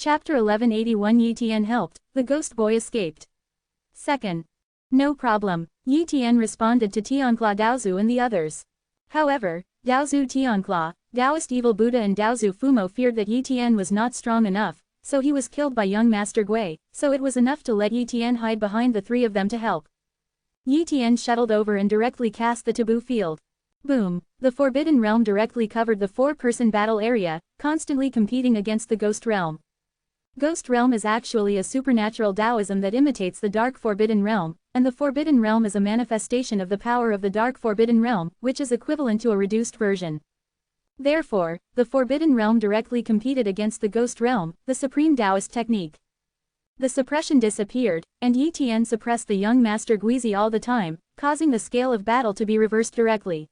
Chapter 1181 Yi Tian helped, the ghost boy escaped. Second. No problem, Yi Tian responded to Tiancla Daozu and the others. However, Daozu Tiancla, Taoist Evil Buddha and Daozu Fumo feared that Yi Tian was not strong enough, so he was killed by young Master Gui, so it was enough to let Yi Tian hide behind the three of them to help. Yi Tian shuttled over and directly cast the taboo field. Boom, the Forbidden Realm directly covered the four-person battle area, constantly competing against the Ghost Realm. Ghost Realm is actually a supernatural Taoism that imitates the Dark Forbidden Realm, and the Forbidden Realm is a manifestation of the power of the Dark Forbidden Realm, which is equivalent to a reduced version. Therefore, the Forbidden Realm directly competed against the Ghost Realm, the supreme Taoist technique. The suppression disappeared, and Yi Tian suppressed the young Master Guizi all the time, causing the scale of battle to be reversed directly.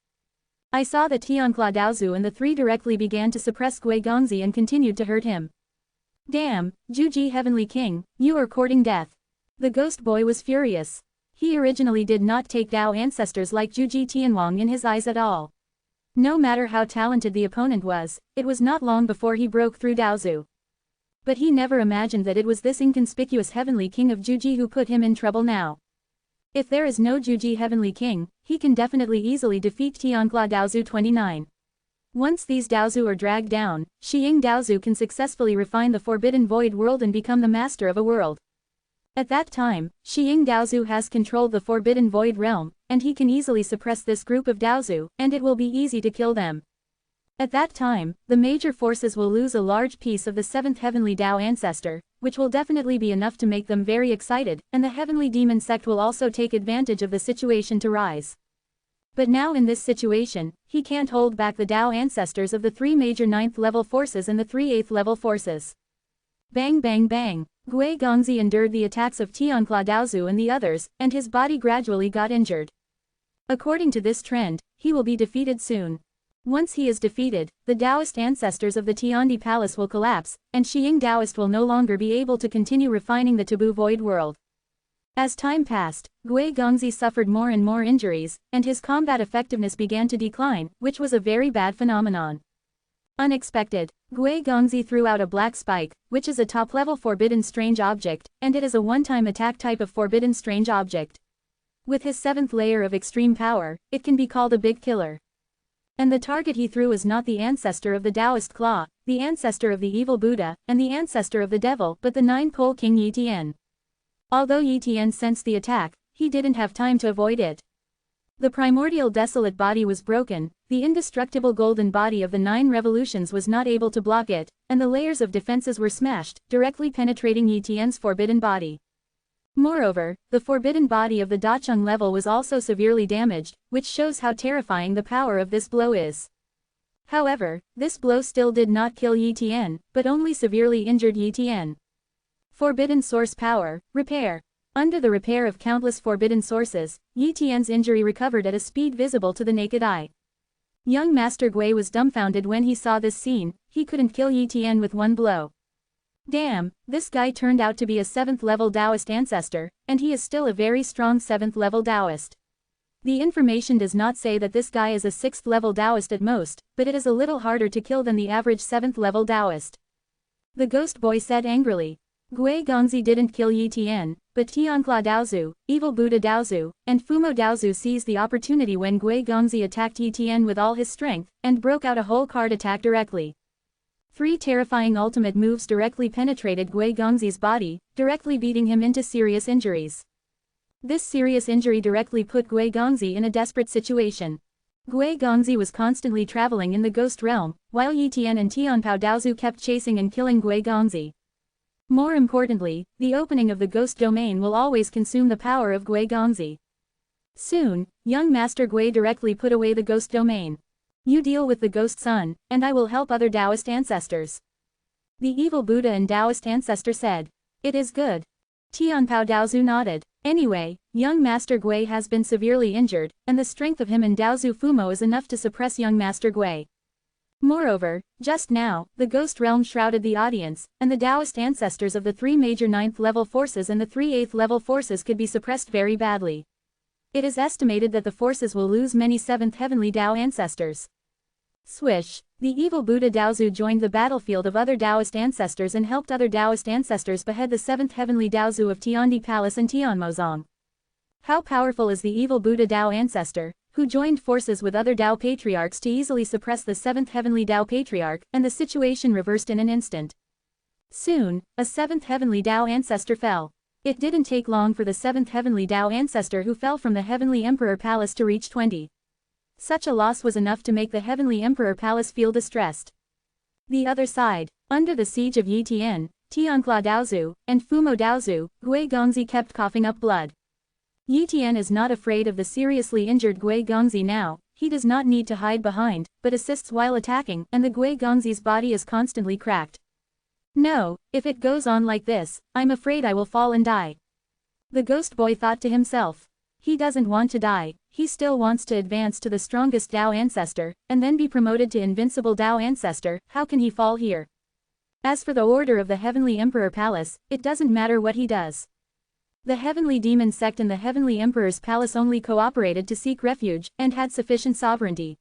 I saw that Tiancla Daozu and the three directly began to suppress Gui Gongzi and continued to hurt him. Damn, Juji Heavenly King, you are courting death. The ghost boy was furious. He originally did not take Dao ancestors like Juji Tianwang in his eyes at all. No matter how talented the opponent was, it was not long before he broke through Daozu. But he never imagined that it was this inconspicuous Heavenly King of Juji who put him in trouble now. If there is no Juji Heavenly King, he can definitely easily defeat Tiancla Daozu 29. Once these Daozu are dragged down, Xiying Daozu can successfully refine the Forbidden Void World and become the master of a world. At that time, Xiying Daozu has controlled the Forbidden Void Realm, and he can easily suppress this group of Daozu, and it will be easy to kill them. At that time, the major forces will lose a large piece of the 7th Heavenly Dao ancestor, which will definitely be enough to make them very excited, and the Heavenly Demon sect will also take advantage of the situation to rise. But now in this situation, he can't hold back the Dao ancestors of the 3 major 9th level forces and the 3 8th level forces. Bang bang bang, Gui Gongzi endured the attacks of Tiancla Daozu and the others, and his body gradually got injured. According to this trend, he will be defeated soon. Once he is defeated, the Taoist ancestors of the Tiandi Palace will collapse, and Xiying Taoist will no longer be able to continue refining the taboo void world. As time passed, Gui Gongzi suffered more and more injuries, and his combat effectiveness began to decline, which was a very bad phenomenon. Unexpected, Gui Gongzi threw out a black spike, which is a top-level forbidden strange object, and it is a one-time attack type of forbidden strange object. With his 7th layer of extreme power, it can be called a big killer. And the target he threw is not the ancestor of the Taoist claw, the ancestor of the evil Buddha, and the ancestor of the devil, but the 9-pole king Yi Tian. Although Yi Tian sensed the attack, he didn't have time to avoid it. The primordial desolate body was broken, the indestructible golden body of the 9 revolutions was not able to block it, and the layers of defenses were smashed, directly penetrating Yi Tian's forbidden body. Moreover, the forbidden body of the Dacheng level was also severely damaged, which shows how terrifying the power of this blow is. However, this blow still did not kill Yi Tian, but only severely injured Yi Tian. Forbidden source power, repair. Under the repair of countless forbidden sources, Yi Tian's injury recovered at a speed visible to the naked eye. Young Master Gui was dumbfounded when he saw this scene, he couldn't kill Yi Tian with one blow. Damn, this guy turned out to be a 7th level Taoist ancestor, and he is still a very strong 7th level Taoist. The information does not say that this guy is a 6th level Taoist at most, but it is a little harder to kill than the average 7th level Taoist. The ghost boy said angrily. Gui Gongzi didn't kill Yi Tian, but Tiancla Daozu, Evil Buddha Daozu, and Fumo Daozu seized the opportunity when Gui Gongzi attacked Yi Tian with all his strength, and broke out a whole card attack directly. 3 terrifying ultimate moves directly penetrated Gui Gongzi's body, directly beating him into serious injuries. This serious injury directly put Gui Gongzi in a desperate situation. Gui Gongzi was constantly traveling in the ghost realm, while Yi Tian and Tianpao Daozu kept chasing and killing Gui Gongzi. More importantly, the opening of the ghost domain will always consume the power of Gui Gongzi. Soon, young Master Gui directly put away the ghost domain. You deal with the ghost sun, and I will help other Taoist ancestors. The evil Buddha and Taoist ancestor said. It is good. Tianpao Daozu nodded. Anyway, young Master Gui has been severely injured, and the strength of him and Daozu Fumo is enough to suppress young Master Gui. Moreover, just now, the ghost realm shrouded the audience, and the Taoist ancestors of the 3 major 9th level forces and the 3 8th level forces could be suppressed very badly. It is estimated that the forces will lose many 7th heavenly Dao ancestors. Swish, the evil Buddha Daozu joined the battlefield of other Taoist ancestors and helped other Taoist ancestors behead the 7th heavenly Daozu of Tiandi Palace and Tianmozong. How powerful is the evil Buddha Dao ancestor, who joined forces with other Dao patriarchs to easily suppress the 7th heavenly Dao patriarch, and the situation reversed in an instant. Soon, a 7th heavenly Dao ancestor fell. It didn't take long for the 7th heavenly Dao ancestor who fell from the heavenly emperor palace to reach 20. Such a loss was enough to make the heavenly emperor palace feel distressed. The other side, under the siege of Yitian, Tiankla Daozu, and Fumo Daozu, Gui Gongzi kept coughing up blood. Yitian is not afraid of the seriously injured Gui Gongzi now. He does not need to hide behind, but assists while attacking, and the Gui Gongzi's body is constantly cracked. No, if it goes on like this, I'm afraid I will fall and die. The ghost boy thought to himself. He doesn't want to die, he still wants to advance to the strongest Dao ancestor, and then be promoted to invincible Dao ancestor. How can he fall here? As for the order of the heavenly emperor palace, it doesn't matter what he does. The heavenly demon sect in the heavenly emperor's palace only cooperated to seek refuge, and had sufficient sovereignty.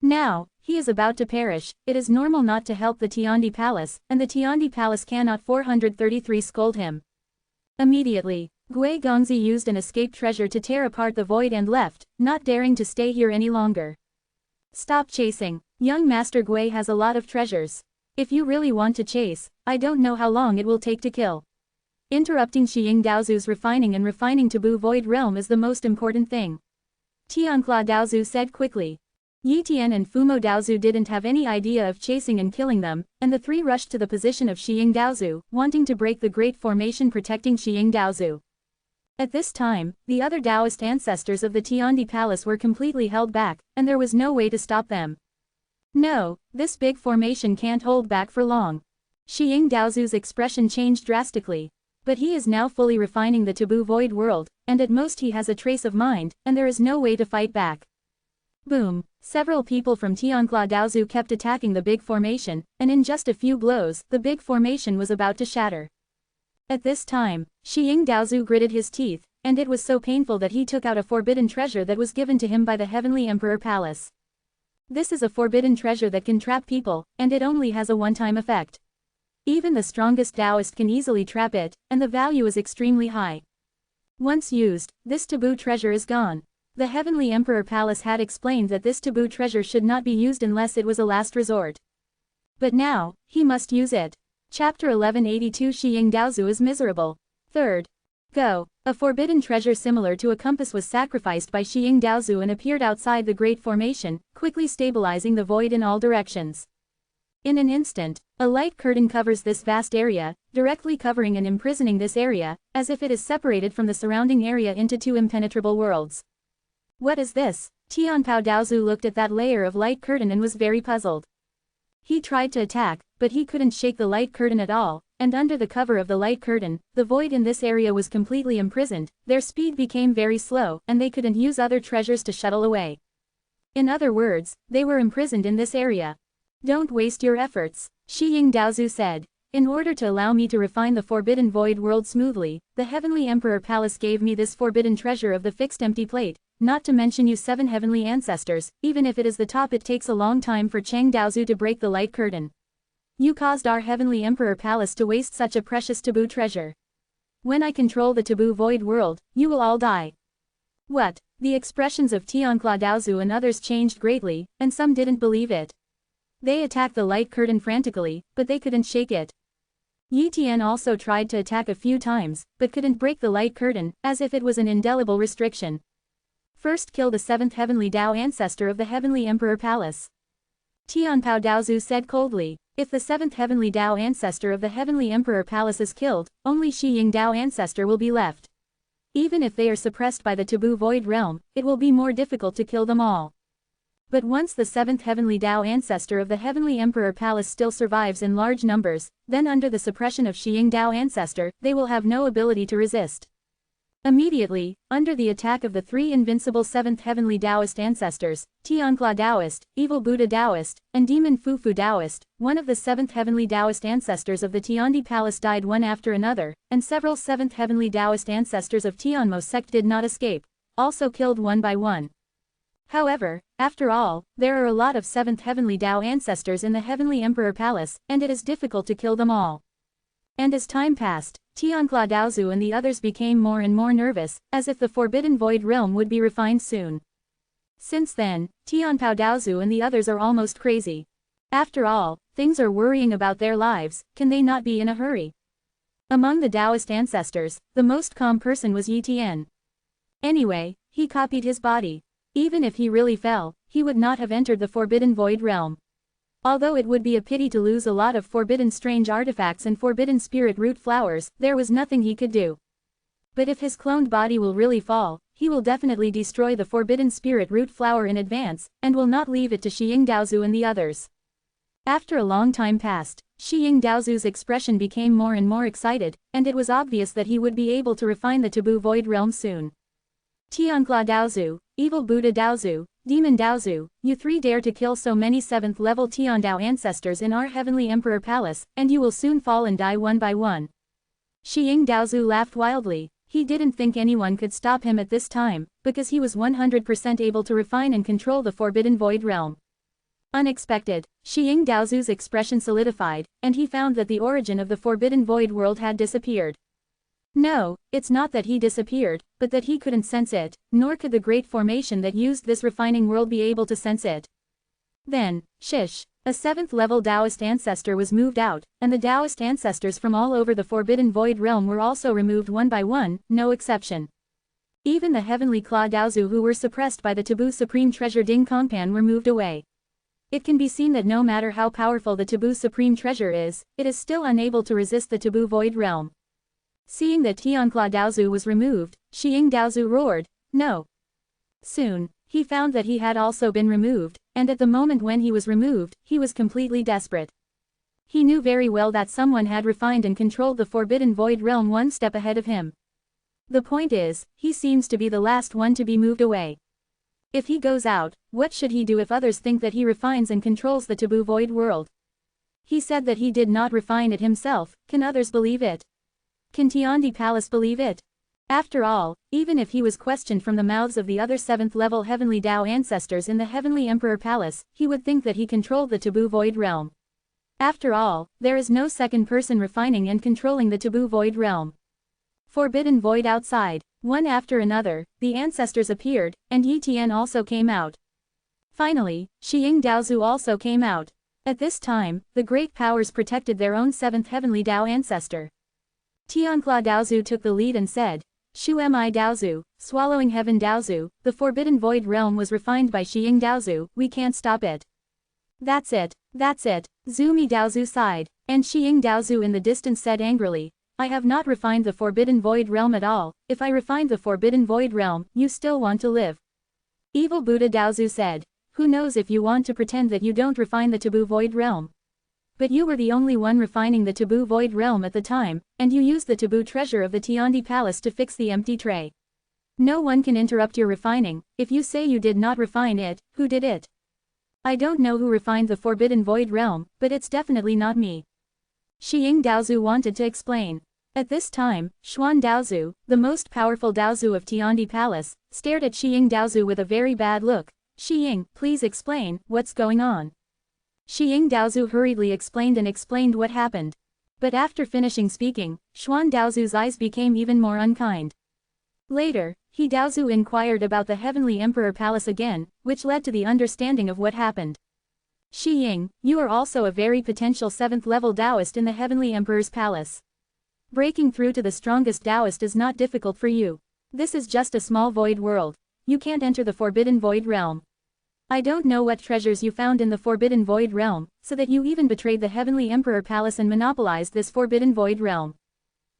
Now, he is about to perish. It is normal not to help the Tiandi palace, and the Tiandi palace cannot 433 scold him. Immediately, Gui Gongzi used an escape treasure to tear apart the void and left, not daring to stay here any longer. Stop chasing. Young Master Gui has a lot of treasures. If you really want to chase, I don't know how long it will take to kill. Interrupting Shiying Daozu's refining taboo void realm is the most important thing. Tiankla Daozu said quickly. Yitian and Fumo Daozu didn't have any idea of chasing and killing them, and the three rushed to the position of Shiying Daozu, wanting to break the great formation protecting Shiying Daozu. At this time, the other Taoist ancestors of the Tiandi Palace were completely held back, and there was no way to stop them. No, this big formation can't hold back for long. Shiying Daozu's expression changed drastically. But he is now fully refining the taboo void world, and at most he has a trace of mind, and there is no way to fight back. Boom! Several people from Tiankla Daozu kept attacking the big formation, and in just a few blows, the big formation was about to shatter. At this time, Shiying Daozu gritted his teeth, and it was so painful that he took out a forbidden treasure that was given to him by the heavenly emperor palace. This is a forbidden treasure that can trap people, and it only has a one-time effect. Even the strongest Taoist can easily trap it, and the value is extremely high. Once used, this taboo treasure is gone. The Heavenly Emperor Palace had explained that this taboo treasure should not be used unless it was a last resort. But now, he must use it. Chapter 1182 Shiying Daozu is miserable. Third. Go. A forbidden treasure similar to a compass was sacrificed by Shiying Daozu and appeared outside the Great Formation, quickly stabilizing the void in all directions. In an instant, a light curtain covers this vast area, directly covering and imprisoning this area, as if it is separated from the surrounding area into two impenetrable worlds. What is this? Tianpao Daozu looked at that layer of light curtain and was very puzzled. He tried to attack, but he couldn't shake the light curtain at all, and under the cover of the light curtain, the void in this area was completely imprisoned. Their speed became very slow, and they couldn't use other treasures to shuttle away. In other words, they were imprisoned in this area. Don't waste your efforts, Shiying Daozu said. In order to allow me to refine the forbidden void world smoothly, the Heavenly Emperor Palace gave me this forbidden treasure of the fixed empty plate, not to mention you 7 heavenly ancestors. Even if it is the top, it takes a long time for Cheng Daozu to break the light curtain. You caused our Heavenly Emperor Palace to waste such a precious taboo treasure. When I control the taboo void world, you will all die. What? The expressions of Tiankla Daozu and others changed greatly, and some didn't believe it. They attacked the light curtain frantically, but they couldn't shake it. Yitian also tried to attack a few times, but couldn't break the light curtain, as if it was an indelible restriction. First kill the 7th heavenly Dao ancestor of the Heavenly Emperor Palace. Tianpao Daozu said coldly. If the 7th heavenly Dao ancestor of the Heavenly Emperor Palace is killed, only Shiying Dao ancestor will be left. Even if they are suppressed by the taboo void realm, it will be more difficult to kill them all. But once the 7th heavenly Dao ancestor of the Heavenly Emperor Palace still survives in large numbers, then under the suppression of Shiying Dao ancestor, they will have no ability to resist. Immediately, under the attack of the 3 invincible 7th heavenly Taoist ancestors, Tiankla Taoist, Evil Buddha Taoist, and Demon Fufu Taoist, one of the 7th heavenly Taoist ancestors of the Tiandi Palace died one after another, and several 7th heavenly Taoist ancestors of Tianmo sect did not escape, also killed one by one. However, after all, there are a lot of 7th Heavenly Tao ancestors in the Heavenly Emperor Palace, and it is difficult to kill them all. And as time passed, Tiancla Daozu and the others became more and more nervous, as if the Forbidden Void Realm would be refined soon. Since then, Tianpao Daozu and the others are almost crazy. After all, things are worrying about their lives, can they not be in a hurry? Among the Taoist ancestors, the most calm person was Yi Tian. Anyway, he copied his body. Even if he really fell, he would not have entered the Forbidden Void Realm. Although it would be a pity to lose a lot of forbidden strange artifacts and forbidden spirit root flowers, there was nothing he could do. But if his cloned body will really fall, he will definitely destroy the forbidden spirit root flower in advance, and will not leave it to Shiying Daozu and the others. After a long time passed, Shiying Daozu's expression became more and more excited, and it was obvious that he would be able to refine the Taboo Void Realm soon. Tiancla Daozu, Evil Buddha Daozu, Demon Daozu, you three dare to kill so many 7th level Tiandao ancestors in our Heavenly Emperor Palace, and you will soon fall and die one by one. Shiying Daozu laughed wildly. He didn't think anyone could stop him at this time, because he was 100% able to refine and control the Forbidden Void Realm. Unexpected, Shiying Daozu's expression solidified, and he found that the origin of the Forbidden Void World had disappeared. No, it's not that he disappeared, but that he couldn't sense it, nor could the great formation that used this refining world be able to sense it. Then, shish, a 7th level Taoist ancestor was moved out, and the Taoist ancestors from all over the Forbidden Void Realm were also removed one by one, no exception. Even the Heavenly Claw Daozu who were suppressed by the Taboo Supreme Treasure Ding Kongpan were moved away. It can be seen that no matter how powerful the Taboo Supreme Treasure is, it is still unable to resist the Taboo Void Realm. Seeing that Tiancla Daozu was removed, Shiying Daozu roared, no. Soon, he found that he had also been removed, and at the moment when he was removed, he was completely desperate. He knew very well that someone had refined and controlled the Forbidden Void Realm one step ahead of him. The point is, he seems to be the last one to be moved away. If he goes out, what should he do if others think that he refines and controls the Taboo Void World? He said that he did not refine it himself, can others believe it? Can Tiandi Palace believe it? After all, even if he was questioned from the mouths of the other 7th level Heavenly Tao ancestors in the Heavenly Emperor Palace, he would think that he controlled the Taboo Void Realm. After all, there is no second person refining and controlling the Taboo Void Realm. Forbidden Void outside, one after another, the ancestors appeared, and Yi Tian also came out. Finally, Shiying Daozu also came out. At this time, the great powers protected their own 7th Heavenly Tao ancestor. Tiancla Daozu took the lead and said, Shu Mi Daozu, Swallowing Heaven Daozu, the Forbidden Void Realm was refined by Shiying Daozu, we can't stop it. That's it, Zumi Daozu sighed, and Shiying Daozu in the distance said angrily, I have not refined the Forbidden Void Realm at all, if I refined the Forbidden Void Realm, you still want to live. Evil Buddha Daozu said, who knows if you want to pretend that you don't refine the Taboo Void Realm. But you were the only one refining the Taboo Void Realm at the time, and you used the Taboo Treasure of the Tiandi Palace to fix the empty tray. No one can interrupt your refining. If you say you did not refine it, who did it? I don't know who refined the Forbidden Void Realm, but it's definitely not me. Shiying Daozu wanted to explain. At this time, Xuan Daozu, the most powerful Daozu of Tiandi Palace, stared at Shiying Daozu with a very bad look. Shiying, please explain, what's going on? Shiying Daozu hurriedly explained what happened. But after finishing speaking, Xuan Daozu's eyes became even more unkind. Later, He Daozu inquired about the Heavenly Emperor Palace again, which led to the understanding of what happened. Shiying, you are also a very potential 7th level Taoist in the Heavenly Emperor's Palace. Breaking through to the strongest Taoist is not difficult for you. This is just a small void world. You can't enter the Forbidden Void Realm. I don't know what treasures you found in the Forbidden Void Realm, so that you even betrayed the Heavenly Emperor Palace and monopolized this Forbidden Void Realm.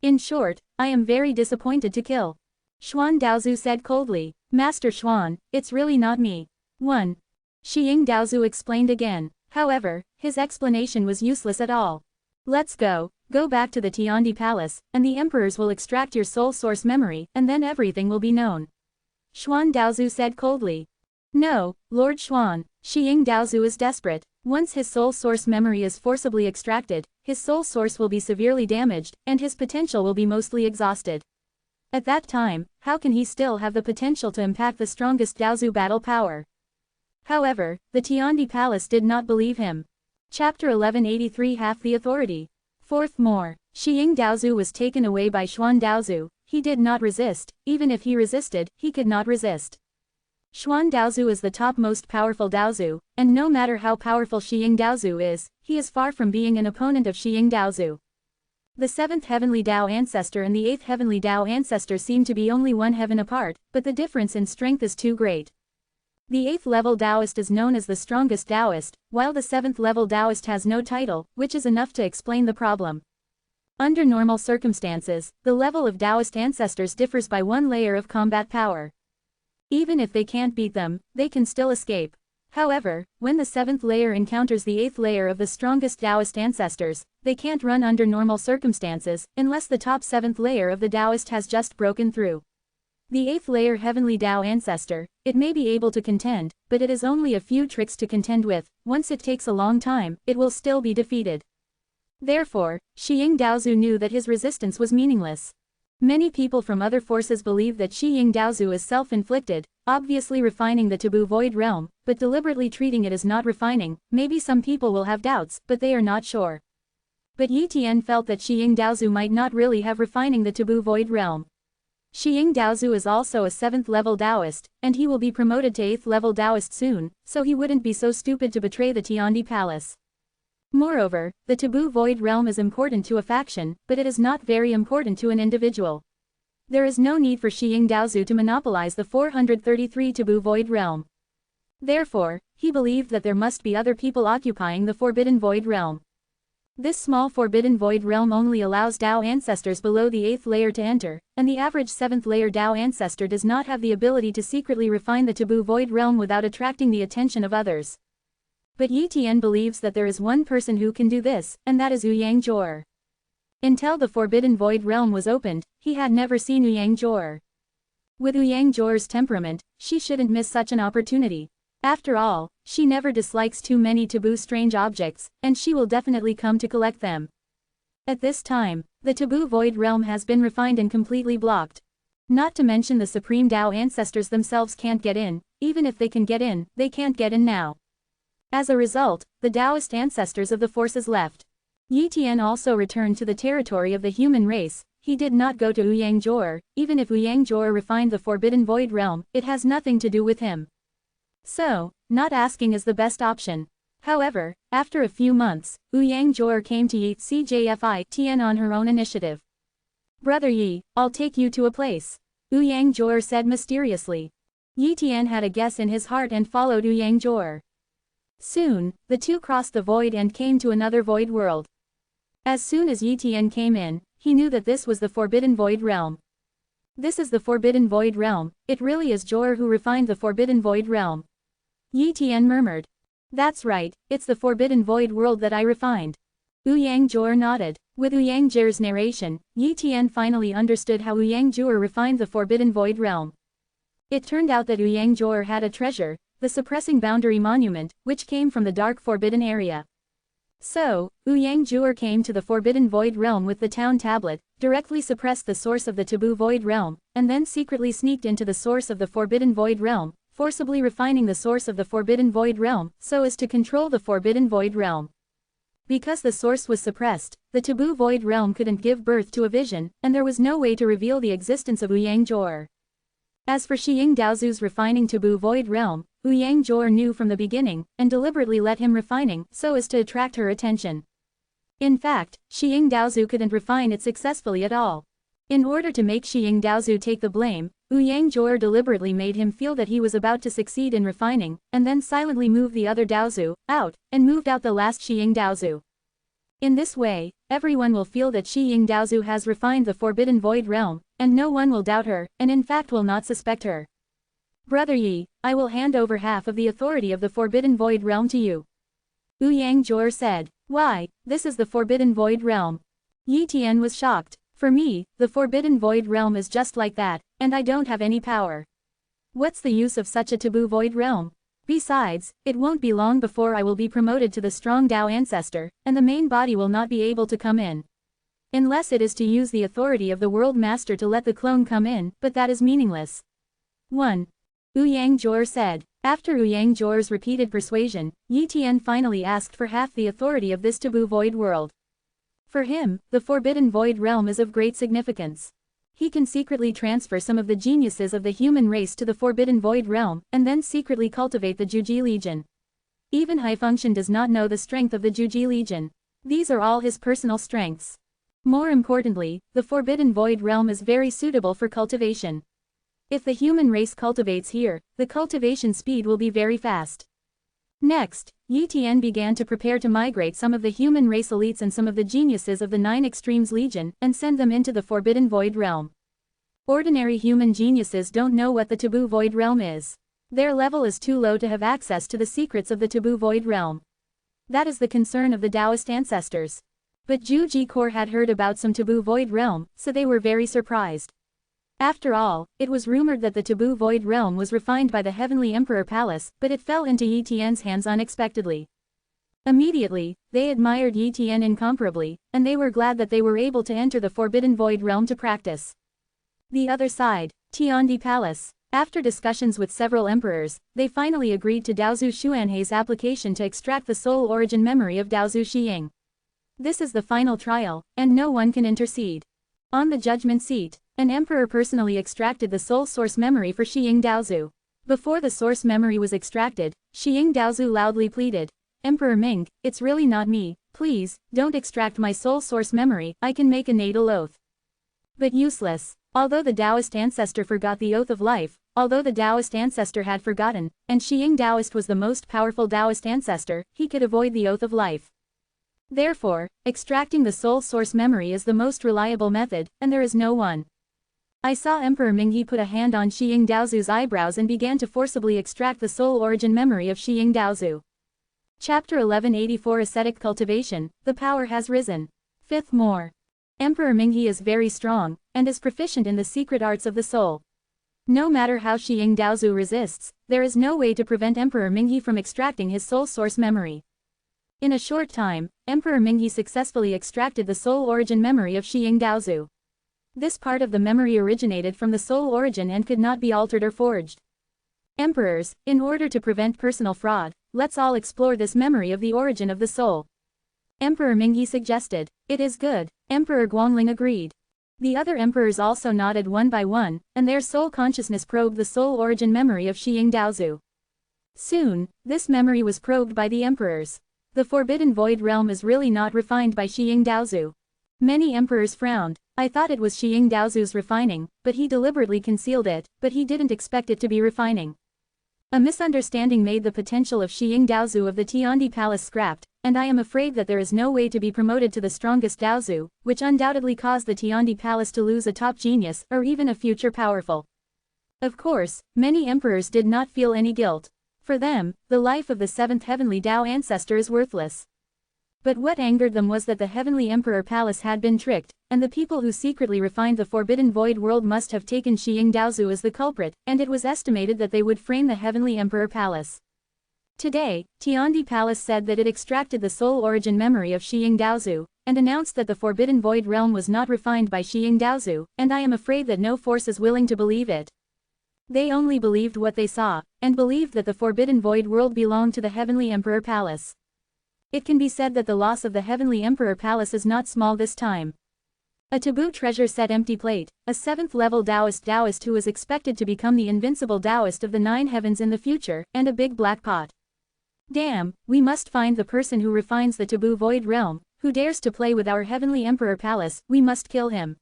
In short, I am very disappointed to kill. Xuan Daozu said coldly, Master Xuan, it's really not me. 1. Shiying Daozu explained again. However, his explanation was useless at all. Let's go back to the Tiandi Palace, and the emperors will extract your soul source memory, and then everything will be known. Xuan Daozu said coldly. No, Lord Xuan, Shiying Daozu is desperate. Once his soul source memory is forcibly extracted, his soul source will be severely damaged, and his potential will be mostly exhausted. At that time, how can he still have the potential to impact the strongest Daozu battle power? However, the Tiandi Palace did not believe him. Chapter 1183 Half the Authority. Fourth more. Shiying Daozu was taken away by Xuan Daozu. He did not resist, even if he resisted, he could not resist. Xuan Daozu is the top most powerful Daozu, and no matter how powerful Shiying Daozu is, he is far from being an opponent of Shiying Daozu. The 7th Heavenly Dao Ancestor and the 8th Heavenly Dao Ancestor seem to be only one heaven apart, but the difference in strength is too great. The 8th level Taoist is known as the strongest Taoist, while the 7th level Taoist has no title, which is enough to explain the problem. Under normal circumstances, the level of Taoist ancestors differs by one layer of combat power. Even if they can't beat them, they can still escape. However, when the 7th layer encounters the 8th layer of the strongest Taoist ancestors, they can't run under normal circumstances, unless the top 7th layer of the Taoist has just broken through. The 8th layer Heavenly Dao Ancestor, it may be able to contend, but it is only a few tricks to contend with. Once it takes a long time, it will still be defeated. Therefore, Shiying Daozu knew that his resistance was meaningless. Many people from other forces believe that Shiying Daozu is self-inflicted, obviously refining the taboo void realm, but deliberately treating it as not refining. Maybe some people will have doubts, but they are not sure. But Yi Tian felt that Shiying Daozu might not really have refining the taboo void realm. Shiying Daozu is also a 7th level Taoist, and he will be promoted to 8th level Taoist soon, so he wouldn't be so stupid to betray the Tiandi Palace. Moreover, the taboo void realm is important to a faction, but it is not very important to an individual. There is no need for Shiying Daozu to monopolize the 433 taboo void realm. Therefore, he believed that there must be other people occupying the forbidden void realm. This small forbidden void realm only allows Dao ancestors below the 8th layer to enter, and the average 7th layer Dao ancestor does not have the ability to secretly refine the taboo void realm without attracting the attention of others. But Yi Tian believes that there is one person who can do this, and that is Ouyang Jor. Until the forbidden void realm was opened, he had never seen Ouyang Jor. With Ouyang Jor's temperament, she shouldn't miss such an opportunity. After all, she never dislikes too many taboo strange objects, and she will definitely come to collect them. At this time, the taboo void realm has been refined and completely blocked. Not to mention the Supreme Dao ancestors themselves can't get in. Even if they can get in, they can't get in now. As a result, the Taoist ancestors of the forces left. Yi Tian also returned to the territory of the human race. He did not go to Ouyang Jor. Even if Ouyang Jor refined the forbidden void realm, it has nothing to do with him. So, not asking is the best option. However, after a few months, Ouyang Jor came to Yi Tian on her own initiative. "Brother Yi, I'll take you to a place," Ouyang Jor said mysteriously. Yi Tian had a guess in his heart and followed Ouyang Jor. Soon, the two crossed the void and came to another void world. As soon as Yi Tian came in, he knew that this was the forbidden void realm. This is the forbidden void realm. It really is Jor who refined the forbidden void realm. Yi Tian murmured. "That's right, it's the forbidden void world that I refined." Ouyang Jor nodded. With Ouyang Jor's narration, Yi Tian finally understood how Ouyang Jor refined the forbidden void realm. It turned out that Ouyang Jor had a treasure, the suppressing boundary monument, which came from the dark forbidden area. So, Ouyang Jor came to the forbidden void realm with the town tablet, directly suppressed the source of the taboo void realm, and then secretly sneaked into the source of the forbidden void realm, forcibly refining the source of the forbidden void realm, so as to control the forbidden void realm. Because the source was suppressed, the taboo void realm couldn't give birth to a vision, and there was no way to reveal the existence of Ouyang Jor. As for Shiying Daozu's refining taboo void realm, Ouyang Jor knew from the beginning, and deliberately let him refining, so as to attract her attention. In fact, Shiying Daozu couldn't refine it successfully at all. In order to make Shiying Daozu take the blame, Ouyang Jor deliberately made him feel that he was about to succeed in refining, and then silently moved the other Daozu out, and moved out the last Shiying Daozu. In this way, everyone will feel that Shiying Daozu has refined the forbidden void realm, and no one will doubt her, and in fact will not suspect her. "Brother Yi, I will hand over half of the authority of the forbidden void realm to you," Ouyang Jor said. "Why, this is the forbidden void realm." Yi Tian was shocked. "For me, the forbidden void realm is just like that, and I don't have any power. What's the use of such a taboo void realm? Besides, it won't be long before I will be promoted to the strong Dao ancestor, and the main body will not be able to come in. Unless it is to use the authority of the world master to let the clone come in, but that is meaningless." 1. Ouyang Jor said. After Yang Zhuo's repeated persuasion, Yi Tian finally asked for half the authority of this taboo void world. For him, the forbidden void realm is of great significance. He can secretly transfer some of the geniuses of the human race to the forbidden void realm, and then secretly cultivate the Juji Legion. Even High Function does not know the strength of the Juji Legion. These are all his personal strengths. More importantly, the forbidden void realm is very suitable for cultivation. If the human race cultivates here, the cultivation speed will be very fast. Next, Yi Tian began to prepare to migrate some of the human race elites and some of the geniuses of the 9 Extremes Legion and send them into the forbidden void realm. Ordinary human geniuses don't know what the taboo void realm is. Their level is too low to have access to the secrets of the taboo void realm. That is the concern of the Taoist ancestors. But Zhu Jikor had heard about some taboo void realm, so they were very surprised. After all, it was rumored that the taboo void realm was refined by the Heavenly Emperor Palace, but it fell into Yi Tian's hands unexpectedly. Immediately, they admired Yi Tian incomparably, and they were glad that they were able to enter the forbidden void realm to practice. The other side, Tiandi Palace. After discussions with several emperors, they finally agreed to Daozu Xuanhei's application to extract the soul origin memory of Daozu Xiying. This is the final trial, and no one can intercede. On the judgment seat, an emperor personally extracted the soul source memory for Xiying Daozu. Before the source memory was extracted, Xiying Daozu loudly pleaded, "Emperor Ming, it's really not me, please, don't extract my soul source memory, I can make a natal oath." But useless. Although the Taoist ancestor forgot the oath of life, although the Taoist ancestor had forgotten, and Xiying Taoist was the most powerful Taoist ancestor, he could avoid the oath of life. Therefore, extracting the soul source memory is the most reliable method, and there is no one. I saw Emperor Mingyi put a hand on Xiying Daozu's eyebrows and began to forcibly extract the soul origin memory of Xiying Daozu. Chapter 1184 Ascetic Cultivation, the power has risen. Fifth more. Emperor Mingyi is very strong, and is proficient in the secret arts of the soul. No matter how Xiying Daozu resists, there is no way to prevent Emperor Mingyi from extracting his soul source memory. In a short time, Emperor Mingyi successfully extracted the soul origin memory of Xiying Daozu. This part of the memory originated from the soul origin and could not be altered or forged. Emperors, in order to prevent personal fraud, let's all explore this memory of the origin of the soul. Emperor Mingyi suggested. It is good. Emperor Guangling agreed. The other emperors also nodded one by one, and their soul consciousness probed the soul origin memory of Xiying Daozu. Soon, this memory was probed by the emperors. The forbidden void realm is really not refined by Xiying Daozu. Many emperors frowned. I thought it was Xiying Daozu's refining, but he deliberately concealed it, but he didn't expect it to be refining. A misunderstanding made the potential of Xiying Daozu of the Tiandi Palace scrapped, and I am afraid that there is no way to be promoted to the strongest Daozu, which undoubtedly caused the Tiandi Palace to lose a top genius or even a future powerful. Of course, many emperors did not feel any guilt. For them, the life of the 7th heavenly Tao ancestor is worthless. But what angered them was that the heavenly emperor palace had been tricked, and the people who secretly refined the forbidden void world must have taken Xiying Daozu as the culprit, and it was estimated that they would frame the heavenly emperor palace. Today, Tiandi Palace said that it extracted the soul origin memory of Xiying Daozu, and announced that the forbidden void realm was not refined by Xiying Daozu, and I am afraid that no force is willing to believe it. They only believed what they saw, and believed that the forbidden void world belonged to the heavenly emperor palace. It can be said that the loss of the heavenly emperor palace is not small this time. A taboo treasure set empty plate, a 7th level Taoist who is expected to become the invincible Taoist of the 9 heavens in the future, and a big black pot. Damn, we must find the person who refines the taboo void realm, who dares to play with our heavenly emperor palace, we must kill him.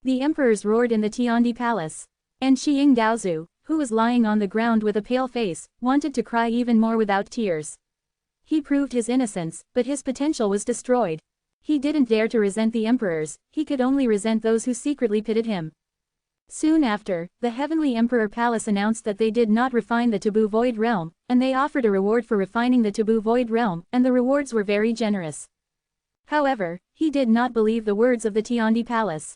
The emperors roared in the Tiandi Palace. And Xiying Daozu, who was lying on the ground with a pale face, wanted to cry even more without tears. He proved his innocence, but his potential was destroyed. He didn't dare to resent the emperors, he could only resent those who secretly pitted him. Soon after, the heavenly emperor palace announced that they did not refine the taboo void realm, and they offered a reward for refining the taboo void realm, and the rewards were very generous. However, he did not believe the words of the Tiandi Palace.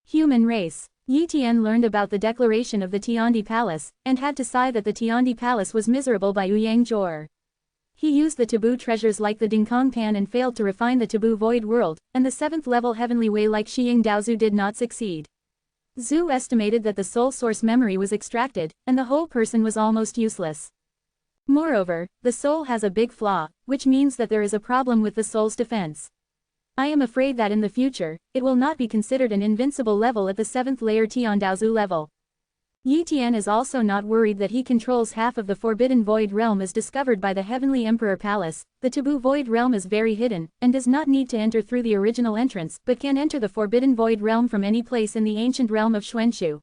Human race. Yi Tian learned about the declaration of the Tiandi Palace, and had to sigh that the Tiandi Palace was miserable by Yang Zhuo. He used the taboo treasures like the Dingkong Pan and failed to refine the taboo void world, and the 7th level heavenly way like Xiying Daozu did not succeed. Zhu estimated that the soul source memory was extracted, and the whole person was almost useless. Moreover, the soul has a big flaw, which means that there is a problem with the soul's defense. I am afraid that in the future, it will not be considered an invincible level at the 7th layer Tian Daozu level. Yi Tian is also not worried that he controls half of the Forbidden Void Realm as discovered by the Heavenly Emperor Palace. The Taboo Void Realm is very hidden, and does not need to enter through the original entrance, but can enter the Forbidden Void Realm from any place in the ancient realm of Xuanshu.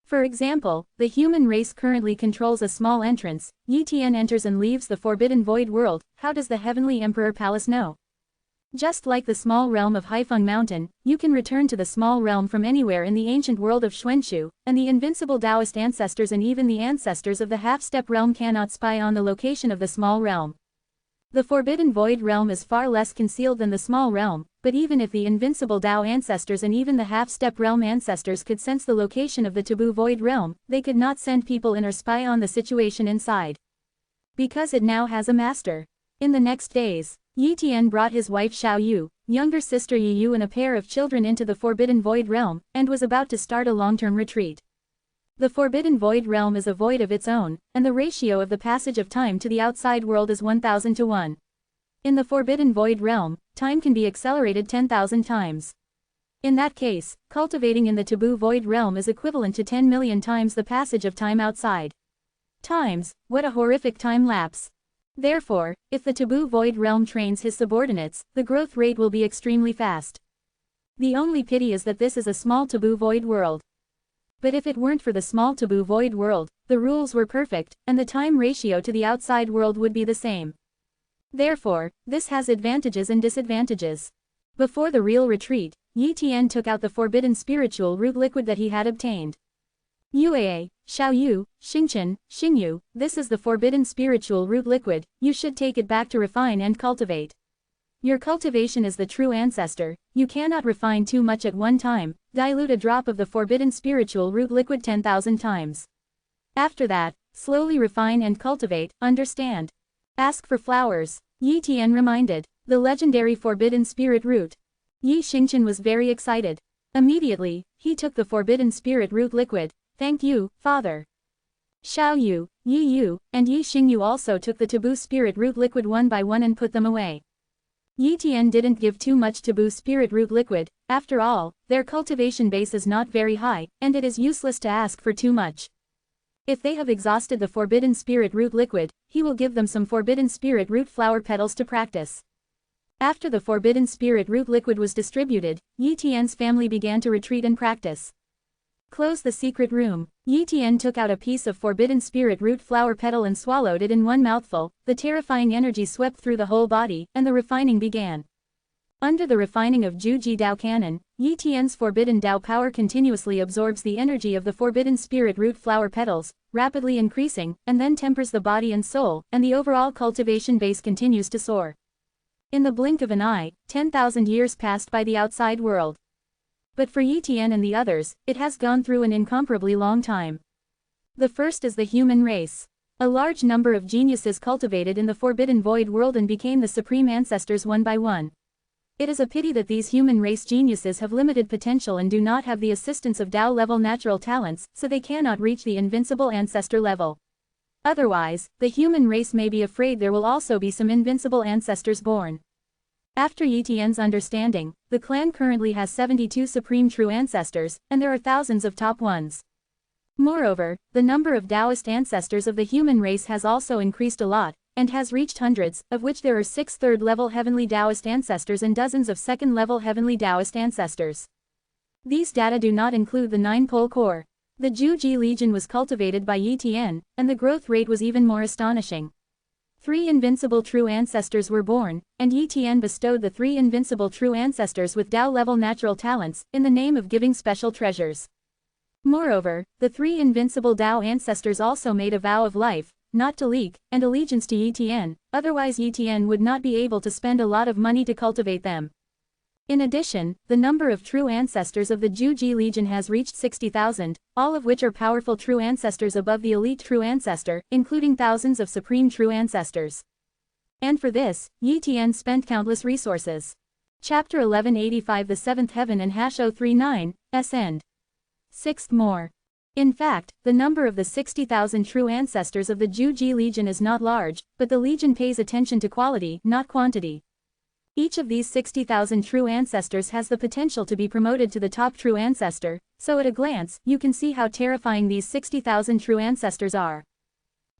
For example, the human race currently controls a small entrance. Yi Tian enters and leaves the Forbidden Void World. How does the Heavenly Emperor Palace know? Just like the small realm of Haifeng Mountain, you can return to the small realm from anywhere in the ancient world of Xuanshu, and the invincible Taoist ancestors and even the ancestors of the half-step realm cannot spy on the location of the small realm. The Forbidden Void Realm is far less concealed than the small realm, but even if the invincible Tao ancestors and even the half-step realm ancestors could sense the location of the Taboo Void Realm, they could not send people in or spy on the situation inside. Because it now has a master. In the next days, Yi Tian brought his wife Xiao Yu, younger sister Yi Yu and a pair of children into the Forbidden Void Realm, and was about to start a long-term retreat. The Forbidden Void Realm is a void of its own, and the ratio of the passage of time to the outside world is 1000 to 1. In the Forbidden Void Realm, time can be accelerated 10,000 times. In that case, cultivating in the Taboo Void Realm is equivalent to 10 million times the passage of time outside. Times, what a horrific time lapse. Therefore, if the Taboo Void Realm trains his subordinates, the growth rate will be extremely fast. The only pity is that this is a small Taboo Void world. But if it weren't for the small Taboo Void world, the rules were perfect, and the time ratio to the outside world would be the same. Therefore, this has advantages and disadvantages. Before the real retreat, Yi Tian took out the forbidden spiritual root liquid that he had obtained. Yuaa, Xiaoyu, Xingchen, Xingyu, this is the forbidden spiritual root liquid, you should take it back to refine and cultivate. Your cultivation is the true ancestor, you cannot refine too much at one time, dilute a drop of the forbidden spiritual root liquid 10,000 times. After that, slowly refine and cultivate, understand? Ask for flowers, Yi Tian reminded, the legendary forbidden spirit root. Yi Xingchen was very excited. Immediately, he took the forbidden spirit root liquid. Thank you, father. Xiao Yu, Yi Yu, and Yi Xingyu also took the taboo spirit root liquid one by one and put them away. Yi Tian didn't give too much taboo spirit root liquid, after all, their cultivation base is not very high, and it is useless to ask for too much. If they have exhausted the forbidden spirit root liquid, he will give them some forbidden spirit root flower petals to practice. After the forbidden spirit root liquid was distributed, Yi Tian's family began to retreat and practice. Close the secret room. Yi Tian took out a piece of forbidden spirit root flower petal and swallowed it in one mouthful. The terrifying energy swept through the whole body, and the refining began. Under the refining of Zhuji Dao Canon, Yi Tian's forbidden Dao power continuously absorbs the energy of the forbidden spirit root flower petals, rapidly increasing, and then tempers the body and soul, and the overall cultivation base continues to soar. In the blink of an eye, 10,000 years passed by the outside world. But for Yi Tian and the others, it has gone through an incomparably long time. The first is the human race. A large number of geniuses cultivated in the Forbidden Void world and became the supreme ancestors one by one. It is a pity that these human race geniuses have limited potential and do not have the assistance of Tao-level natural talents, so they cannot reach the invincible ancestor level. Otherwise, the human race may be afraid there will also be some invincible ancestors born. After Yi Tian's understanding, the clan currently has 72 supreme true ancestors, and there are thousands of top ones. Moreover, the number of Taoist ancestors of the human race has also increased a lot, and has reached hundreds, of which there are 6 third-level heavenly Taoist ancestors and dozens of second-level heavenly Taoist ancestors. These data do not include the 9-pole core. The Zhuji Legion was cultivated by Yi Tian, and the growth rate was even more astonishing. 3 invincible true ancestors were born, and Yi Tian bestowed the 3 invincible true ancestors with Tao-level natural talents, in the name of giving special treasures. Moreover, the 3 invincible Tao ancestors also made a vow of life, not to leak, and allegiance to Yi Tian, otherwise Yi Tian would not be able to spend a lot of money to cultivate them. In addition, the number of true ancestors of the Zhuji Legion has reached 60,000, all of which are powerful true ancestors above the elite true ancestor, including thousands of supreme true ancestors. And for this, Yi Tian spent countless resources. Chapter 1185 The Seventh Heaven and #039, S. End. Sixth more. In fact, the number of the 60,000 true ancestors of the Juji Legion is not large, but the Legion pays attention to quality, not quantity. Each of these 60,000 true ancestors has the potential to be promoted to the top true ancestor, so at a glance, you can see how terrifying these 60,000 true ancestors are.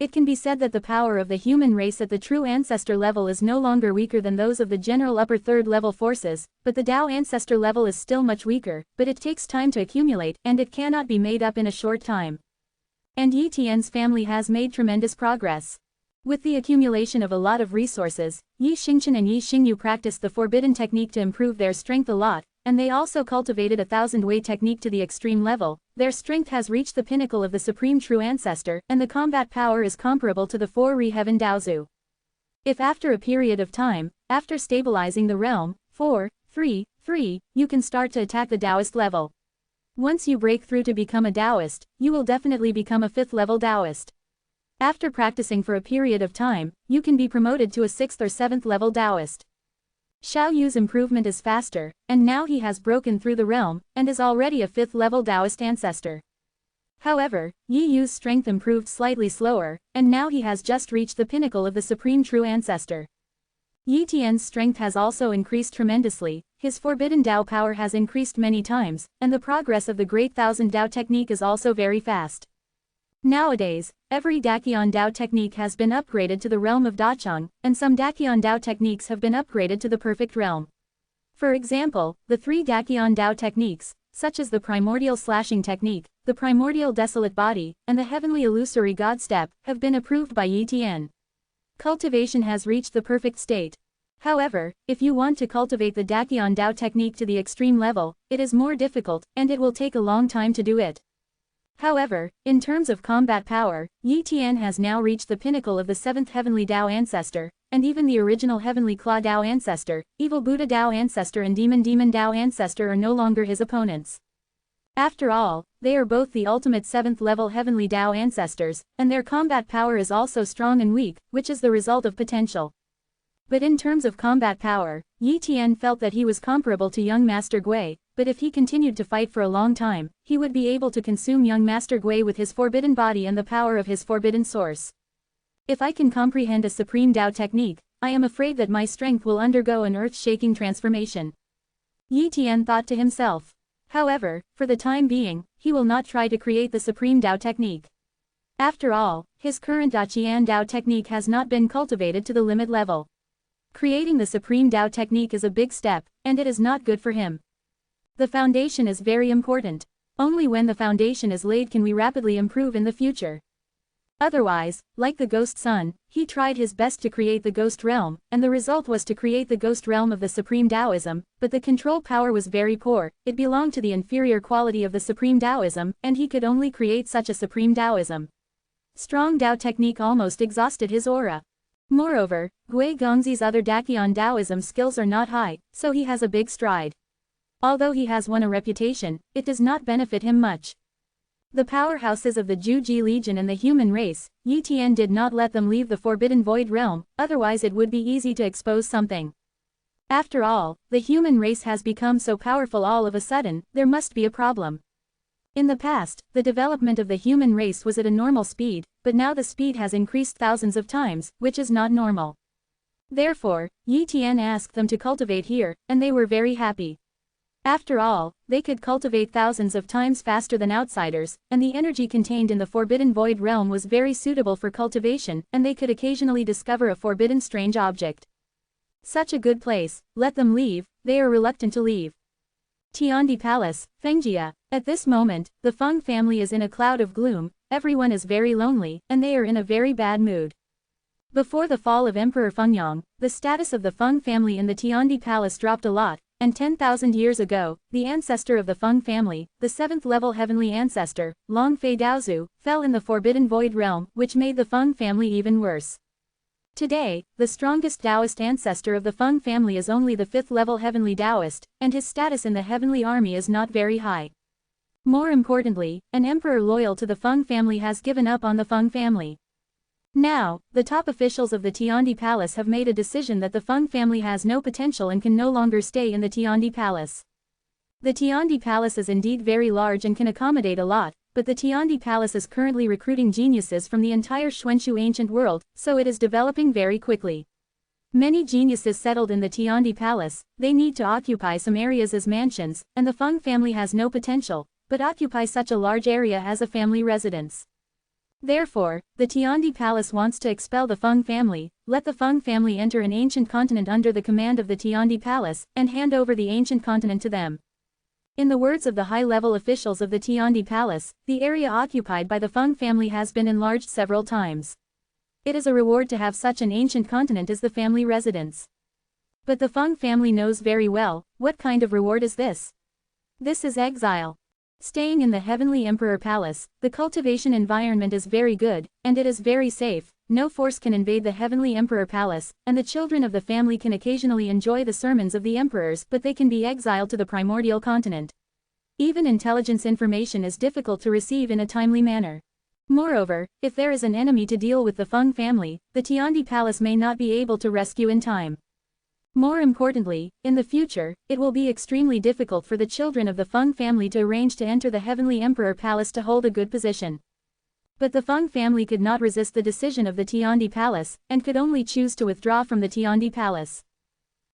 It can be said that the power of the human race at the true ancestor level is no longer weaker than those of the general upper third level forces, but the Tao ancestor level is still much weaker, but it takes time to accumulate, and it cannot be made up in a short time. And Yi Tian's family has made tremendous progress. With the accumulation of a lot of resources, Yi Xingchen and Yi Xingyu practiced the forbidden technique to improve their strength a lot, and they also cultivated a 1000-way technique to the extreme level. Their strength has reached the pinnacle of the supreme true ancestor, and the combat power is comparable to the 4 Re-Heaven Daozu. If after a period of time, after stabilizing the realm, 4, 3, 3, you can start to attack the Taoist level. Once you break through to become a Taoist, you will definitely become a 5th level Taoist. After practicing for a period of time, you can be promoted to a 6th or 7th level Taoist. Xiao Yu's improvement is faster, and now he has broken through the realm, and is already a 5th level Taoist ancestor. However, Yi Yu's strength improved slightly slower, and now he has just reached the pinnacle of the supreme true ancestor. Yi Tian's strength has also increased tremendously, his forbidden Tao power has increased many times, and the progress of the Great 1000 Tao technique is also very fast. Nowadays, every Daqian Dao technique has been upgraded to the realm of Dacheng, and some Daqian Dao techniques have been upgraded to the perfect realm. For example, the 3 Daqian Dao techniques, such as the primordial slashing technique, the primordial desolate body, and the heavenly illusory god step, have been approved by Yi Tian. Cultivation has reached the perfect state. However, if you want to cultivate the Daqian Dao technique to the extreme level, it is more difficult, and it will take a long time to do it. However, in terms of combat power, Yi Tian has now reached the pinnacle of the 7th Heavenly Tao ancestor, and even the original Heavenly Claw Tao ancestor, Evil Buddha Tao ancestor and Demon Tao ancestor are no longer his opponents. After all, they are both the ultimate 7th level Heavenly Tao ancestors, and their combat power is also strong and weak, which is the result of potential. But in terms of combat power, Yi Tian felt that he was comparable to young Master Gui, but if he continued to fight for a long time, he would be able to consume young Master Gui with his forbidden body and the power of his forbidden source. If I can comprehend a supreme Tao technique, I am afraid that my strength will undergo an earth-shaking transformation. Yi Tian thought to himself. However, for the time being, he will not try to create the supreme Tao technique. After all, his current Daqian Tao technique has not been cultivated to the limit level. Creating the supreme Tao technique is a big step, and it is not good for him. The foundation is very important. Only when the foundation is laid can we rapidly improve in the future. Otherwise, like the Ghost Sun, he tried his best to create the Ghost Realm, and the result was to create the Ghost Realm of the Supreme Taoism, but the control power was very poor, it belonged to the inferior quality of the Supreme Taoism, and he could only create such a Supreme Taoism. Strong Tao technique almost exhausted his aura. Moreover, Gui Gongzi's other Daqian Taoism skills are not high, so he has a big stride. Although he has won a reputation, it does not benefit him much. The powerhouses of the Juji Legion and the human race, Yi Tian did not let them leave the Forbidden Void Realm, otherwise it would be easy to expose something. After all, the human race has become so powerful all of a sudden, there must be a problem. In the past, the development of the human race was at a normal speed, but now the speed has increased thousands of times, which is not normal. Therefore, Yi Tian asked them to cultivate here, and they were very happy. After all, they could cultivate thousands of times faster than outsiders, and the energy contained in the Forbidden Void Realm was very suitable for cultivation, and they could occasionally discover a forbidden strange object. Such a good place, let them leave, they are reluctant to leave. Tiandi Palace, Fengjia. At this moment, the Feng family is in a cloud of gloom, everyone is very lonely, and they are in a very bad mood. Before the fall of Emperor Fengyang, the status of the Feng family in the Tiandi Palace dropped a lot, and 10,000 years ago, the ancestor of the Feng family, the 7th level heavenly ancestor, Long Fei Daozu, fell in the Forbidden Void Realm, which made the Feng family even worse. Today, the strongest Taoist ancestor of the Feng family is only the 5th level heavenly Taoist, and his status in the heavenly army is not very high. More importantly, an emperor loyal to the Feng family has given up on the Feng family. Now, the top officials of the Tiandi Palace have made a decision that the Feng family has no potential and can no longer stay in the Tiandi Palace. The Tiandi Palace is indeed very large and can accommodate a lot, but the Tiandi Palace is currently recruiting geniuses from the entire Xuanxu ancient world, so it is developing very quickly. Many geniuses settled in the Tiandi Palace, they need to occupy some areas as mansions, and the Feng family has no potential, but occupy such a large area as a family residence. Therefore, the Tiandi Palace wants to expel the Feng family, let the Feng family enter an ancient continent under the command of the Tiandi Palace, and hand over the ancient continent to them. In the words of the high-level officials of the Tiandi Palace, the area occupied by the Feng family has been enlarged several times. It is a reward to have such an ancient continent as the family residence. But the Feng family knows very well, what kind of reward is this? This is exile. Staying in the Heavenly Emperor Palace, the cultivation environment is very good, and it is very safe, no force can invade the Heavenly Emperor Palace, and the children of the family can occasionally enjoy the sermons of the emperors, but they can be exiled to the primordial continent. Even intelligence information is difficult to receive in a timely manner. Moreover, if there is an enemy to deal with the Feng family, the Tiandi Palace may not be able to rescue in time. More importantly, in the future, it will be extremely difficult for the children of the Feng family to arrange to enter the Heavenly Emperor Palace to hold a good position. But the Feng family could not resist the decision of the Tiandi Palace, and could only choose to withdraw from the Tiandi Palace.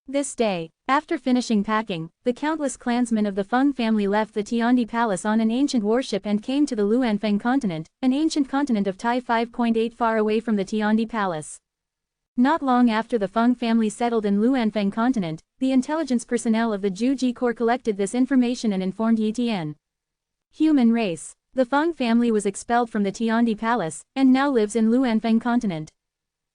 This day, after finishing packing, the countless clansmen of the Feng family left the Tiandi Palace on an ancient warship and came to the Luanfeng continent, an ancient continent of Tai 5.8 far away from the Tiandi Palace. Not long after the Feng family settled in Luanfeng continent, the intelligence personnel of the Juji Corps collected this information and informed Yi Tian. Human race. The Feng family was expelled from the Tiandi Palace, and now lives in Luanfeng continent.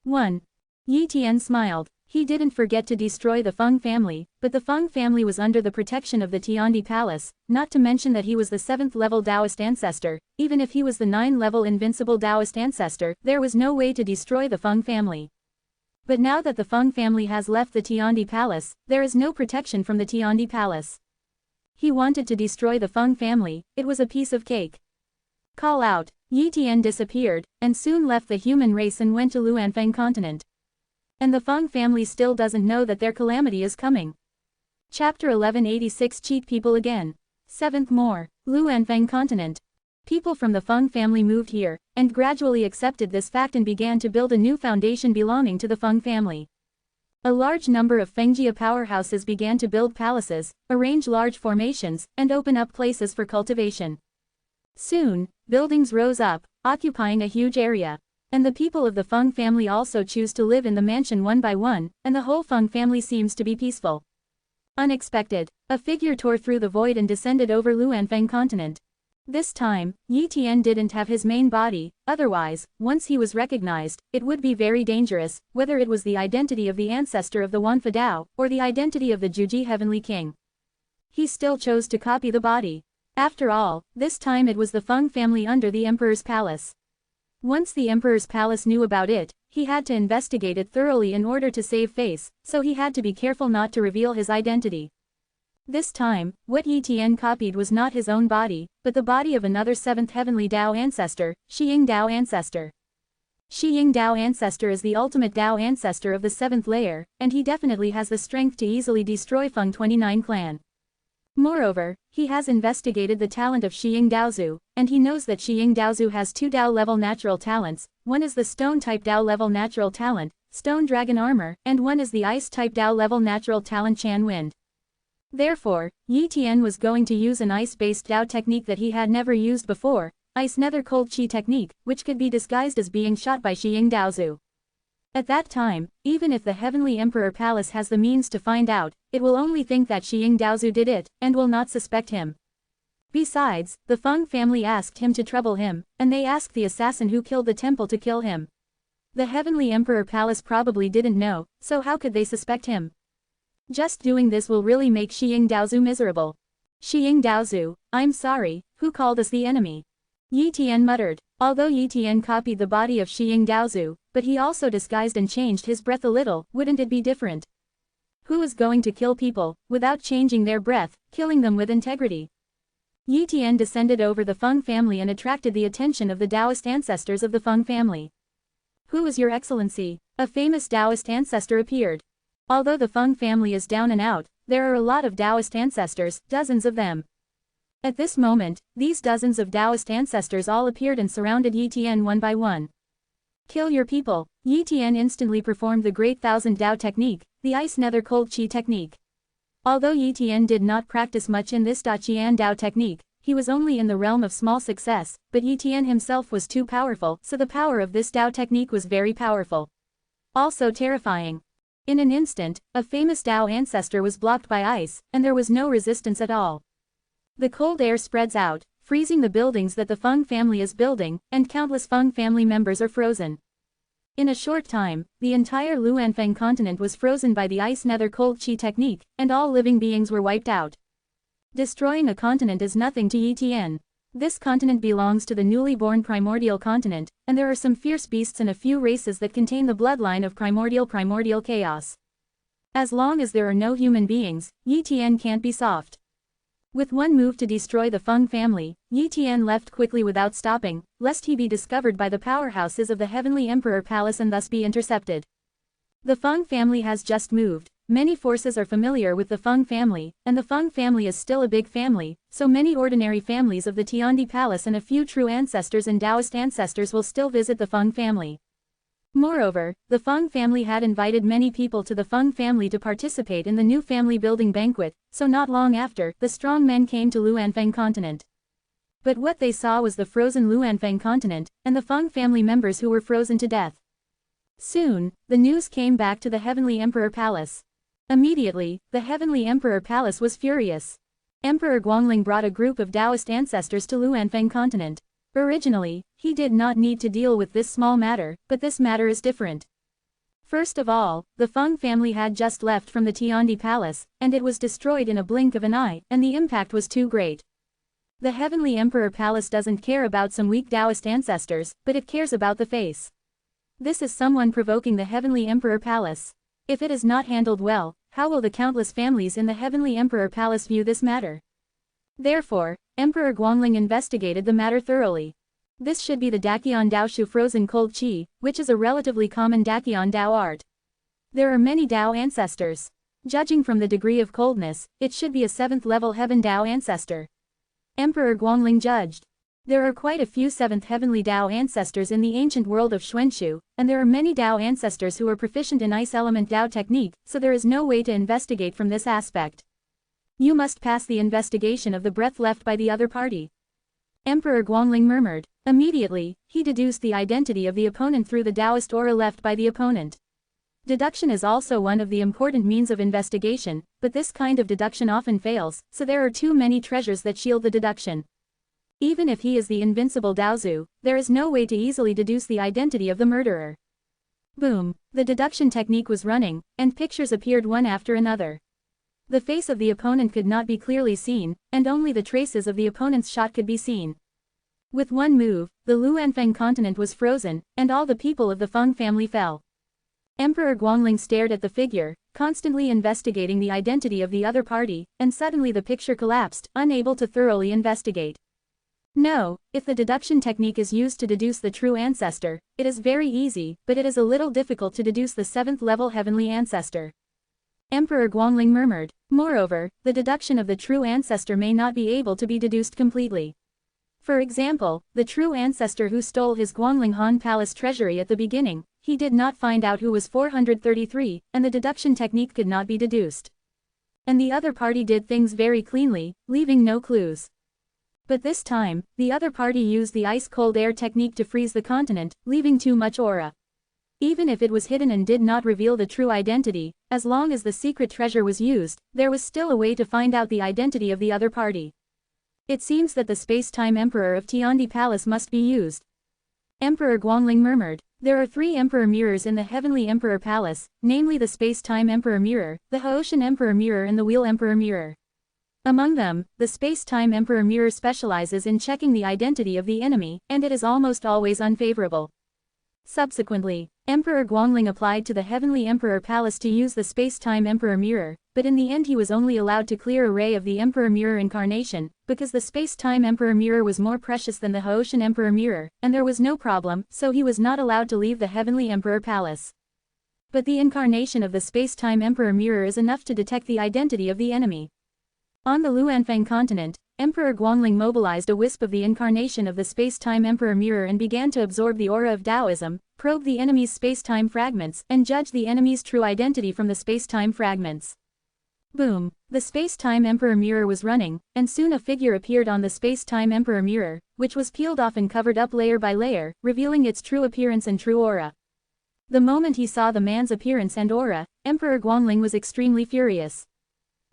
1. Yi Tian smiled. He didn't forget to destroy the Feng family, but the Feng family was under the protection of the Tiandi Palace, not to mention that he was the 7th-level Taoist ancestor. Even if he was the 9th-level invincible Taoist ancestor, there was no way to destroy the Feng family. But now that the Feng family has left the Tiandi Palace, there is no protection from the Tiandi Palace. He wanted to destroy the Feng family, it was a piece of cake. Call out. Yi Tian disappeared, and soon left the human race and went to Luanfeng continent. And the Feng family still doesn't know that their calamity is coming. Chapter 1186 Cheat people again. 7th more. Luanfeng continent. People from the Feng family moved here, and gradually accepted this fact and began to build a new foundation belonging to the Feng family. A large number of Fengjia powerhouses began to build palaces, arrange large formations, and open up places for cultivation. Soon, buildings rose up, occupying a huge area. And the people of the Feng family also choose to live in the mansion one by one, and the whole Feng family seems to be peaceful. Unexpected, a figure tore through the void and descended over Luanfeng continent. This time, Yi Tian didn't have his main body, otherwise, once he was recognized, it would be very dangerous, whether it was the identity of the ancestor of the Wanfa Dao, or the identity of the Juji Heavenly King. He still chose to copy the body. After all, this time it was the Feng family under the Emperor's palace. Once the Emperor's palace knew about it, he had to investigate it thoroughly in order to save face, so he had to be careful not to reveal his identity. This time, what Yi Tian copied was not his own body, but the body of another 7th Heavenly Dao ancestor, Shiying Dao ancestor. Shiying Dao ancestor is the ultimate Dao ancestor of the 7th layer, and he definitely has the strength to easily destroy Feng 29 clan. Moreover, he has investigated the talent of Shiying Daozu, and he knows that Shiying Daozu has 2 Dao level natural talents, one is the stone type Dao level natural talent, stone dragon armor, and one is the ice type Dao level natural talent Chan Wind. Therefore, Yi Tian was going to use an ice-based Dao technique that he had never used before, ice nether cold chi technique, which could be disguised as being shot by Shiying Daozu. At that time, even if the Heavenly Emperor Palace has the means to find out, it will only think that Shiying Daozu did it, and will not suspect him. Besides, the Feng family asked him to trouble him, and they asked the assassin who killed the temple to kill him. The Heavenly Emperor Palace probably didn't know, so how could they suspect him? Just doing this will really make Shiying Daozu miserable. Shiying Daozu, I'm sorry, who called us the enemy? Yi Tian muttered. Although Yi Tian copied the body of Shiying Daozu, but he also disguised and changed his breath a little, wouldn't it be different? Who is going to kill people, without changing their breath, killing them with integrity? Yi Tian descended over the Feng family and attracted the attention of the Taoist ancestors of the Feng family. Who is your excellency? A famous Taoist ancestor appeared. Although the Feng family is down and out, there are a lot of Taoist ancestors, dozens of them. At this moment, these dozens of Taoist ancestors all appeared and surrounded Yi Tian one by one. Kill your people. Yi Tian instantly performed the Great Thousand Tao technique, the Ice Nether Cold Qi technique. Although Yi Tian did not practice much in this Daqian Tao technique, he was only in the realm of small success, but Yi Tian himself was too powerful, so the power of this Tao technique was very powerful. Also terrifying. In an instant, a famous Tao ancestor was blocked by ice, and there was no resistance at all. The cold air spreads out, freezing the buildings that the Feng family is building, and countless Feng family members are frozen. In a short time, the entire Luanfeng continent was frozen by the Ice Nether Cold Qi technique, and all living beings were wiped out. Destroying a continent is nothing to Yi Tian. This continent belongs to the newly born primordial continent, and there are some fierce beasts and a few races that contain the bloodline of primordial chaos. As long as there are no human beings, Yi Tian can't be soft. With one move to destroy the Feng family, Yi Tian left quickly without stopping, lest he be discovered by the powerhouses of the Heavenly Emperor Palace and thus be intercepted. The Feng family has just moved. Many forces are familiar with the Feng family, and the Feng family is still a big family, so many ordinary families of the Tiandi Palace and a few true ancestors and Taoist ancestors will still visit the Feng family. Moreover, the Feng family had invited many people to the Feng family to participate in the new family building banquet, so not long after, the strong men came to Luanfeng continent. But what they saw was the frozen Luanfeng continent, and the Feng family members who were frozen to death. Soon, the news came back to the Heavenly Emperor Palace. Immediately, the Heavenly Emperor Palace was furious. Emperor Guangling brought a group of Taoist ancestors to Luanfeng continent. Originally, he did not need to deal with this small matter, but this matter is different. First of all, the Feng family had just left from the Tiandi Palace, and it was destroyed in a blink of an eye, and the impact was too great. The Heavenly Emperor Palace doesn't care about some weak Taoist ancestors, but it cares about the face. This is someone provoking the Heavenly Emperor Palace. If it is not handled well, how will the countless families in the Heavenly Emperor Palace view this matter? Therefore, Emperor Guangling investigated the matter thoroughly. This should be the Daqian Daoshu frozen cold qi, which is a relatively common Daqian Dao art. There are many Dao ancestors. Judging from the degree of coldness, it should be a 7th level Heaven Dao ancestor. Emperor Guangling judged. There are quite a few 7th heavenly Dao ancestors in the ancient world of Xuanshu, and there are many Dao ancestors who are proficient in ice element Dao technique, so there is no way to investigate from this aspect. You must pass the investigation of the breath left by the other party. Emperor Guangling murmured. Immediately, he deduced the identity of the opponent through the Taoist aura left by the opponent. Deduction is also one of the important means of investigation, but this kind of deduction often fails, so there are too many treasures that shield the deduction. Even if he is the invincible Daozu, there is no way to easily deduce the identity of the murderer. Boom, the deduction technique was running, and pictures appeared one after another. The face of the opponent could not be clearly seen, and only the traces of the opponent's shot could be seen. With one move, the Luanfeng continent was frozen, and all the people of the Feng family fell. Emperor Guangling stared at the figure, constantly investigating the identity of the other party, and suddenly the picture collapsed, unable to thoroughly investigate. No, if the deduction technique is used to deduce the true ancestor, it is very easy, but it is a little difficult to deduce the 7th level heavenly ancestor. Emperor Guangling murmured. Moreover, the deduction of the true ancestor may not be able to be deduced completely. For example, the true ancestor who stole his Guangling Han Palace treasury at the beginning, he did not find out who was 433, and the deduction technique could not be deduced. And the other party did things very cleanly, leaving no clues. But this time, the other party used the ice-cold air technique to freeze the continent, leaving too much aura. Even if it was hidden and did not reveal the true identity, as long as the secret treasure was used, there was still a way to find out the identity of the other party. It seems that the space-time emperor of Tiandi Palace must be used. Emperor Guangling murmured. There are 3 emperor mirrors in the Heavenly Emperor Palace, namely the space-time emperor mirror, the Haotian emperor mirror and the wheel emperor mirror. Among them, the space-time emperor mirror specializes in checking the identity of the enemy, and it is almost always unfavorable. Subsequently, Emperor Guangling applied to the Heavenly Emperor Palace to use the space-time Emperor Mirror, but in the end he was only allowed to clear a ray of the Emperor Mirror incarnation, because the space-time Emperor Mirror was more precious than the Haotian Emperor Mirror, and there was no problem, so he was not allowed to leave the Heavenly Emperor Palace. But the incarnation of the space-time Emperor mirror is enough to detect the identity of the enemy. On the Luanfang continent, Emperor Guangling mobilized a wisp of the incarnation of the space-time Emperor mirror and began to absorb the aura of Taoism, probe the enemy's space-time fragments, and judge the enemy's true identity from the space-time fragments. Boom! The space-time Emperor mirror was running, and soon a figure appeared on the space-time Emperor mirror, which was peeled off and covered up layer by layer, revealing its true appearance and true aura. The moment he saw the man's appearance and aura, Emperor Guangling was extremely furious.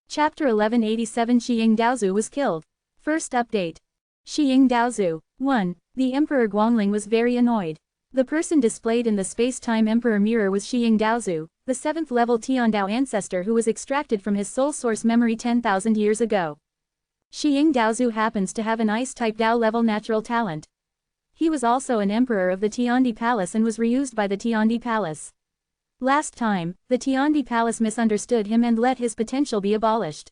Chapter 1187 Shiying Daozu was killed. First update. Shiying Daozu. 1. The Emperor Guangling was very annoyed. The person displayed in the space-time Emperor mirror was Shiying Daozu, the 7th level Tiandao ancestor who was extracted from his soul source memory 10,000 years ago. Shiying Daozu happens to have an ice-type Dao level natural talent. He was also an emperor of the Tiandi Palace and was reused by the Tiandi Palace. Last time, the Tiandi Palace misunderstood him and let his potential be abolished.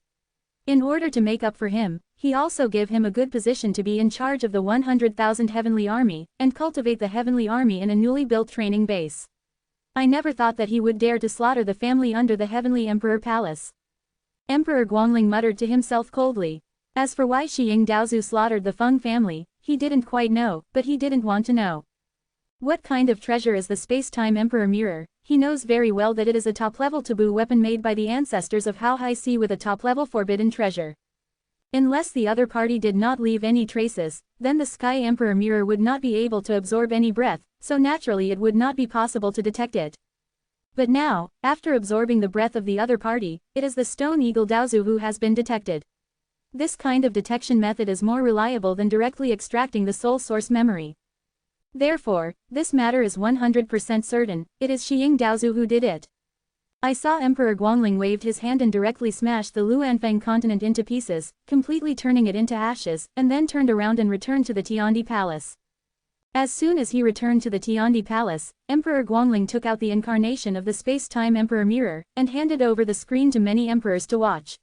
In order to make up for him, he also gave him a good position to be in charge of the 100,000 Heavenly Army, and cultivate the Heavenly Army in a newly built training base. I never thought that he would dare to slaughter the family under the Heavenly Emperor Palace. Emperor Guangling muttered to himself coldly. As for why Shiying Daozu slaughtered the Feng family, he didn't quite know, but he didn't want to know. What kind of treasure is the space-time Emperor mirror? He knows very well that it is a top-level taboo weapon made by the ancestors of How High Sea with a top-level forbidden treasure. Unless the other party did not leave any traces, then the Sky Emperor mirror would not be able to absorb any breath, so naturally it would not be possible to detect it. But now, after absorbing the breath of the other party, it is the Stone Eagle Daozu who has been detected. This kind of detection method is more reliable than directly extracting the soul source memory. Therefore, this matter is 100% certain, it is Shiying Daozu who did it. I saw Emperor Guangling waved his hand and directly smashed the Luanfang continent into pieces, completely turning it into ashes, and then turned around and returned to the Tiandi Palace. As soon as he returned to the Tiandi Palace, Emperor Guangling took out the incarnation of the space-time Emperor mirror, and handed over the screen to many emperors to watch.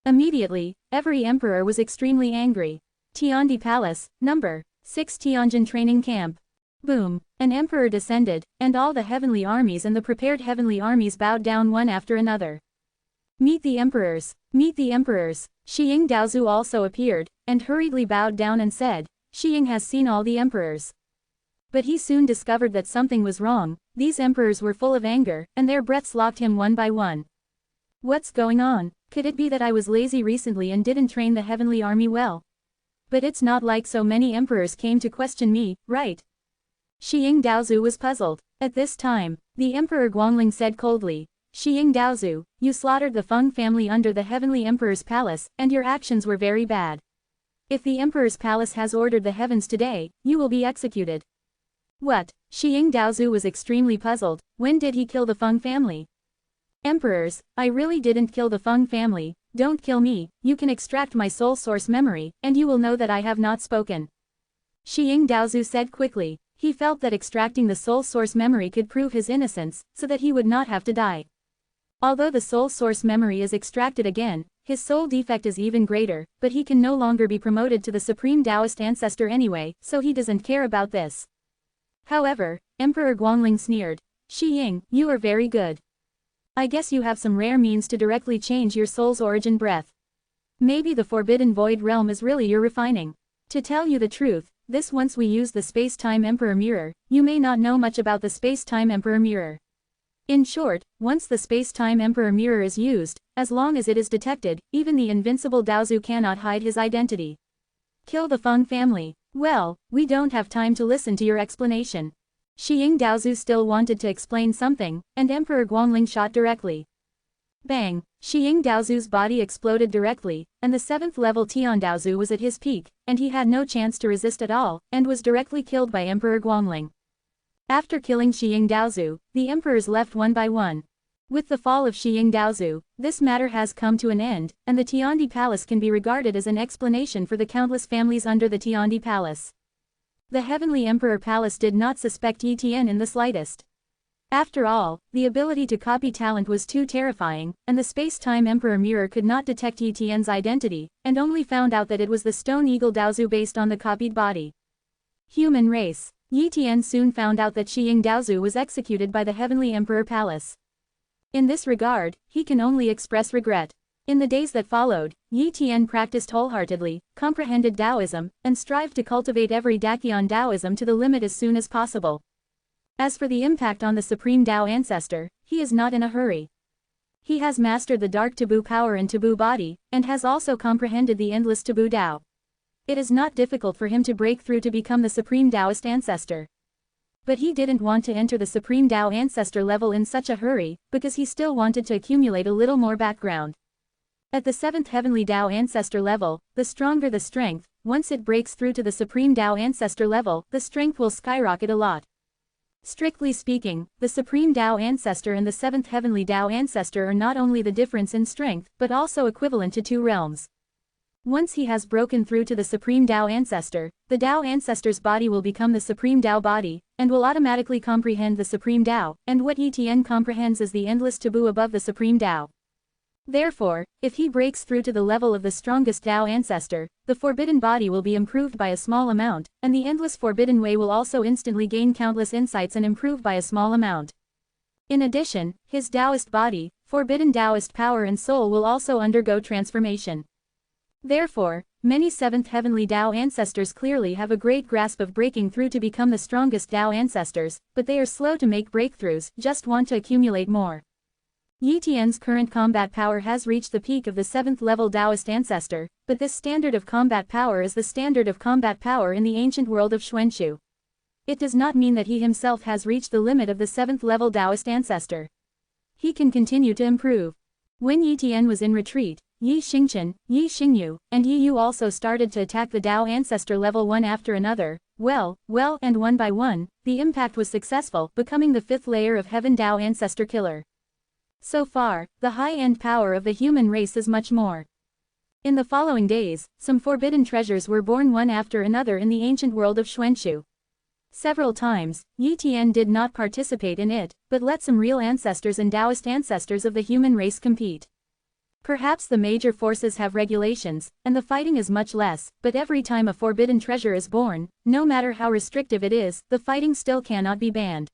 Immediately, every emperor was extremely angry. Tiandi Palace, number 6 Tianjin Training Camp. Boom, an emperor descended, and all the heavenly armies and the prepared heavenly armies bowed down one after another. Meet the emperors, meet the emperors. Shiying Daozu also appeared, and hurriedly bowed down and said, Shiying has seen all the emperors. But he soon discovered that something was wrong. These emperors were full of anger, and their breaths locked him one by one. What's going on? Could it be that I was lazy recently and didn't train the heavenly army well? But it's not like so many emperors came to question me, right? Shiying Daozu was puzzled. At this time, the Emperor Guangling said coldly, Shiying Daozu, you slaughtered the Feng family under the Heavenly Emperor's palace, and your actions were very bad. If the Emperor's palace has ordered the heavens today, you will be executed. What? Shiying Daozu was extremely puzzled. When did he kill the Feng family? Emperors, I really didn't kill the Feng family. Don't kill me, you can extract my soul source memory, and you will know that I have not spoken. Shiying Daozu said quickly. He felt that extracting the soul source memory could prove his innocence, so that he would not have to die. Although the soul source memory is extracted again, his soul defect is even greater, but he can no longer be promoted to the supreme Taoist ancestor anyway, so he doesn't care about this. However, Emperor Guangling sneered. Shiying, you are very good. I guess you have some rare means to directly change your soul's origin breath. Maybe the Forbidden Void Realm is really your refining. To tell you the truth, this once we use the Space-Time Emperor Mirror, you may not know much about the Space-Time Emperor Mirror. In short, once the Space-Time Emperor Mirror is used, as long as it is detected, even the invincible Daozu cannot hide his identity. Kill the Feng family. Well, we don't have time to listen to your explanation. Shiying Daozu still wanted to explain something, and Emperor Guangling shot directly. Bang! Shiying Daozu's body exploded directly, and the 7th level Tian Daozu was at his peak, and he had no chance to resist at all, and was directly killed by Emperor Guangling. After killing Shiying Daozu, the emperors left one by one. With the fall of Shiying Daozu, this matter has come to an end, and the Tiandi Palace can be regarded as an explanation for the countless families under the Tiandi Palace. The Heavenly Emperor Palace did not suspect Yi in the slightest. After all, the ability to copy talent was too terrifying, and the Space-Time Emperor Mirror could not detect Yi identity, and only found out that it was the Stone Eagle Daozu based on the copied body. Human race. Yi Tian soon found out that Shi Ying Daozu was executed by the Heavenly Emperor Palace. In this regard, he can only express regret. In the days that followed, Yi Tian practiced wholeheartedly, comprehended Taoism, and strived to cultivate every Daqian Taoism to the limit as soon as possible. As for the impact on the Supreme Tao Ancestor, he is not in a hurry. He has mastered the dark taboo power and taboo body, and has also comprehended the endless taboo Tao. It is not difficult for him to break through to become the Supreme Taoist Ancestor. But he didn't want to enter the Supreme Tao Ancestor level in such a hurry, because he still wanted to accumulate a little more background. At the 7th Heavenly Tao Ancestor level, the stronger the strength, once it breaks through to the Supreme Tao Ancestor level, the strength will skyrocket a lot. Strictly speaking, the Supreme Tao Ancestor and the 7th Heavenly Tao Ancestor are not only the difference in strength, but also equivalent to two realms. Once he has broken through to the Supreme Tao Ancestor, the Tao Ancestor's body will become the Supreme Tao body, and will automatically comprehend the Supreme Tao, and what Yi Tian comprehends as the endless taboo above the Supreme Tao. Therefore, if he breaks through to the level of the strongest Tao Ancestor, the forbidden body will be improved by a small amount, and the endless forbidden way will also instantly gain countless insights and improve by a small amount. In addition, his Taoist body, forbidden Taoist power and soul will also undergo transformation. Therefore, many 7th Heavenly Tao Ancestors clearly have a great grasp of breaking through to become the strongest Tao Ancestors, but they are slow to make breakthroughs, just want to accumulate more. Yi Tian's current combat power has reached the peak of the 7th level Taoist Ancestor, but this standard of combat power is the standard of combat power in the ancient world of Xuanxu. It does not mean that he himself has reached the limit of the 7th level Taoist Ancestor. He can continue to improve. When Yi Tian was in retreat, Yi Xingchen, Yi Xingyu, and Yi Yu also started to attack the Tao Ancestor level one after another, and one by one, the impact was successful, becoming the 5th layer of Heaven Tao Ancestor Killer. So far, the high-end power of the human race is much more. In the following days, some forbidden treasures were born one after another in the ancient world of Xuanxu. Several times, Yi Tian did not participate in it, but let some real ancestors and Taoist ancestors of the human race compete. Perhaps the major forces have regulations, and the fighting is much less, but every time a forbidden treasure is born, no matter how restrictive it is, the fighting still cannot be banned.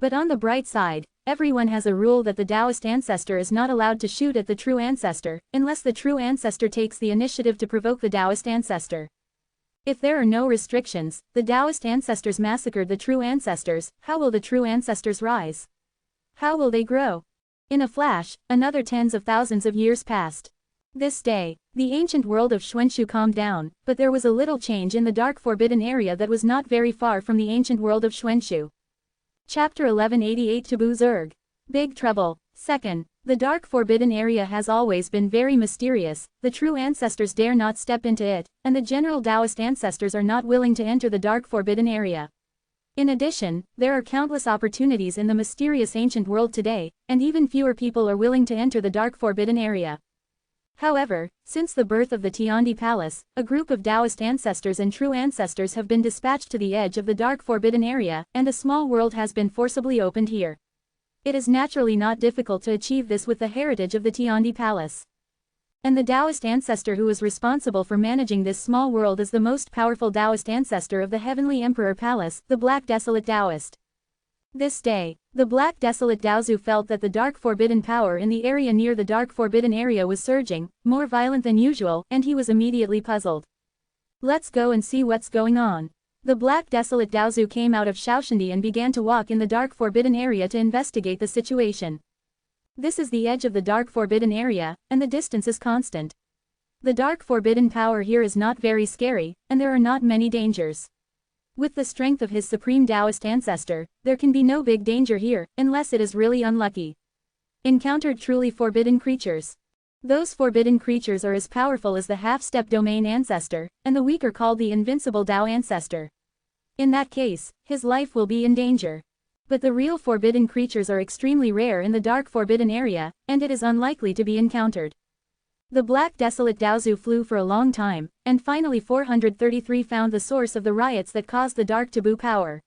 But on the bright side, everyone has a rule that the Taoist ancestor is not allowed to shoot at the true ancestor, unless the true ancestor takes the initiative to provoke the Taoist ancestor. If there are no restrictions, the Taoist ancestors massacred the true ancestors, how will the true ancestors rise? How will they grow? In a flash, another tens of thousands of years passed. This day, the ancient world of Xuanxu calmed down, but there was a little change in the dark forbidden area that was not very far from the ancient world of Xuanxu. Chapter 1188 Taboo Zerg. Big Trouble. 2nd. The dark forbidden area has always been very mysterious, the true ancestors dare not step into it, and the general Taoist ancestors are not willing to enter the dark forbidden area. In addition, there are countless opportunities in the mysterious ancient world today, and even fewer people are willing to enter the dark forbidden area. However, since the birth of the Tiandi Palace, a group of Taoist ancestors and true ancestors have been dispatched to the edge of the dark forbidden area, and a small world has been forcibly opened here. It is naturally not difficult to achieve this with the heritage of the Tiandi Palace. And the Taoist ancestor who is responsible for managing this small world is the most powerful Taoist ancestor of the Heavenly Emperor Palace, the Black Desolate Taoist. This day, the Black Desolate Daozu felt that the dark forbidden power in the area near the dark forbidden area was surging, more violent than usual, and he was immediately puzzled. Let's go and see what's going on. The Black Desolate Daozu came out of Shaoshandi and began to walk in the dark forbidden area to investigate the situation. This is the edge of the dark forbidden area, and the distance is constant. The dark forbidden power here is not very scary, and there are not many dangers. With the strength of his supreme Taoist ancestor, there can be no big danger here, unless it is really unlucky. Encountered truly forbidden creatures. Those forbidden creatures are as powerful as the half-step domain ancestor, and the weak are called the invincible Tao ancestor. In that case, his life will be in danger. But the real forbidden creatures are extremely rare in the dark forbidden area, and it is unlikely to be encountered. The Black Desolate Daozu flew for a long time, and finally 433 found the source of the riots that caused the dark taboo power.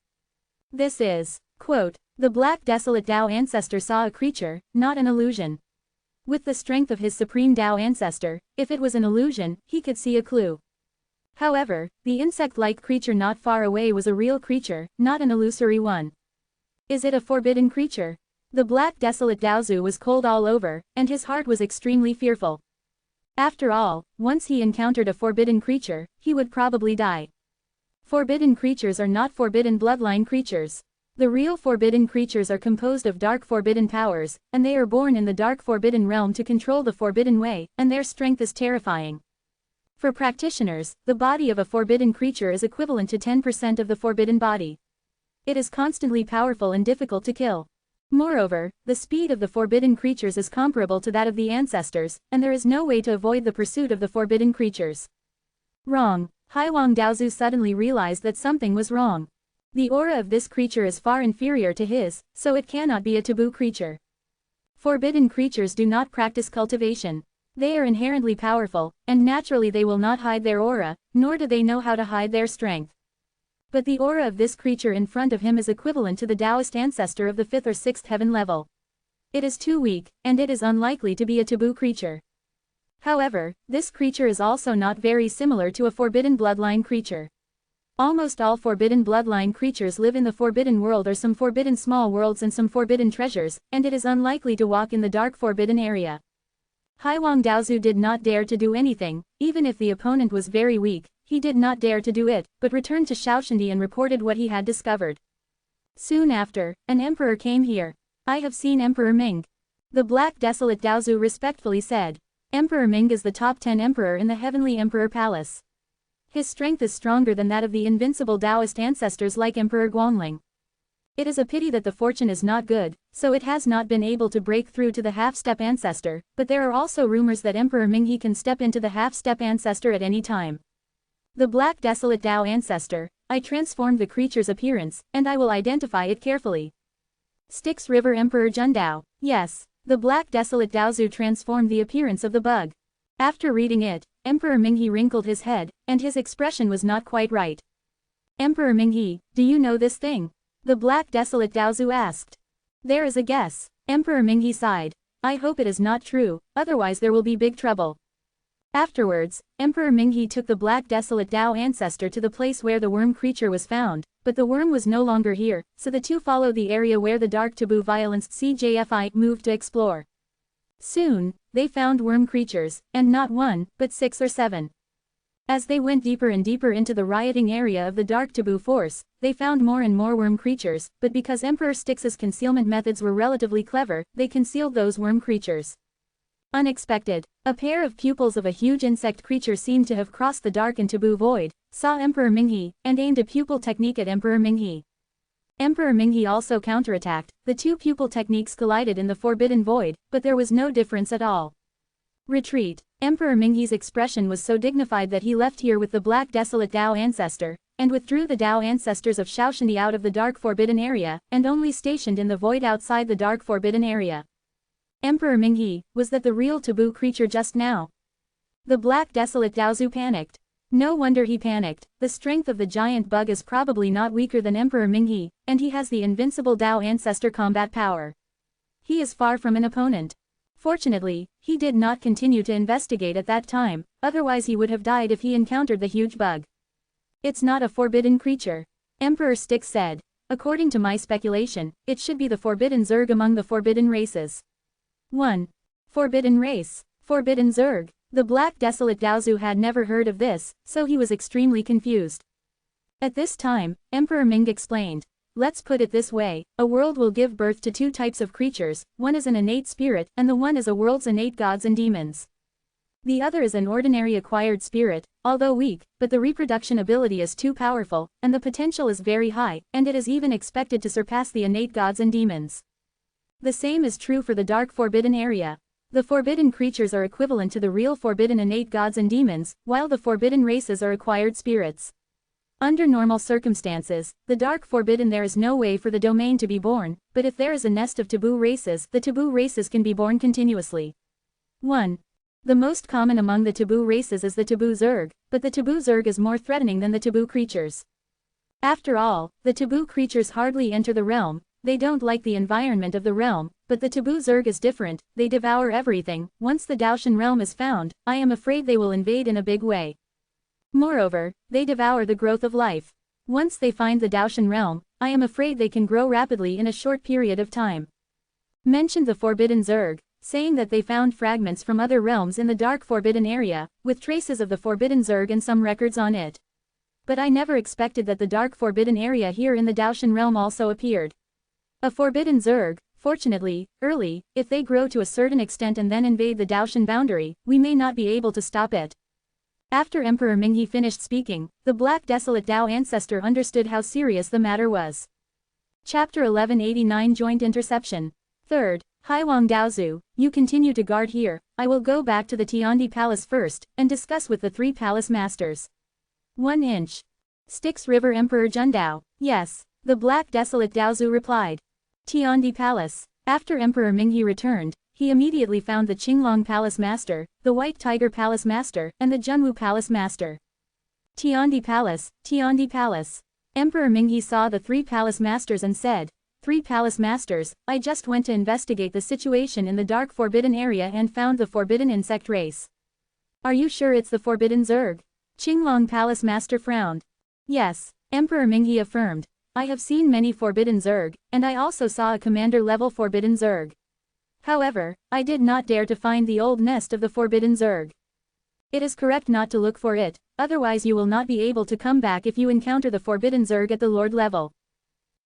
This is, quote, the Black Desolate Tao ancestor saw a creature, not an illusion. With the strength of his supreme Tao ancestor, if it was an illusion, he could see a clue. However, the insect-like creature not far away was a real creature, not an illusory one. Is it a forbidden creature? The black desolate Daozu was cold all over, and his heart was extremely fearful. After all, once he encountered a forbidden creature, he would probably die. Forbidden creatures are not forbidden bloodline creatures. The real forbidden creatures are composed of dark forbidden powers, and they are born in the dark forbidden realm to control the forbidden way, and their strength is terrifying. For practitioners, the body of a forbidden creature is equivalent to 10% of the forbidden body. It is constantly powerful and difficult to kill. Moreover, the speed of the forbidden creatures is comparable to that of the ancestors, and there is no way to avoid the pursuit of the forbidden creatures. Wrong. Haiwang Daozu suddenly realized that something was wrong. The aura of this creature is far inferior to his, so it cannot be a taboo creature. Forbidden creatures do not practice cultivation. They are inherently powerful, and naturally they will not hide their aura, nor do they know how to hide their strength. But the aura of this creature in front of him is equivalent to the Taoist ancestor of the 5th or 6th heaven level. It is too weak, and it is unlikely to be a taboo creature. However, this creature is also not very similar to a forbidden bloodline creature. Almost all forbidden bloodline creatures live in the forbidden world or some forbidden small worlds and some forbidden treasures, and it is unlikely to walk in the dark forbidden area. Haiwang Daozu did not dare to do anything, even if the opponent was very weak, he did not dare to do it, but returned to Shaoxundi and reported what he had discovered. Soon after, an emperor came here. I have seen Emperor Ming. The black desolate Daozu respectfully said. Emperor Ming is the top 10 emperor in the Heavenly Emperor Palace. His strength is stronger than that of the invincible Taoist ancestors like Emperor Guangling. It is a pity that the fortune is not good, so it has not been able to break through to the half-step ancestor, but there are also rumors that Emperor Minghe can step into the half-step ancestor at any time. The black desolate Dao ancestor, I transformed the creature's appearance, and I will identify it carefully. Styx River Emperor Jundao. Yes, the black desolate Daozu transformed the appearance of the bug. After reading it, Emperor Minghe wrinkled his head, and his expression was not quite right. Emperor Minghe, do you know this thing? The black desolate Daozu asked. There is a guess. Emperor Minghe sighed. I hope it is not true, otherwise there will be big trouble. Afterwards, Emperor Minghe took the black desolate Dao ancestor to the place where the worm creature was found, but the worm was no longer here, so the two followed the area where the dark taboo violenced CJFI moved to explore. Soon, they found worm creatures, and not one, but 6 or 7. As they went deeper and deeper into the rioting area of the dark taboo force, they found more and more worm creatures, but because Emperor Styx's concealment methods were relatively clever, they concealed those worm creatures. Unexpected. A pair of pupils of a huge insect creature seemed to have crossed the dark and taboo void, saw Emperor Minghe, and aimed a pupil technique at Emperor Minghe. Emperor Minghe also counterattacked. The two pupil techniques collided in the forbidden void, but there was no difference at all. Retreat. Emperor Minghe's expression was so dignified that he left here with the black desolate Dao ancestor, and withdrew the Dao ancestors of Shaoxundi out of the dark forbidden area, and only stationed in the void outside the dark forbidden area. Emperor Minghe, was that the real taboo creature just now? The black desolate Daozu panicked. No wonder he panicked, the strength of the giant bug is probably not weaker than Emperor Minghe, and he has the invincible Dao ancestor combat power. He is far from an opponent. Fortunately, he did not continue to investigate at that time, otherwise he would have died if he encountered the huge bug. It's not a forbidden creature. Emperor Styx said. According to my speculation, it should be the forbidden Zerg among the forbidden races. 1. Forbidden race. Forbidden Zerg. The black desolate Daozu had never heard of this, so he was extremely confused. At this time, Emperor Ming explained. Let's put it this way, a world will give birth to 2 types of creatures, one is an innate spirit, and the one is a world's innate gods and demons. The other is an ordinary acquired spirit, although weak, but the reproduction ability is too powerful, and the potential is very high, and it is even expected to surpass the innate gods and demons. The same is true for the dark forbidden area. The forbidden creatures are equivalent to the real forbidden innate gods and demons, while the forbidden races are acquired spirits. Under normal circumstances, the dark forbidden there is no way for the domain to be born, but if there is a nest of taboo races, the taboo races can be born continuously. 1. The most common among the taboo races is the taboo Zerg, but the taboo Zerg is more threatening than the taboo creatures. After all, the taboo creatures hardly enter the realm, they don't like the environment of the realm, but the taboo Zerg is different, they devour everything. Once the Daoshan realm is found, I am afraid they will invade in a big way. Moreover, they devour the growth of life. Once they find the Daoshan realm, I am afraid they can grow rapidly in a short period of time. Mentioned the Forbidden Zerg, saying that they found fragments from other realms in the dark forbidden area, with traces of the Forbidden Zerg and some records on it. But I never expected that the dark forbidden area here in the Daoshan realm also appeared. A Forbidden Zerg, fortunately, early, if they grow to a certain extent and then invade the Daoshan boundary, we may not be able to stop it. After Emperor Minghe finished speaking, the Black Desolate Dao ancestor understood how serious the matter was. Chapter 1189 Joint Interception. 3rd, Haiwang Daozu, you continue to guard here, I will go back to the Tiandi Palace first, and discuss with the 3 palace masters. 1 inch. Styx River Emperor Jundao, yes, the Black Desolate Daozu replied. Tiandi Palace. After Emperor Minghe returned, he immediately found the Qinglong Palace Master, the White Tiger Palace Master, and the Junwu Palace Master. Tiandi Palace, Tiandi Palace. Emperor Minghe saw the 3 Palace Masters and said, 3 Palace Masters, I just went to investigate the situation in the dark forbidden area and found the forbidden insect race. Are you sure it's the Forbidden Zerg? Qinglong Palace Master frowned. Yes, Emperor Minghe affirmed. I have seen many Forbidden Zerg, and I also saw a commander-level Forbidden Zerg. However, I did not dare to find the old nest of the Forbidden Zerg. It is correct not to look for it, otherwise you will not be able to come back if you encounter the Forbidden Zerg at the Lord level.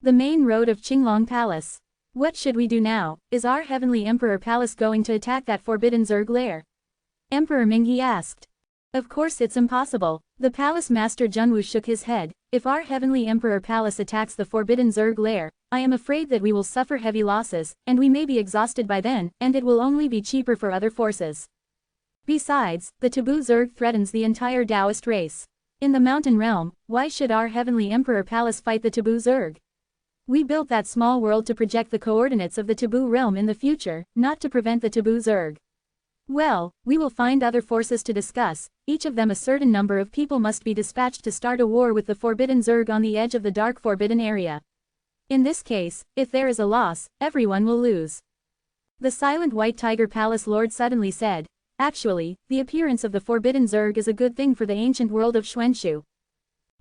The main road of Qinglong Palace. What should we do now? Is our Heavenly Emperor Palace going to attack that Forbidden Zerg lair? Emperor Minghe asked. Of course it's impossible, the Palace Master Junwu shook his head. If our Heavenly Emperor Palace attacks the Forbidden Zerg lair, I am afraid that we will suffer heavy losses, and we may be exhausted by then, and it will only be cheaper for other forces. Besides, the Taboo Zerg threatens the entire Taoist race. In the Mountain Realm, why should our Heavenly Emperor Palace fight the Taboo Zerg? We built that small world to project the coordinates of the Taboo Realm in the future, not to prevent the Taboo Zerg. Well, we will find other forces to discuss, each of them a certain number of people must be dispatched to start a war with the Forbidden Zerg on the edge of the dark forbidden area. In this case, if there is a loss, everyone will lose. The Silent White Tiger Palace Lord suddenly said, actually, the appearance of the Forbidden Zerg is a good thing for the ancient world of Xuanshu.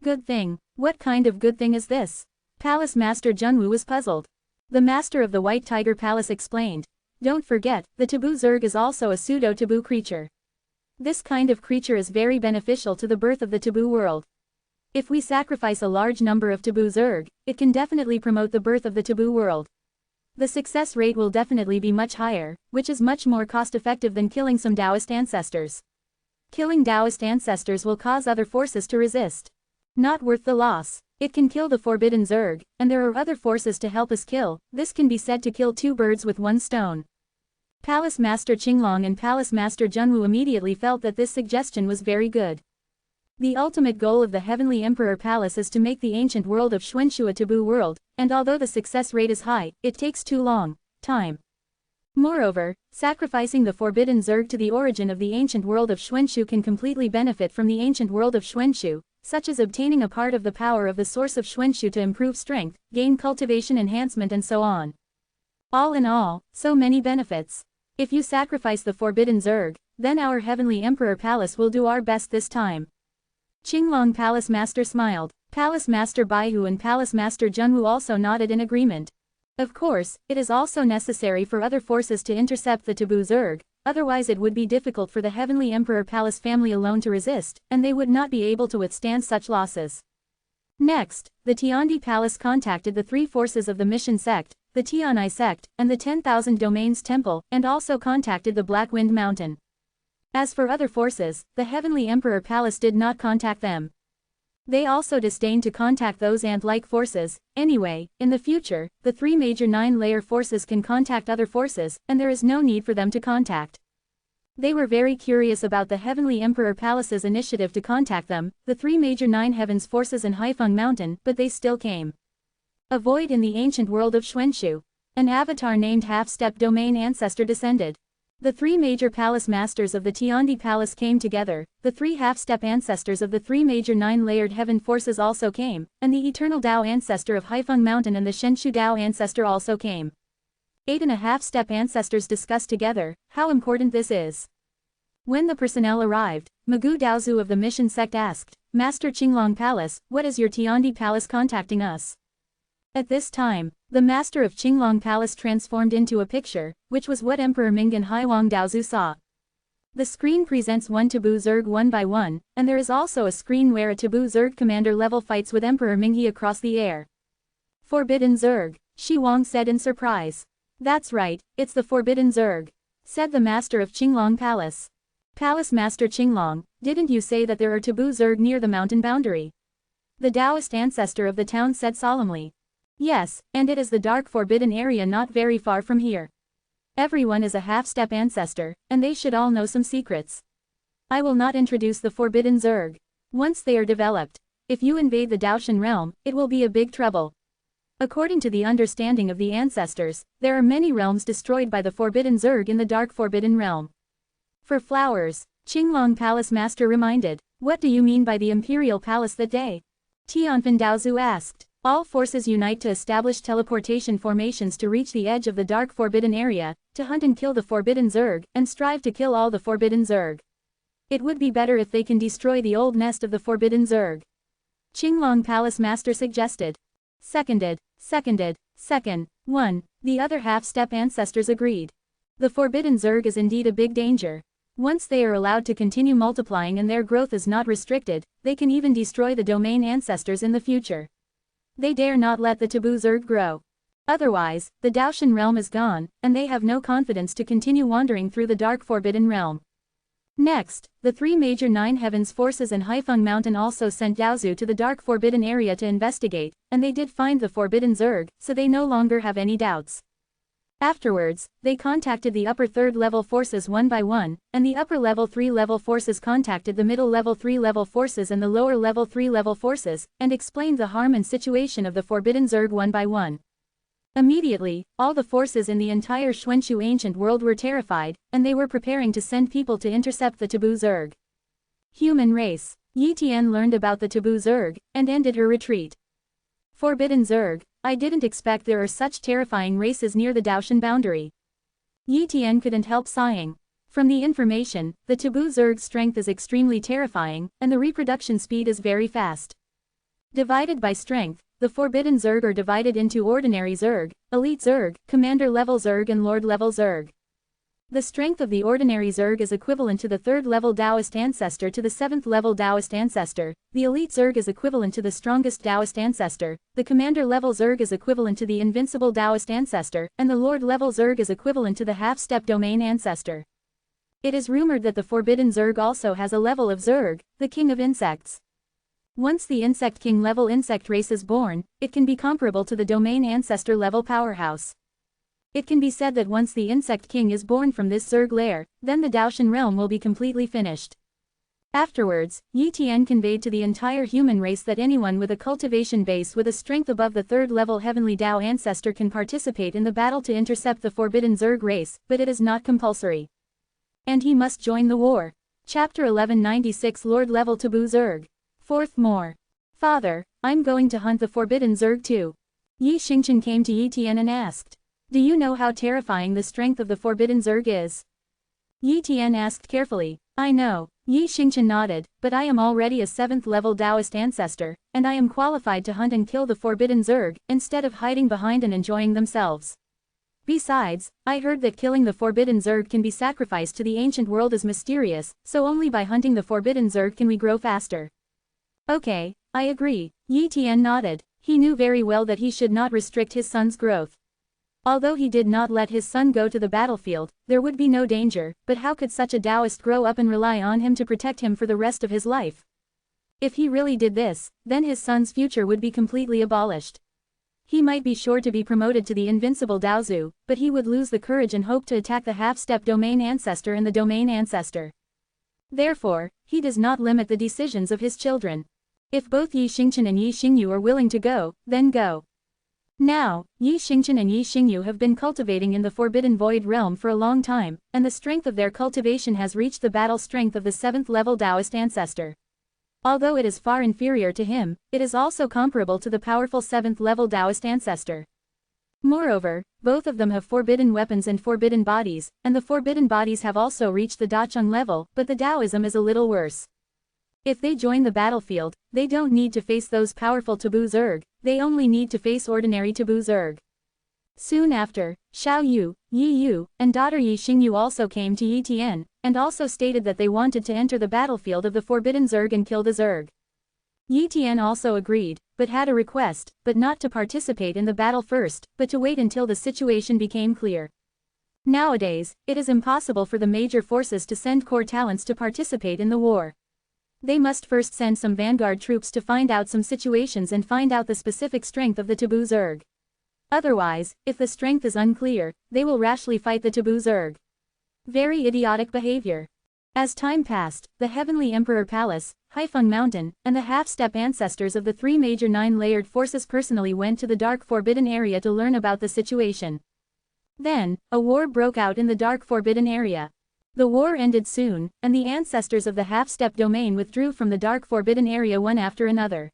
Good thing? What kind of good thing is this? Palace Master Junwu was puzzled. The Master of the White Tiger Palace explained. Don't forget, the Taboo Zerg is also a pseudo-taboo creature. This kind of creature is very beneficial to the birth of the taboo world. If we sacrifice a large number of Taboo Zerg, it can definitely promote the birth of the taboo world. The success rate will definitely be much higher, which is much more cost-effective than killing some Taoist ancestors. Killing Taoist ancestors will cause other forces to resist. Not worth the loss. It can kill the Forbidden Zerg, and there are other forces to help us kill. This can be said to kill 2 birds with 1 stone. Palace Master Qinglong and Palace Master Junwu immediately felt that this suggestion was very good. The ultimate goal of the Heavenly Emperor Palace is to make the ancient world of Xuanshu a taboo world, and although the success rate is high, it takes too long time. Moreover, sacrificing the Forbidden Zerg to the origin of the ancient world of Xuanshu can completely benefit from the ancient world of Xuanshu, such as obtaining a part of the power of the source of Xuanshu to improve strength, gain cultivation enhancement and so on. All in all, so many benefits. If you sacrifice the Forbidden Zerg, then our Heavenly Emperor Palace will do our best this time. Qinglong Palace Master smiled. Palace Master Baihu and Palace Master Junwu also nodded in agreement. Of course, it is also necessary for other forces to intercept the Taboo Zerg, otherwise it would be difficult for the Heavenly Emperor Palace family alone to resist, and they would not be able to withstand such losses. Next, the Tiandi Palace contacted the 3 forces of the Mission Sect, the Tianai Sect, and the 10,000 Domains Temple, and also contacted the Black Wind Mountain. As for other forces, the Heavenly Emperor Palace did not contact them. They also disdained to contact those ant-like forces. Anyway, in the future, the 3 major 9-layer forces can contact other forces, and there is no need for them to contact. They were very curious about the Heavenly Emperor Palace's initiative to contact them, the 3 major 9 heavens forces in Haifeng Mountain, but they still came. A void in the ancient world of Xuanshu. An avatar named Half-Step Domain Ancestor descended. The 3 major palace masters of the Tiandi Palace came together, the 3 half-step ancestors of the 3 major 9-layered heaven forces also came, and the Eternal Dao Ancestor of Haifeng Mountain and the Shenshu Dao Ancestor also came. 8 and a half step ancestors discussed together how important this is. When the personnel arrived, Magu Daozu of the mission sect asked, Master Qinglong Palace, what is your Tiandi Palace contacting us? At this time, the master of Qinglong Palace transformed into a picture, which was what Emperor Ming and Haiwang Daozu saw. The screen presents one taboo Zerg one by one, and there is also a screen where a taboo Zerg commander level fights with Emperor Minghe across the air. Forbidden Zerg, Shi Wang said in surprise. That's right, it's the Forbidden Zerg, said the master of Qinglong Palace. Palace Master Qinglong, didn't you say that there are taboo Zerg near the mountain boundary? The Taoist ancestor of the town said solemnly. Yes, and it is the dark forbidden area not very far from here. Everyone is a half-step ancestor, and they should all know some secrets. I will not introduce the Forbidden Zerg. Once they are developed, if you invade the Daoshan realm, it will be a big trouble. According to the understanding of the ancestors, there are many realms destroyed by the Forbidden Zerg in the Dark Forbidden Realm. For flowers, Qinglong Palace Master reminded, what do you mean by the Imperial Palace that day? Tianfan Daozu asked. All forces unite to establish teleportation formations to reach the edge of the Dark Forbidden area, to hunt and kill the Forbidden Zerg, and strive to kill all the Forbidden Zerg. It would be better if they can destroy the old nest of the Forbidden Zerg. Qinglong Palace Master suggested. Second. 1. The other half-step ancestors agreed. The Forbidden Zerg is indeed a big danger. Once they are allowed to continue multiplying and their growth is not restricted, they can even destroy the domain ancestors in the future. They dare not let the taboo Zerg grow. Otherwise, the Daoshan realm is gone, and they have no confidence to continue wandering through the Dark Forbidden Realm. Next, the three major Nine Heavens forces and Haifeng Mountain also sent Daozu to the Dark Forbidden area to investigate, and they did find the Forbidden Zerg, so they no longer have any doubts. Afterwards, they contacted the upper third-level forces one by one, and the upper level 3-level forces contacted the middle level 3-level forces and the lower level 3-level forces, and explained the harm and situation of the Forbidden Zerg one by one. Immediately, all the forces in the entire Xuanxu ancient world were terrified, and they were preparing to send people to intercept the taboo Zerg. Human race. Yi Tian learned about the taboo Zerg, and ended her retreat. Forbidden Zerg, I didn't expect there are such terrifying races near the Daoshan boundary. Yi Tian couldn't help sighing. From the information, the taboo Zerg's strength is extremely terrifying, and the reproduction speed is very fast. Divided by strength, the Forbidden Zerg are divided into Ordinary Zerg, Elite Zerg, Commander level Zerg and Lord level Zerg. The strength of the Ordinary Zerg is equivalent to the 3rd-level Taoist ancestor to the 7th-level Taoist ancestor, the Elite Zerg is equivalent to the strongest Taoist ancestor, the Commander-level Zerg is equivalent to the invincible Taoist ancestor, and the Lord-level Zerg is equivalent to the half-step domain ancestor. It is rumored that the Forbidden Zerg also has a level of Zerg, the king of insects. Once the Insect King level insect race is born, it can be comparable to the domain ancestor level powerhouse. It can be said that once the Insect King is born from this Zerg lair, then the Daoshan realm will be completely finished. Afterwards, Yi Tian conveyed to the entire human race that anyone with a cultivation base with a strength above the 3rd-level Heavenly Dao ancestor can participate in the battle to intercept the Forbidden Zerg race, but it is not compulsory. And he must join the war. Chapter 1196 Lord Level Taboo Zerg. Fourth more. Father, I'm going to hunt the Forbidden Zerg too. Yi Xingchen came to Yi Tian and asked. Do you know how terrifying the strength of the Forbidden Zerg is? Yi Tian asked carefully. I know. Yi Xingchen nodded, but I am already a 7th-level Taoist ancestor, and I am qualified to hunt and kill the Forbidden Zerg, instead of hiding behind and enjoying themselves. Besides, I heard that killing the Forbidden Zerg can be sacrificed to the ancient world is mysterious, so only by hunting the Forbidden Zerg can we grow faster. Okay, I agree. Yi Tian nodded. He knew very well that he should not restrict his son's growth. Although he did not let his son go to the battlefield, there would be no danger, but how could such a Taoist grow up and rely on him to protect him for the rest of his life? If he really did this, then his son's future would be completely abolished. He might be sure to be promoted to the invincible Daozu, but he would lose the courage and hope to attack the half-step domain ancestor and the domain ancestor. Therefore, he does not limit the decisions of his children. If both Yi Xingchen and Yi Xingyu are willing to go, then go. Now, Yi Xingchen and Yi Xingyu have been cultivating in the Forbidden Void realm for a long time, and the strength of their cultivation has reached the battle strength of the 7th-level Taoist ancestor. Although it is far inferior to him, it is also comparable to the powerful 7th-level Taoist ancestor. Moreover, both of them have forbidden weapons and forbidden bodies, and the forbidden bodies have also reached the Dacheng level, but the Taoism is a little worse. If they join the battlefield, they don't need to face those powerful taboo Zerg, they only need to face ordinary taboo Zerg. Soon after, Xiao Yu, Yi Yu, and daughter Yi Xingyu also came to Yi Tian, and also stated that they wanted to enter the battlefield of the forbidden Zerg and kill the Zerg. Yi Tian also agreed, but had a request, but not to participate in the battle first, but to wait until the situation became clear. Nowadays, it is impossible for the major forces to send core talents to participate in the war. They must first send some vanguard troops to find out some situations and find out the specific strength of the taboo Zerg. Otherwise, if the strength is unclear, they will rashly fight the taboo Zerg. Very idiotic behavior. As time passed, the Heavenly Emperor Palace, Haifeng Mountain, and the half-step ancestors of the three major nine-layered forces personally went to the Dark Forbidden Area to learn about the situation. Then, a war broke out in the Dark Forbidden Area. The war ended soon, and the ancestors of the half-step domain withdrew from the Dark Forbidden Area one after another.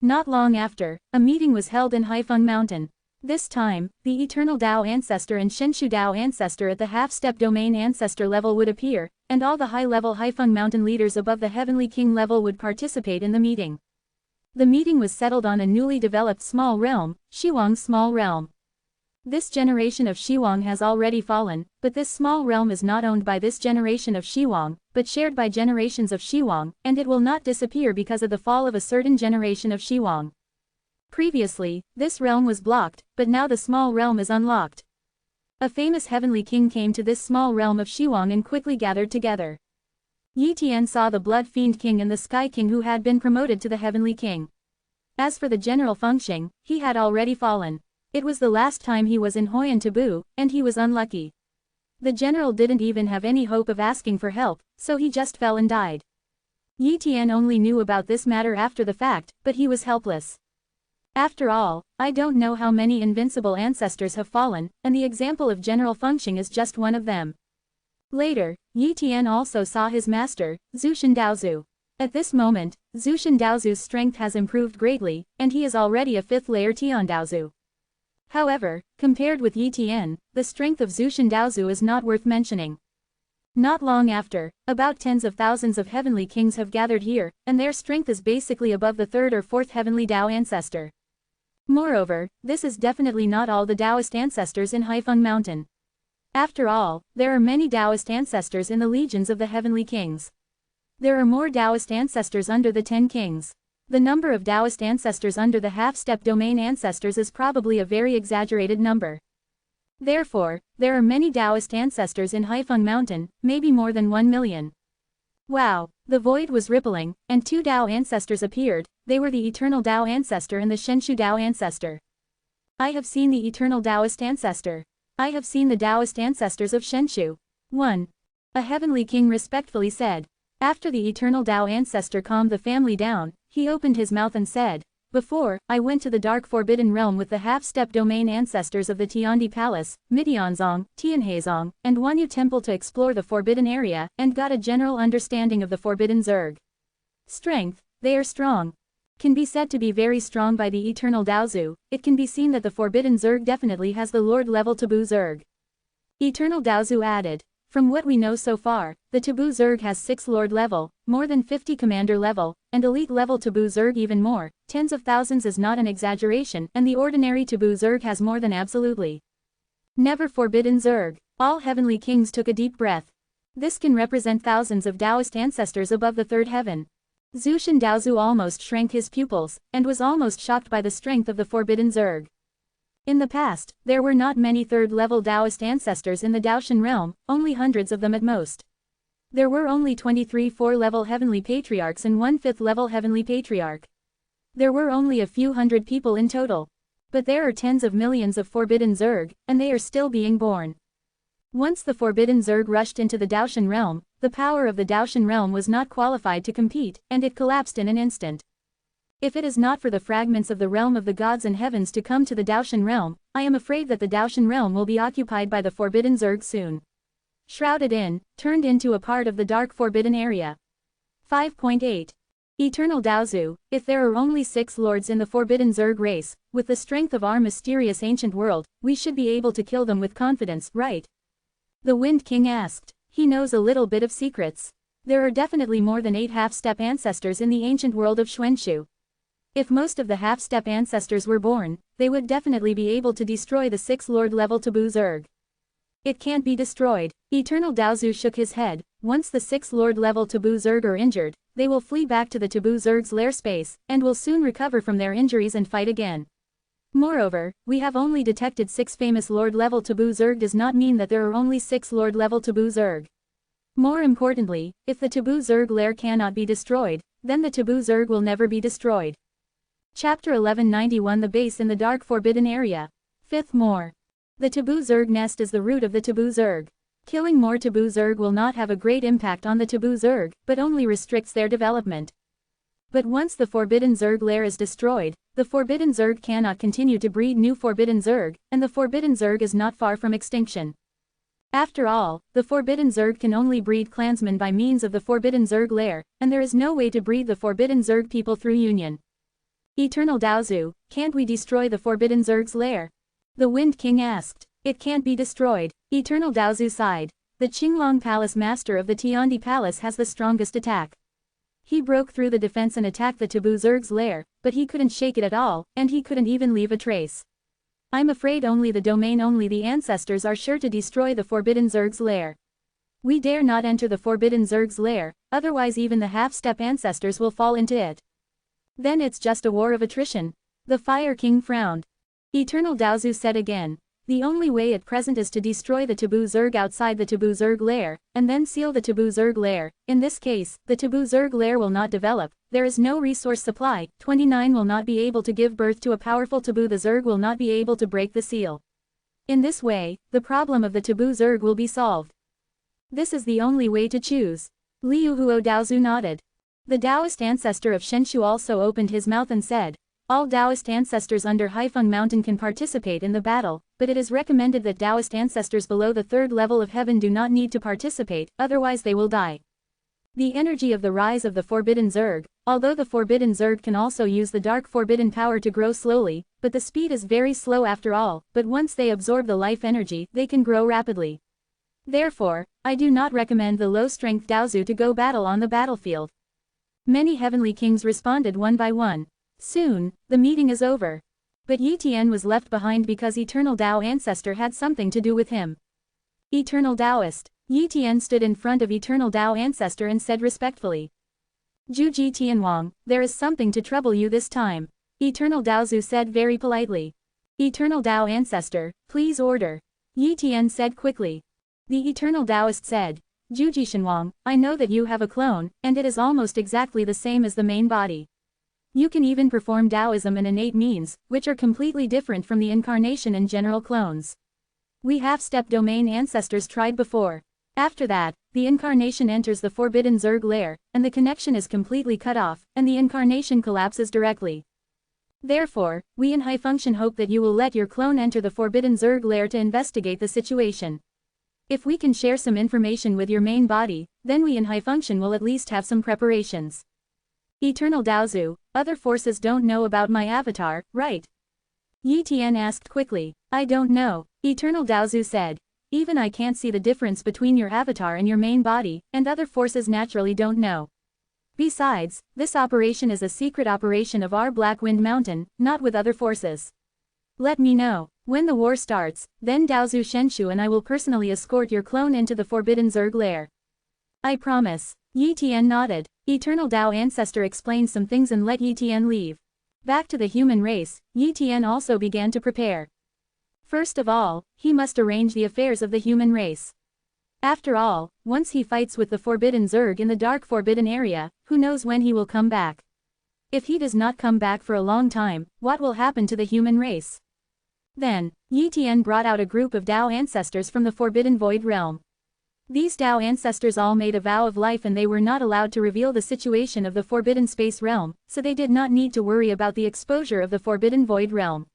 Not long after, a meeting was held in Haifeng Mountain. This time, the Eternal Dao Ancestor and Shenshu Dao Ancestor at the half-step domain ancestor level would appear, and all the high-level Haifeng Mountain leaders above the Heavenly King level would participate in the meeting. The meeting was settled on a newly developed small realm, Shiwang's small realm. This generation of Shiwang has already fallen, but this small realm is not owned by this generation of Shiwang, but shared by generations of Shiwang, and it will not disappear because of the fall of a certain generation of Shiwang. Previously, this realm was blocked, but now the small realm is unlocked. A famous heavenly king came to this small realm of Shiwang and quickly gathered together. Yi Tian saw the Blood Fiend King and the Sky King who had been promoted to the heavenly king. As for the General Fengxing, he had already fallen. It was the last time he was in Huyan Taboo, and he was unlucky. The general didn't even have any hope of asking for help, so he just fell and died. Yi Tian only knew about this matter after the fact, but he was helpless. After all, I don't know how many invincible ancestors have fallen, and the example of General Fengxing is just one of them. Later, Yi Tian also saw his master, Zushin Daozu. At this moment, Zushin Daozu's strength has improved greatly, and he is already a 5th layer Tian Daozu. However, compared with Yi Tian, the strength of Zushin Daozu is not worth mentioning. Not long after, about tens of thousands of heavenly kings have gathered here, and their strength is basically above the 3rd or 4th heavenly Dao ancestor. Moreover, this is definitely not all the Taoist ancestors in Haifeng Mountain. After all, there are many Taoist ancestors in the legions of the heavenly kings. There are more Taoist ancestors under the 10 kings. The number of Taoist ancestors under the half-step domain ancestors is probably a very exaggerated number. Therefore, there are many Taoist ancestors in Haifeng Mountain, maybe more than 1 million. Wow, the void was rippling, and 2 Dao ancestors appeared. They were the Eternal Dao Ancestor and the Shenshu Dao Ancestor. I have seen the Eternal Taoist Ancestor. I have seen the Taoist ancestors of Shenshu. 1. A heavenly king respectfully said. After the Eternal Dao Ancestor calmed the family down, he opened his mouth and said, "Before, I went to the Dark Forbidden Realm with the half-step domain ancestors of the Tiandi Palace, Midianzong, Tianheizong, and Wanyu Temple to explore the Forbidden Area, and got a general understanding of the Forbidden Zerg. Strength, they are strong. Can be said to be very strong by the Eternal Daozu. It can be seen that the Forbidden Zerg definitely has the Lord level Taboo Zerg." Eternal Daozu added, "From what we know so far, the Taboo Zerg has 6 Lord level, more than 50 Commander level, and Elite level Taboo Zerg even more. Tens of thousands is not an exaggeration, and the ordinary Taboo Zerg has more than absolutely never Forbidden Zerg." All heavenly kings took a deep breath. This can represent thousands of Taoist ancestors above the 3rd heaven. Zushin Daozu almost shrank his pupils, and was almost shocked by the strength of the Forbidden Zerg. In the past, there were not many 3rd-level Taoist ancestors in the Daoshan realm, only hundreds of them at most. There were only 23 4-level heavenly patriarchs and 1 5th-level heavenly patriarch. There were only a few hundred people in total. But there are tens of millions of Forbidden Zerg, and they are still being born. Once the Forbidden Zerg rushed into the Daoshan realm, the power of the Daoshan realm was not qualified to compete, and it collapsed in an instant. If it is not for the fragments of the realm of the gods and heavens to come to the Daoshan realm, I am afraid that the Daoshan realm will be occupied by the Forbidden Zerg soon. Shrouded in, turned into a part of the Dark Forbidden Area. 5.8. Eternal Daozu, if there are only 6 lords in the Forbidden Zerg race, with the strength of our mysterious ancient world, we should be able to kill them with confidence, right? The Wind King asked. He knows a little bit of secrets. There are definitely more than 8 half-step ancestors in the ancient world of Xuanxu. If most of the half-step ancestors were born, they would definitely be able to destroy the 6 Lord level Taboo Zerg. It can't be destroyed. Eternal Daozu shook his head. Once the 6 Lord level Taboo Zerg are injured, they will flee back to the Taboo Zerg's lair space, and will soon recover from their injuries and fight again. Moreover, we have only detected 6 famous Lord level Taboo Zerg does not mean that there are only 6 Lord level Taboo Zerg. More importantly, if the Taboo Zerg lair cannot be destroyed, then the Taboo Zerg will never be destroyed. Chapter 1191 The Base in the Dark Forbidden Area. 5th More. The Taboo Zerg nest is the root of the Taboo Zerg. Killing more Taboo Zerg will not have a great impact on the Taboo Zerg, but only restricts their development. But once the Forbidden Zerg lair is destroyed, the Forbidden Zerg cannot continue to breed new Forbidden Zerg, and the Forbidden Zerg is not far from extinction. After all, the Forbidden Zerg can only breed clansmen by means of the Forbidden Zerg lair, and there is no way to breed the Forbidden Zerg people through union. Eternal Daozu, can't we destroy the Forbidden Zerg's lair? The Wind King asked. It can't be destroyed. Eternal Daozu sighed. The Qinglong Palace master of the Tiandi Palace has the strongest attack. He broke through the defense and attacked the Taboo Zerg's lair, but he couldn't shake it at all, and he couldn't even leave a trace. I'm afraid only the ancestors are sure to destroy the Forbidden Zerg's lair. We dare not enter the Forbidden Zerg's lair, otherwise even the half-step ancestors will fall into it. Then it's just a war of attrition. The Fire King frowned. Eternal Daozu said again. The only way at present is to destroy the Taboo Zerg outside the Taboo Zerg lair, and then seal the Taboo Zerg lair. In this case, the Taboo Zerg lair will not develop, there is no resource supply, 29 will not be able to give birth to a powerful Taboo, the Zerg will not be able to break the seal. In this way, the problem of the Taboo Zerg will be solved. This is the only way to choose. Liu Huo Daozu nodded. The Taoist ancestor of Shenshu also opened his mouth and said, all Taoist ancestors under Haifeng Mountain can participate in the battle, but it is recommended that Taoist ancestors below the 3rd level of heaven do not need to participate, otherwise they will die. The energy of the rise of the Forbidden Zerg, although the Forbidden Zerg can also use the Dark Forbidden power to grow slowly, but the speed is very slow after all, but once they absorb the life energy, they can grow rapidly. Therefore, I do not recommend the low-strength Daozu to go battle on the battlefield. Many heavenly kings responded one by one. Soon, the meeting is over. But Yi Tian was left behind because Eternal Dao Ancestor had something to do with him. Eternal Taoist. Yi Tian stood in front of Eternal Dao Ancestor and said respectfully. Zhuji Tianwang, there is something to trouble you this time. Eternal Daozu said very politely. Eternal Dao Ancestor, please order. Yi Tian said quickly. The Eternal Taoist said. Zhuji Shenwang, I know that you have a clone, and it is almost exactly the same as the main body. You can even perform Taoism and innate means, which are completely different from the incarnation and general clones. We half-step domain ancestors tried before. After that, the incarnation enters the Forbidden Zerg lair, and the connection is completely cut off, and the incarnation collapses directly. Therefore, we in High Function hope that you will let your clone enter the Forbidden Zerg lair to investigate the situation. If we can share some information with your main body, then we in High Function will at least have some preparations. Eternal Daozu, other forces don't know about my avatar, right? Yi Tian asked quickly. I don't know, Eternal Daozu said. Even I can't see the difference between your avatar and your main body, and other forces naturally don't know. Besides, this operation is a secret operation of our Black Wind Mountain, not with other forces. Let me know. When the war starts, then Daozu Shenshu and I will personally escort your clone into the Forbidden Zerg lair. I promise. Yi Tian nodded. Eternal Dao Ancestor explained some things and let Yi Tian leave. Back to the human race, Yi Tian also began to prepare. First of all, he must arrange the affairs of the human race. After all, once he fights with the Forbidden Zerg in the Dark Forbidden area, who knows when he will come back. If he does not come back for a long time, what will happen to the human race? Then, Yi Tian brought out a group of Dao ancestors from the Forbidden Void realm. These Dao ancestors all made a vow of life and they were not allowed to reveal the situation of the Forbidden Space realm, so they did not need to worry about the exposure of the Forbidden Void realm.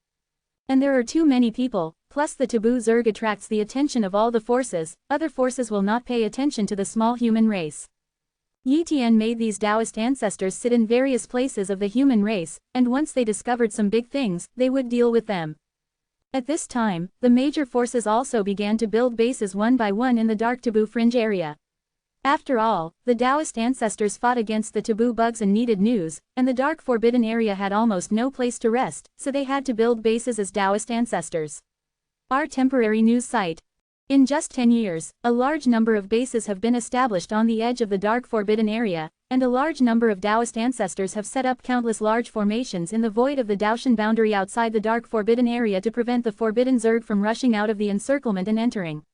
And there are too many people, plus the Taboo Zerg attracts the attention of all the forces, other forces will not pay attention to the small human race. Yi Tian made these Taoist ancestors sit in various places of the human race, and once they discovered some big things, they would deal with them. At this time, the major forces also began to build bases one by one in the dark taboo fringe area. After all, the Taoist ancestors fought against the taboo bugs and needed news, and the dark forbidden area had almost no place to rest, so they had to build bases as Taoist ancestors. Our temporary news site. In just 10 years, a large number of bases have been established on the edge of the dark forbidden area, and a large number of Taoist ancestors have set up countless large formations in the void of the Daoshan boundary outside the dark forbidden area to prevent the forbidden Zerg from rushing out of the encirclement and entering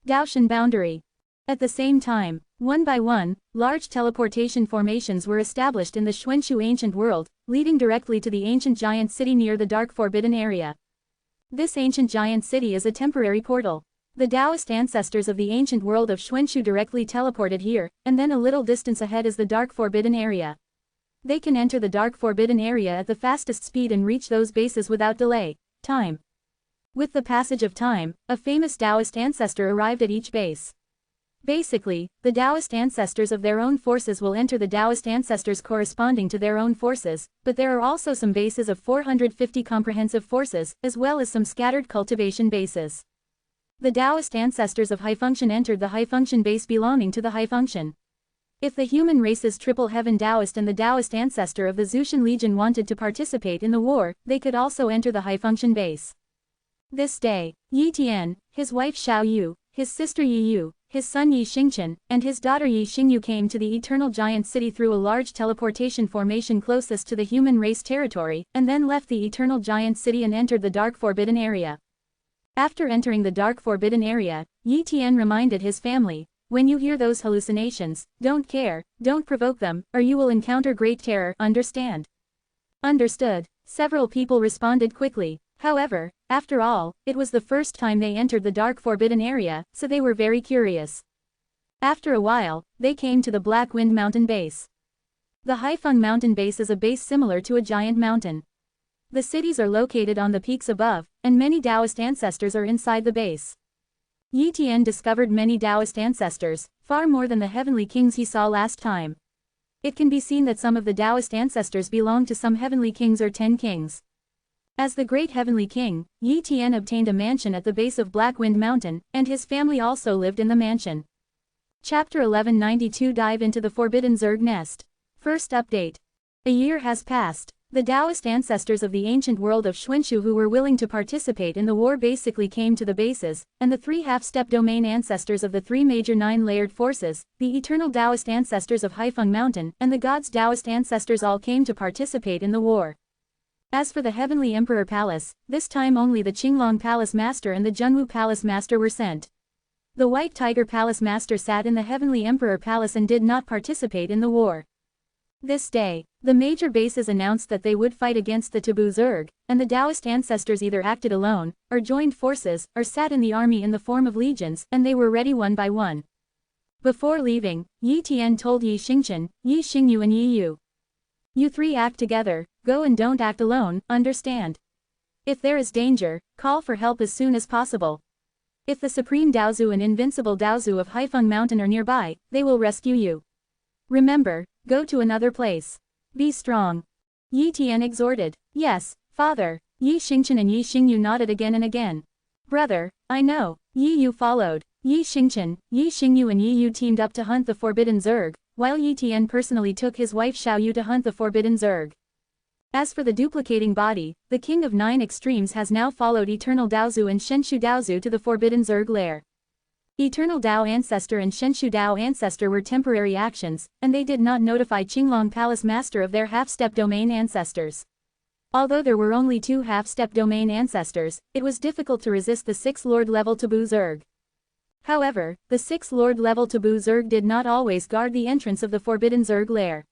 Daoshan boundary. At the same time, one by one, large teleportation formations were established in the Xuanxu ancient world, leading directly to the ancient giant city near the dark forbidden area. This ancient giant city is a temporary portal. The Taoist ancestors of the ancient world of Xuanxu directly teleported here, and then a little distance ahead is the dark forbidden area. They can enter the dark forbidden area at the fastest speed and reach those bases without delay. Time. With the passage of time, a famous Taoist ancestor arrived at each base. Basically, the Taoist ancestors of their own forces will enter the Taoist ancestors corresponding to their own forces, but there are also some bases of 450 comprehensive forces, as well as some scattered cultivation bases. The Taoist ancestors of high function entered the high function base belonging to the high function. If the human race's triple heaven Taoist and the Taoist ancestor of the Zushan Legion wanted to participate in the war, they could also enter the high function base. This day, Yi Tian, his wife Xiao Yu, his sister Yi Yu, his son Yi Xingchen, and his daughter Yi Xingyu came to the Eternal Giant City through a large teleportation formation closest to the human race territory, and then left the Eternal Giant City and entered the Dark Forbidden area. After entering the Dark Forbidden area, Yi Tian reminded his family, "When you hear those hallucinations, don't care, don't provoke them, or you will encounter great terror, understand?" Understood. Several people responded quickly. However, after all, it was the first time they entered the Dark Forbidden area, so they were very curious. After a while, they came to the Black Wind Mountain base. The Haifeng Mountain base is a base similar to a giant mountain. The cities are located on the peaks above, and many Taoist ancestors are inside the base. Yi Tian discovered many Taoist ancestors, far more than the heavenly kings he saw last time. It can be seen that some of the Taoist ancestors belong to some heavenly kings or 10 kings. As the great heavenly king, Yi Tian obtained a mansion at the base of Black Wind Mountain, and his family also lived in the mansion. Chapter 1192 Dive into the Forbidden Zerg Nest. First update. A year has passed. The Taoist ancestors of the ancient world of Xuanxu who were willing to participate in the war basically came to the bases, and the 3 half-step domain ancestors of the 3 major 9-layered forces, the eternal Taoist ancestors of Haifeng Mountain, and the gods Taoist ancestors all came to participate in the war. As for the Heavenly Emperor Palace, this time only the Qinglong Palace Master and the Junwu Palace Master were sent. The White Tiger Palace Master sat in the Heavenly Emperor Palace and did not participate in the war. This day, the major bases announced that they would fight against the Taboo Zerg, and the Taoist ancestors either acted alone, or joined forces, or sat in the army in the form of legions, and they were ready one by one. Before leaving, Yi Tian told Yi Xingchen, Yi Xingyu and Yi Yu, "You 3 act together, go and don't act alone, understand? If there is danger, call for help as soon as possible. If the Supreme Daozu and Invincible Daozu of Haifeng Mountain are nearby, they will rescue you. Remember, go to another place. Be strong." Yi Tian exhorted. "Yes, father." Yi Xingchen and Yi Xingyu nodded again and again. "Brother, I know." Yi Yu followed. Yi Xingchen, Yi Xingyu and Yi Yu teamed up to hunt the Forbidden Zerg, while Yi Tian personally took his wife Xiao Yu to hunt the Forbidden Zerg. As for the duplicating body, the King of 9 Extremes has now followed Eternal Daozu and Shenshu Daozu to the Forbidden Zerg lair. Eternal Dao Ancestor and Shenshu Dao Ancestor were temporary actions, and they did not notify Qinglong Palace Master of their half-step domain ancestors. Although there were only 2 half-step domain ancestors, it was difficult to resist the 6 Lord-level Taboo Zerg. However, the 6 Lord-level Taboo Zerg did not always guard the entrance of the Forbidden Zerg lair.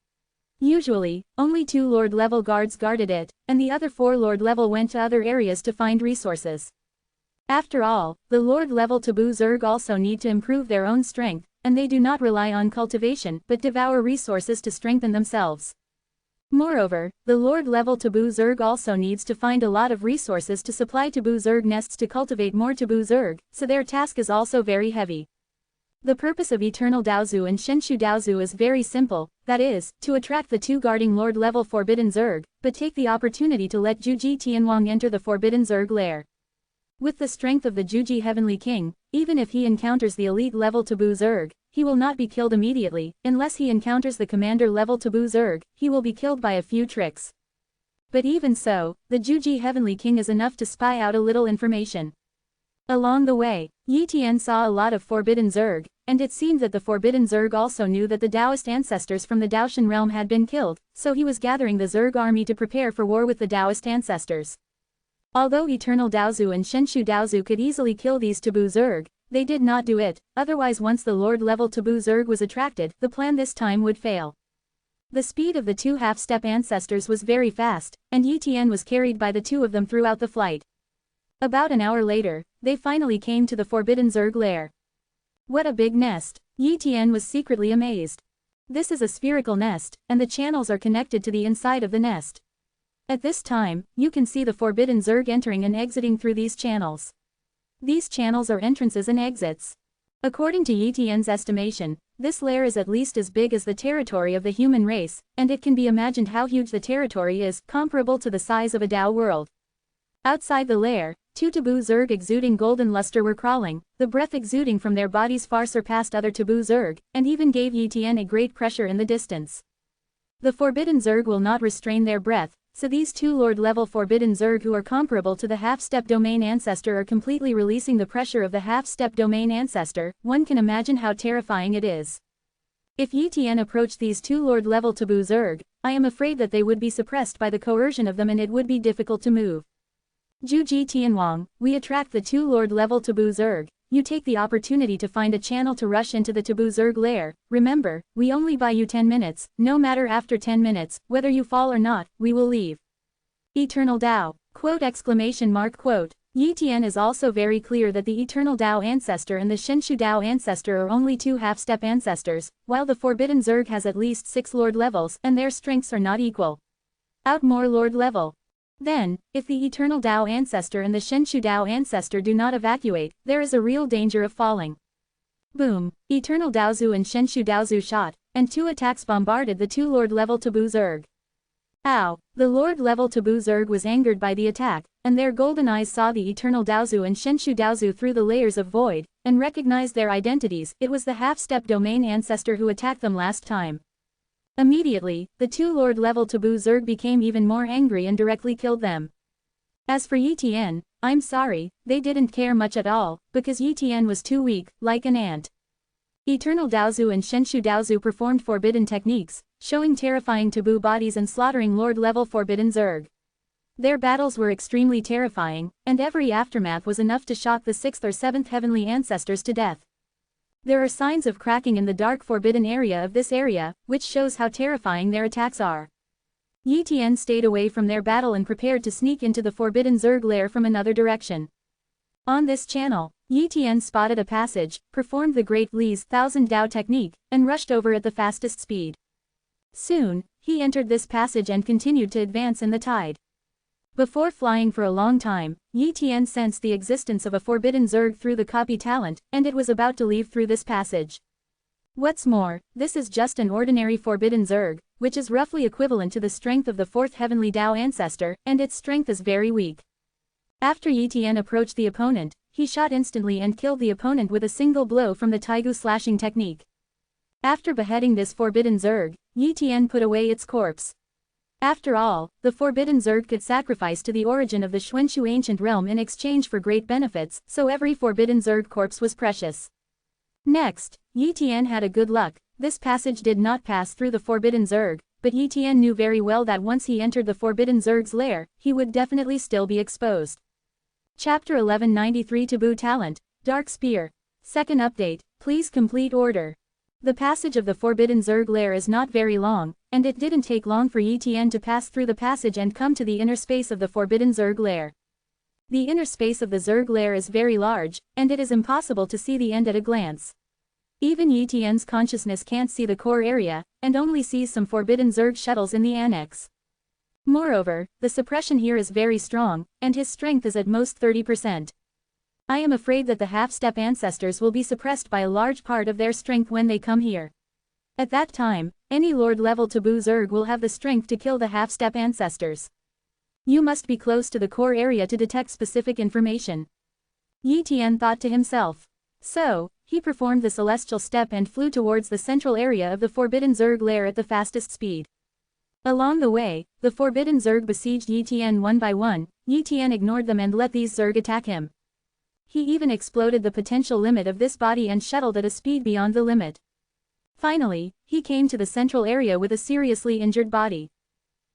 Usually, only 2 Lord-level guards guarded it, and the other 4 Lord-level went to other areas to find resources. After all, the Lord-level Taboo Zerg also need to improve their own strength, and they do not rely on cultivation but devour resources to strengthen themselves. Moreover, the Lord-level Taboo Zerg also needs to find a lot of resources to supply Taboo Zerg nests to cultivate more Taboo Zerg, so their task is also very heavy. The purpose of Eternal Daozu and Shenshu Daozu is very simple, that is, to attract the two guarding Lord level Forbidden Zerg, but take the opportunity to let Juji Tianwang enter the Forbidden Zerg lair. With the strength of the Juji Heavenly King, even if he encounters the elite level Taboo Zerg, he will not be killed immediately. Unless he encounters the commander level Taboo Zerg, he will be killed by a few tricks. But even so, the Juji Heavenly King is enough to spy out a little information. Along the way, Yi Tian saw a lot of Forbidden Zerg, and it seemed that the Forbidden Zerg also knew that the Taoist ancestors from the Daoshan realm had been killed, so he was gathering the Zerg army to prepare for war with the Taoist ancestors. Although Eternal Daozu and Shenshu Daozu could easily kill these Taboo Zerg, they did not do it, otherwise once the Lord level Taboo Zerg was attracted, the plan this time would fail. The speed of the two half-step ancestors was very fast, and Yi Tian was carried by the two of them throughout the flight. About an hour later, they finally came to the Forbidden Zerg lair. What a big nest! Yi Tian was secretly amazed. This is a spherical nest, and the channels are connected to the inside of the nest. At this time, you can see the Forbidden Zerg entering and exiting through these channels. These channels are entrances and exits. According to Yi Tian's estimation, this lair is at least as big as the territory of the human race, and it can be imagined how huge the territory is, comparable to the size of a Dao world. Outside the lair, two Taboo Zerg exuding golden luster were crawling, the breath exuding from their bodies far surpassed other Taboo Zerg, and even gave Yi Tian a great pressure in the distance. The Forbidden Zerg will not restrain their breath, so these two Lord-level Forbidden Zerg who are comparable to the half-step domain ancestor are completely releasing the pressure of the half-step domain ancestor. One can imagine how terrifying it is. If Yi Tian approached these two Lord-level Taboo Zerg, I am afraid that they would be suppressed by the coercion of them and it would be difficult to move. Juji Tianwang, we attract the two Lord-level Taboo Zerg. You take the opportunity to find a channel to rush into the Taboo Zerg lair. Remember, we only buy you 10 minutes, no matter after 10 minutes, whether you fall or not, we will leave. Eternal Dao. Quote exclamation mark quote. Yi Tian is also very clear that the Eternal Dao ancestor and the Shenshu Dao ancestor are only two half-step ancestors, while the Forbidden Zerg has at least 6 Lord levels and their strengths are not equal. Out more Lord level. Then, if the Eternal Dao ancestor and the Shenshu Dao ancestor do not evacuate, there is a real danger of falling. Boom! Eternal Daozu and Shenshu Daozu shot, and 2 attacks bombarded the 2 Lord-level Taboo Zerg. Ow! The Lord-level Taboo Zerg was angered by the attack, and their golden eyes saw the Eternal Daozu and Shenshu Daozu through the layers of void, and recognized their identities. It was the half-step domain ancestor who attacked them last time. Immediately, the 2 Lord-level Taboo Zerg became even more angry and directly killed them. As for Yi Tian, I'm sorry, they didn't care much at all, because Yi Tian was too weak, like an ant. Eternal Daozu and Shenshu Daozu performed forbidden techniques, showing terrifying taboo bodies and slaughtering Lord-level Forbidden Zerg. Their battles were extremely terrifying, and every aftermath was enough to shock the 6th or 7th heavenly ancestors to death. There are signs of cracking in the dark forbidden area of this area, which shows how terrifying their attacks are. Yi Tian stayed away from their battle and prepared to sneak into the Forbidden Zerg lair from another direction. On this channel, Yi Tian spotted a passage, performed the Great Li's 1000 Dao technique, and rushed over at the fastest speed. Soon, he entered this passage and continued to advance in the tide. Before flying for a long time, Yi Tian sensed the existence of a Forbidden Zerg through the copy talent, and it was about to leave through this passage. What's more, this is just an ordinary Forbidden Zerg, which is roughly equivalent to the strength of the 4th Heavenly Dao ancestor, and its strength is very weak. After Yi Tian approached the opponent, he shot instantly and killed the opponent with a single blow from the Taigu slashing technique. After beheading this Forbidden Zerg, Yi Tian put away its corpse. After all, the Forbidden Zerg could sacrifice to the origin of the Xuanshu ancient realm in exchange for great benefits, so every Forbidden Zerg corpse was precious. Next, Yi Tian had a good luck. This passage did not pass through the Forbidden Zerg, but Yi Tian knew very well that once he entered the Forbidden Zerg's lair, he would definitely still be exposed. Chapter 1193 Taboo Talent, Dark Spear. Second update, please complete order. The passage of the Forbidden Zerg lair is not very long, and it didn't take long for Yi Tian to pass through the passage and come to the inner space of the Forbidden Zerg lair. The inner space of the Zerg lair is very large, and it is impossible to see the end at a glance. Even Yi Tian's consciousness can't see the core area, and only sees some Forbidden Zerg shuttles in the annex. Moreover, the suppression here is very strong, and his strength is at most 30%. I am afraid that the half-step ancestors will be suppressed by a large part of their strength when they come here. At that time, any Lord-level taboo Zerg will have the strength to kill the half-step ancestors. You must be close to the core area to detect specific information. Yi Tian thought to himself. So, he performed the celestial step and flew towards the central area of the Forbidden Zerg lair at the fastest speed. Along the way, the Forbidden Zerg besieged Yi Tian one by one. Yi Tian ignored them and let these Zerg attack him. He even exploded the potential limit of this body and shuttled at a speed beyond the limit. Finally, he came to the central area with a seriously injured body.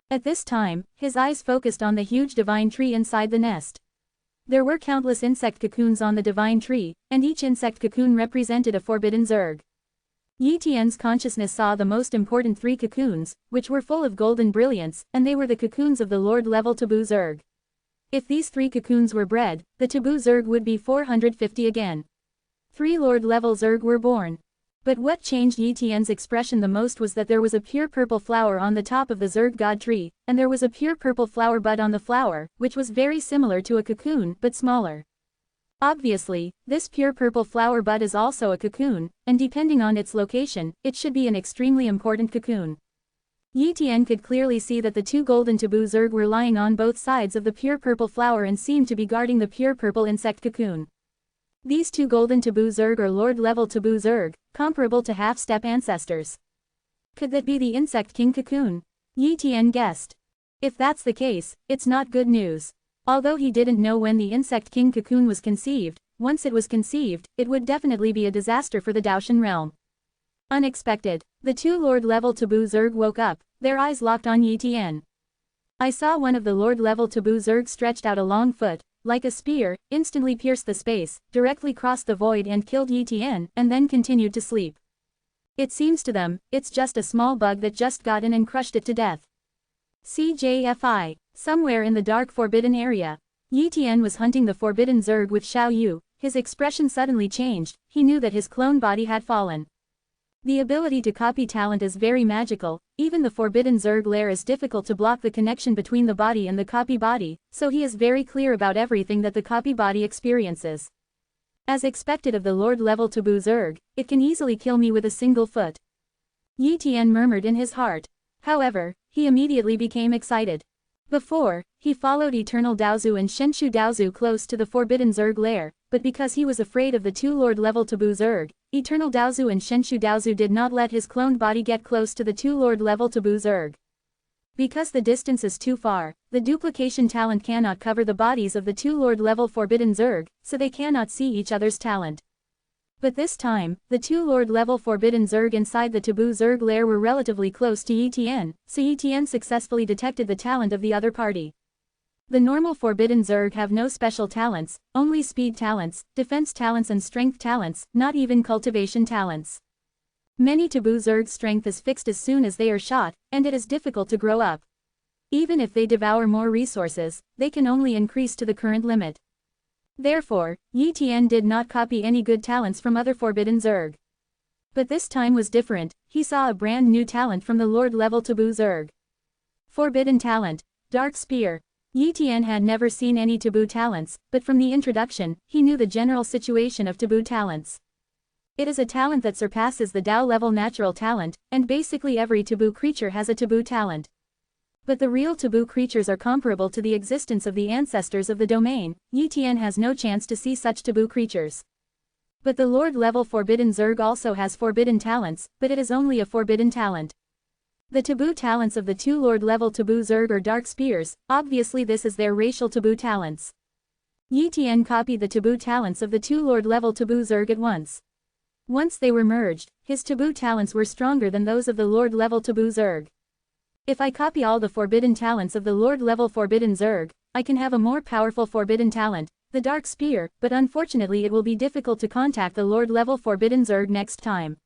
At this time, his eyes focused on the huge divine tree inside the nest. There were countless insect cocoons on the divine tree, and each insect cocoon represented a forbidden Zerg. Yi Tian's consciousness saw the most important 3 cocoons, which were full of golden brilliance, and they were the cocoons of the Lord-level taboo Zerg. If these 3 cocoons were bred, the taboo Zerg would be 450 again. 3 Lord-level Zerg were born. But what changed Yi Tian's expression the most was that there was a pure purple flower on the top of the Zerg god tree, and there was a pure purple flower bud on the flower, which was very similar to a cocoon but smaller. Obviously, this pure purple flower bud is also a cocoon, and depending on its location, it should be an extremely important cocoon. Yi Tian could clearly see that the 2 golden taboo Zerg were lying on both sides of the pure purple flower and seemed to be guarding the pure purple insect cocoon. These 2 golden taboo Zerg are Lord-level taboo Zerg, comparable to half-step ancestors. Could that be the insect king cocoon? Yi Tian guessed. If that's the case, it's not good news. Although he didn't know when the insect king cocoon was conceived, once it was conceived, it would definitely be a disaster for the Daoshan realm. Unexpected, the 2 Lord-level taboo Zerg woke up, their eyes locked on Yi Tian. I saw one of the Lord-level taboo Zerg stretched out a long foot, like a spear, instantly pierced the space, directly crossed the void and killed Yi Tian, and then continued to sleep. It seems to them, it's just a small bug that just got in and crushed it to death. CJFI. Somewhere in the dark forbidden area, Yi Tian was hunting the forbidden Zerg with Xiao Yu. His expression suddenly changed. He knew that his clone body had fallen. The ability to copy talent is very magical. Even the forbidden Zerg lair is difficult to block the connection between the body and the copy body, so he is very clear about everything that the copy body experiences. As expected of the Lord-level taboo Zerg, it can easily kill me with a single foot. Yi Tian murmured in his heart. However, he immediately became excited. Before, he followed Eternal Daozu and Shenshu Daozu close to the forbidden Zerg lair, but because he was afraid of the 2 Lord-level taboo Zerg, Eternal Daozu and Shenshu Daozu did not let his cloned body get close to the 2 Lord-level taboo Zerg. Because the distance is too far, the duplication talent cannot cover the bodies of the 2 Lord-level forbidden Zerg, so they cannot see each other's talent. But this time, the 2 Lord-level forbidden Zerg inside the taboo Zerg lair were relatively close to Yi Tian, so Yi Tian successfully detected the talent of the other party. The normal forbidden Zerg have no special talents, only speed talents, defense talents and strength talents, not even cultivation talents. Many taboo Zerg's strength is fixed as soon as they are shot, and it is difficult to grow up. Even if they devour more resources, they can only increase to the current limit. Therefore, Yi Tian did not copy any good talents from other forbidden Zerg. But this time was different. He saw a brand new talent from the Lord-level taboo Zerg. Forbidden talent, Dark Spear. Yi Tian had never seen any taboo talents, but from the introduction, he knew the general situation of taboo talents. It is a talent that surpasses the Dao-level natural talent, and basically every taboo creature has a taboo talent. But the real taboo creatures are comparable to the existence of the ancestors of the domain. Yi Tian has no chance to see such taboo creatures. But the Lord-level forbidden Zerg also has forbidden talents, but it is only a forbidden talent. The taboo talents of the 2 Lord-level taboo Zerg are dark spears. Obviously this is their racial taboo talents. Yi Tian copied the taboo talents of the 2 Lord-level taboo Zerg at once. Once they were merged, his taboo talents were stronger than those of the Lord-level taboo Zerg. If I copy all the forbidden talents of the Lord-level forbidden Zerg, I can have a more powerful forbidden talent, the Dark Spear, but unfortunately it will be difficult to contact the Lord-level forbidden Zerg next time.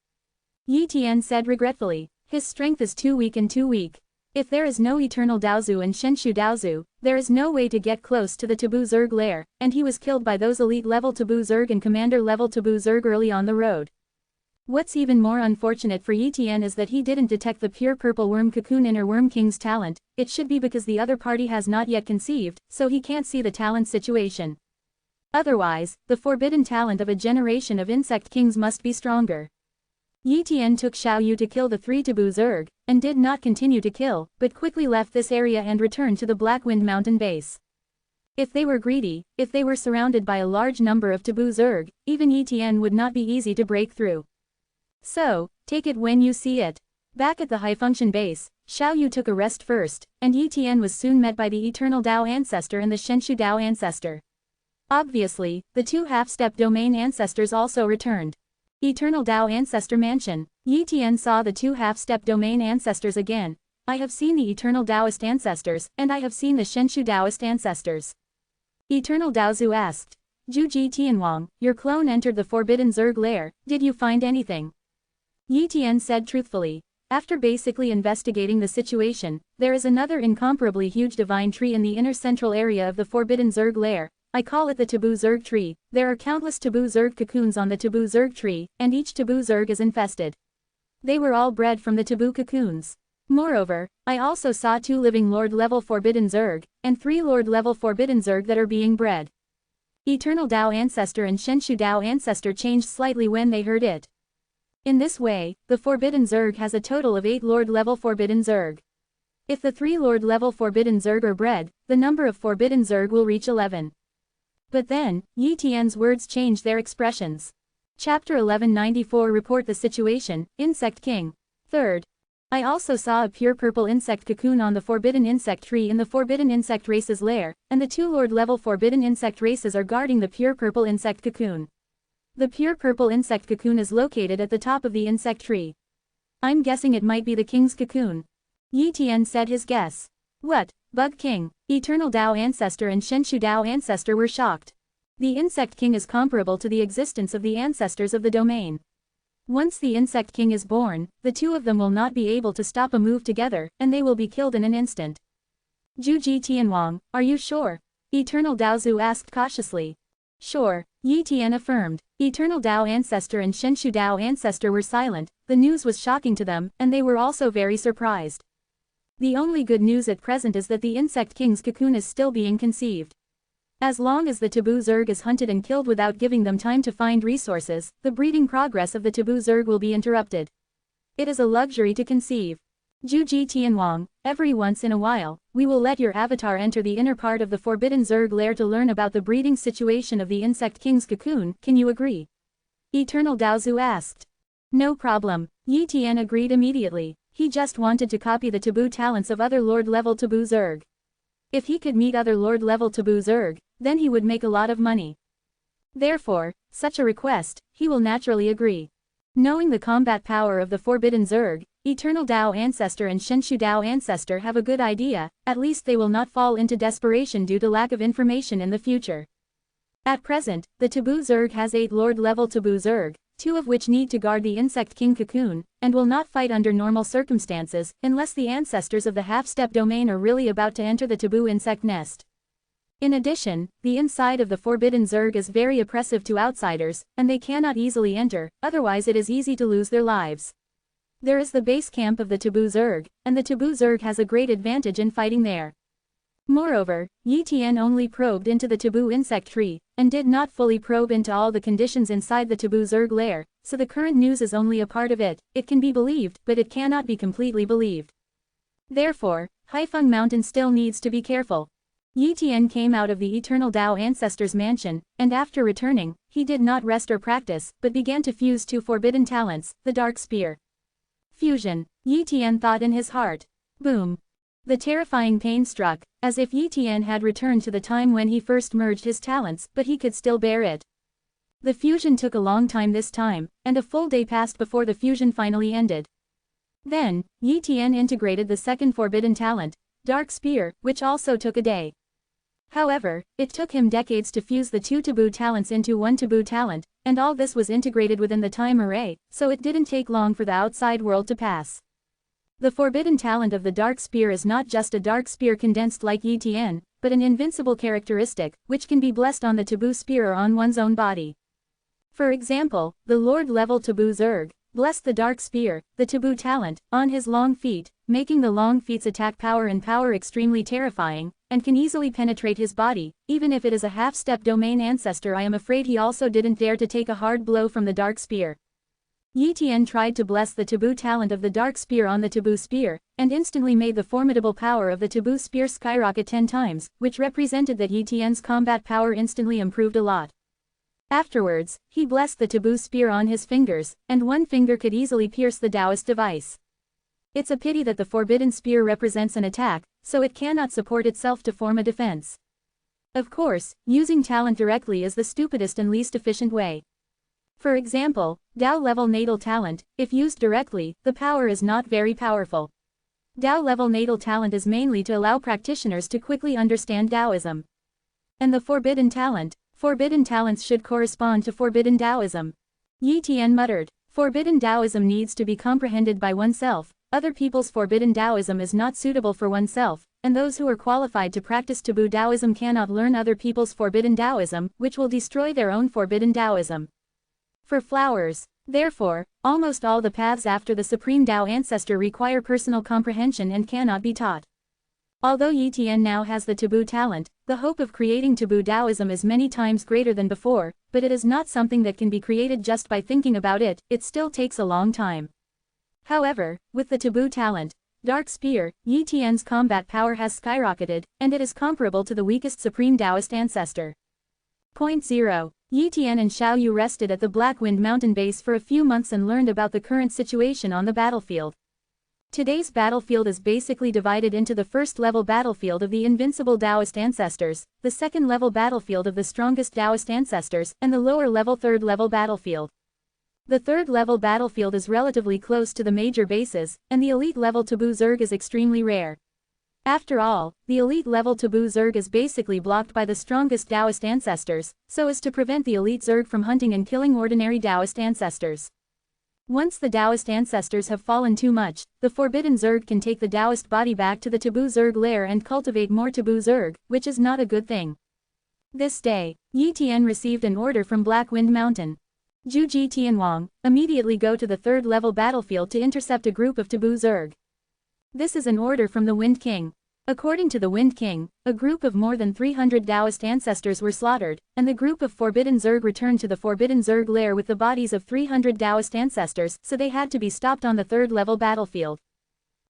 Yi Tian said regretfully. His strength is too weak and too weak. If there is no Eternal Daozu and Shenshu Daozu, there is no way to get close to the taboo Zerg lair, and he was killed by those elite-level taboo Zerg and commander-level taboo Zerg early on the road. What's even more unfortunate for Yi Tian is that he didn't detect the pure purple worm cocoon inner worm king's talent. It should be because the other party has not yet conceived, so he can't see the talent situation. Otherwise, the forbidden talent of a generation of insect kings must be stronger. Yi Tian took Xiao Yu to kill the 3 taboo Zerg, and did not continue to kill, but quickly left this area and returned to the Blackwind Mountain base. If they were greedy, if they were surrounded by a large number of taboo Zerg, even Yi Tian would not be easy to break through. So, take it when you see it. Back at the high-function base, Xiao Yu took a rest first, and Yi Tian was soon met by the Eternal Dao Ancestor and the Shenshu Dao Ancestor. Obviously, the 2 half-step domain ancestors also returned. Eternal Dao Ancestor Mansion. Yi Tian saw the 2 half-step domain ancestors again. I have seen the Eternal Daoist ancestors, and I have seen the Shenshu Daoist ancestors. Eternal Daozu asked. Zhuji Tianwang, your clone entered the Forbidden Zerg lair, did you find anything? Yi Tian said truthfully. After basically investigating the situation, there is another incomparably huge divine tree in the inner central area of the Forbidden Zerg lair. I call it the Taboo Zerg tree. There are countless Taboo Zerg cocoons on the Taboo Zerg tree, and each Taboo Zerg is infested. They were all bred from the Taboo cocoons. Moreover, I also saw 2 living Lord-level Forbidden Zerg, and 3 Lord-level Forbidden Zerg that are being bred. Eternal Dao Ancestor and Shenshu Dao Ancestor changed slightly when they heard it. In this way, the Forbidden Zerg has a total of 8 Lord-level Forbidden Zerg. If the 3 Lord-level Forbidden Zerg are bred, the number of Forbidden Zerg will reach 11. But then, Yi Tian's words changed their expressions. Chapter 1194 Report the situation, Insect King. 3rd. I also saw a pure purple insect cocoon on the Forbidden Insect Tree in the Forbidden Insect Race's lair, and the 2 Lord-level Forbidden Insect Races are guarding the pure purple insect cocoon. The pure purple insect cocoon is located at the top of the insect tree. I'm guessing it might be the king's cocoon. Yi Tian said his guess. What? Bug King, Eternal Dao Ancestor and Shenshu Dao Ancestor were shocked. The Insect King is comparable to the existence of the ancestors of the domain. Once the Insect King is born, the 2 of them will not be able to stop a move together, and they will be killed in an instant. Zhuji Tianwang, are you sure? Eternal Daozu asked cautiously. Sure, Yi Tian affirmed. Eternal Dao Ancestor and Shenshu Dao Ancestor were silent. The news was shocking to them, and they were also very surprised. The only good news at present is that the Insect King's cocoon is still being conceived. As long as the Taboo Zerg is hunted and killed without giving them time to find resources, the breeding progress of the Taboo Zerg will be interrupted. It is a luxury to conceive. Zhuji Tianwang, every once in a while, we will let your avatar enter the inner part of the Forbidden Zerg lair to learn about the breeding situation of the Insect King's cocoon, can you agree? Eternal Daozu asked. No problem, Yi Tian agreed immediately. He just wanted to copy the taboo talents of other Lord-level Taboo Zerg. If he could meet other Lord-level Taboo Zerg, then he would make a lot of money. Therefore, such a request, he will naturally agree. Knowing the combat power of the Forbidden Zerg, Eternal Dao Ancestor and Shenshu Dao Ancestor have a good idea, at least they will not fall into desperation due to lack of information in the future. At present, the Taboo Zerg has 8 Lord-level Taboo Zerg, 2 of which need to guard the Insect King cocoon, and will not fight under normal circumstances, unless the ancestors of the half-step domain are really about to enter the taboo insect nest. In addition, the inside of the Forbidden Zerg is very oppressive to outsiders, and they cannot easily enter, otherwise it is easy to lose their lives. There is the base camp of the Taboo Zerg, and the Taboo Zerg has a great advantage in fighting there. Moreover, Yi Tian only probed into the taboo insect tree, and did not fully probe into all the conditions inside the Taboo Zerg lair, so the current news is only a part of it. It can be believed, but it cannot be completely believed. Therefore, Haifeng Mountain still needs to be careful. Yi Tian came out of the Eternal Dao Ancestor's mansion, and after returning, he did not rest or practice, but began to fuse 2 forbidden talents, the Dark Spear. Fusion, Yi Tian thought in his heart. Boom. The terrifying pain struck, as if Yi Tian had returned to the time when he first merged his talents, but he could still bear it. The fusion took a long time this time, and a full day passed before the fusion finally ended. Then, Yi Tian integrated the second forbidden talent, Dark Spear, which also took a day. However, it took him decades to fuse the 2 taboo talents into 1 taboo talent, and all this was integrated within the time array, so it didn't take long for the outside world to pass. The forbidden talent of the Dark Spear is not just a Dark Spear condensed like Yi Tian, but an invincible characteristic, which can be blessed on the taboo spear or on one's own body. For example, the Lord-level Taboo Zerg, blessed the dark spear, the taboo talent, on his long feet, making the long feet's attack power extremely terrifying, and can easily penetrate his body, even if it is a half-step domain ancestor. I am afraid he also didn't dare to take a hard blow from the dark spear. Yi Tian tried to bless the taboo talent of the dark spear on the taboo spear, and instantly made the formidable power of the taboo spear skyrocket 10 times, which represented that Yi Tian's combat power instantly improved a lot. Afterwards, he blessed the taboo spear on his fingers, and one finger could easily pierce the Taoist device. It's a pity that the forbidden spear represents an attack, so it cannot support itself to form a defense. Of course, using talent directly is the stupidest and least efficient way. For example, Tao-level natal talent, if used directly, the power is not very powerful. Tao-level natal talent is mainly to allow practitioners to quickly understand Taoism. And the forbidden talents should correspond to forbidden Taoism. Yi Tian muttered, forbidden Taoism needs to be comprehended by oneself, other people's forbidden Taoism is not suitable for oneself, and those who are qualified to practice taboo Taoism cannot learn other people's forbidden Taoism, which will destroy their own forbidden Taoism. For flowers, therefore, almost all the paths after the Supreme Tao Ancestor require personal comprehension and cannot be taught. Although Yi Tian now has the taboo talent, the hope of creating taboo Taoism is many times greater than before, but it is not something that can be created just by thinking about it, it still takes a long time. However, with the taboo talent, Dark Spear, Yi Tian's combat power has skyrocketed, and it is comparable to the weakest Supreme Taoist ancestor. Point 0. Yi Tian and Xiao Yu rested at the Black Wind Mountain base for a few months and learned about the current situation on the battlefield. Today's battlefield is basically divided into the first-level battlefield of the invincible Taoist ancestors, the second-level battlefield of the strongest Taoist ancestors, and the lower-level third-level battlefield. The third-level battlefield is relatively close to the major bases, and the elite-level taboo Zerg is extremely rare. After all, the elite-level taboo Zerg is basically blocked by the strongest Taoist ancestors, so as to prevent the elite Zerg from hunting and killing ordinary Taoist ancestors. Once the Taoist ancestors have fallen too much, the forbidden Zerg can take the Taoist body back to the taboo Zerg lair and cultivate more taboo Zerg, which is not a good thing. This day, Yi Tian received an order from Black Wind Mountain. Zhu Ji Tianwang, immediately go to the third-level battlefield to intercept a group of taboo Zerg. This is an order from the Wind King. According to the Wind King, a group of more than 300 Taoist ancestors were slaughtered, and the group of forbidden Zerg returned to the forbidden Zerg lair with the bodies of 300 Taoist ancestors, so they had to be stopped on the third-level battlefield.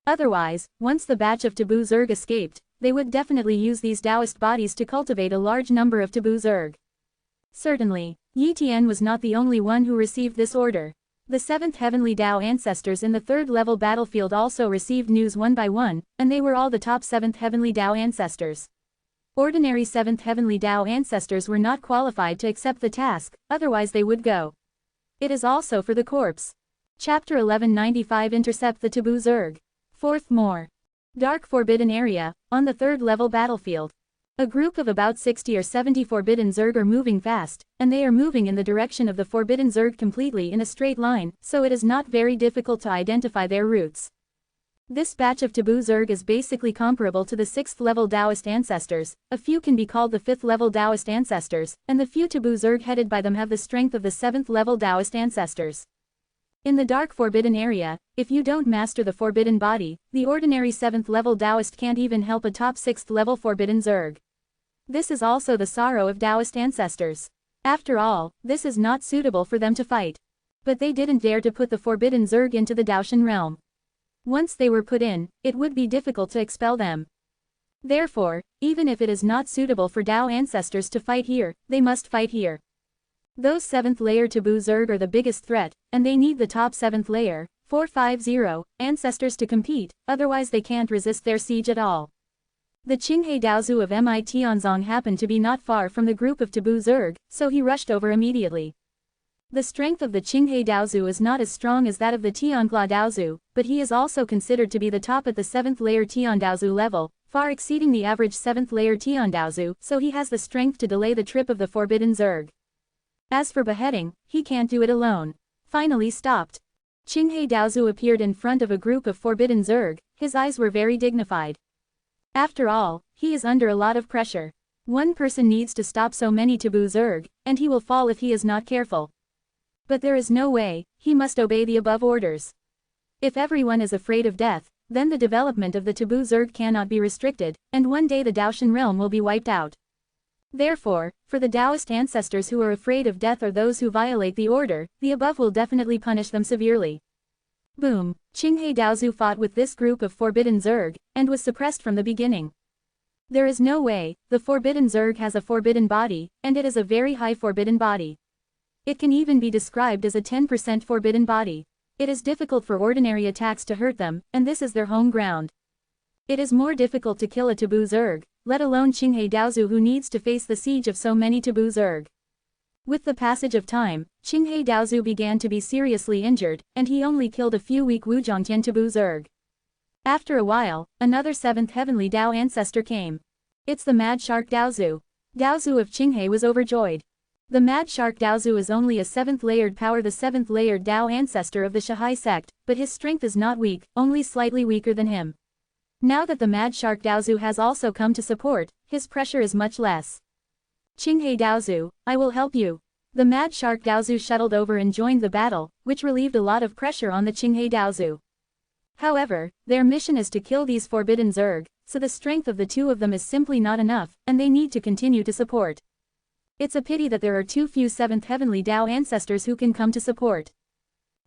Otherwise, once the batch of taboo Zerg escaped, they would definitely use these Taoist bodies to cultivate a large number of taboo Zerg. Certainly, Yi Tian was not the only one who received this order. The 7th Heavenly Tao ancestors in the third-level battlefield also received news one by one, and they were all the top 7th Heavenly Tao ancestors. Ordinary 7th Heavenly Tao ancestors were not qualified to accept the task, otherwise they would go. It is also for the corpse. Chapter 1195 Intercept the Taboo Zerg. 4th More. Dark Forbidden Area, on the third-level battlefield. A group of about 60 or 70 forbidden Zerg are moving fast, and they are moving in the direction of the forbidden Zerg completely in a straight line, so it is not very difficult to identify their routes. This batch of taboo Zerg is basically comparable to the 6th-level Taoist ancestors, a few can be called the 5th-level Taoist ancestors, and the few taboo Zerg headed by them have the strength of the 7th-level Taoist ancestors. In the Dark Forbidden Area, if you don't master the forbidden body, the ordinary 7th-level Taoist can't even help a top 6th-level forbidden Zerg. This is also the sorrow of Taoist ancestors. After all, this is not suitable for them to fight. But they didn't dare to put the forbidden Zerg into the Daoshan realm. Once they were put in, it would be difficult to expel them. Therefore, even if it is not suitable for Tao ancestors to fight here, they must fight here. Those 7th layer taboo Zerg are the biggest threat, and they need the top 7th layer, 450, ancestors to compete, otherwise they can't resist their siege at all. The Qinghe Daozu of Mi Tianzong happened to be not far from the group of taboo Zerg, so he rushed over immediately. The strength of the Qinghe Daozu is not as strong as that of the Tiangla Daozu, but he is also considered to be the top at the 7th layer Tian Daozu level, far exceeding the average 7th layer Tian Daozu, so he has the strength to delay the trip of the forbidden Zerg. As for beheading, he can't do it alone. Finally stopped. Qinghe Daozu appeared in front of a group of forbidden Zerg, his eyes were very dignified. After all, he is under a lot of pressure. One person needs to stop so many taboo Zerg, and he will fall if he is not careful. But there is no way, he must obey the above orders. If everyone is afraid of death, then the development of the taboo zerg cannot be restricted, and one day the Daoshan realm will be wiped out. Therefore, for the Taoist ancestors who are afraid of death or those who violate the order, the above will definitely punish them severely. Boom! Qinghe Daozu fought with this group of forbidden zerg, and was suppressed from the beginning. There is no way, the forbidden zerg has a forbidden body, and it is a very high forbidden body. It can even be described as a 10% forbidden body. It is difficult for ordinary attacks to hurt them, and this is their home ground. It is more difficult to kill a taboo zerg, let alone Qinghe Daozu who needs to face the siege of so many taboo zerg. With the passage of time, Qinghe Daozu began to be seriously injured, and he only killed a few weak Wuzhongtian taboo zerg. After a while, another 7th heavenly Dao ancestor came. It's the Mad Shark Daozu. Daozu of Qinghe was overjoyed. The Mad Shark Daozu is only a 7th layered power, the 7th layered Dao ancestor of the Shahai sect, but his strength is not weak, only slightly weaker than him. Now that the Mad Shark Daozu has also come to support, his pressure is much less. Qinghe Daozu, I will help you. The Mad Shark Daozu shuttled over and joined the battle, which relieved a lot of pressure on the Qinghe Daozu. However, their mission is to kill these forbidden zerg, so the strength of the two of them is simply not enough, and they need to continue to support. It's a pity that there are too few 7th heavenly Dao ancestors who can come to support.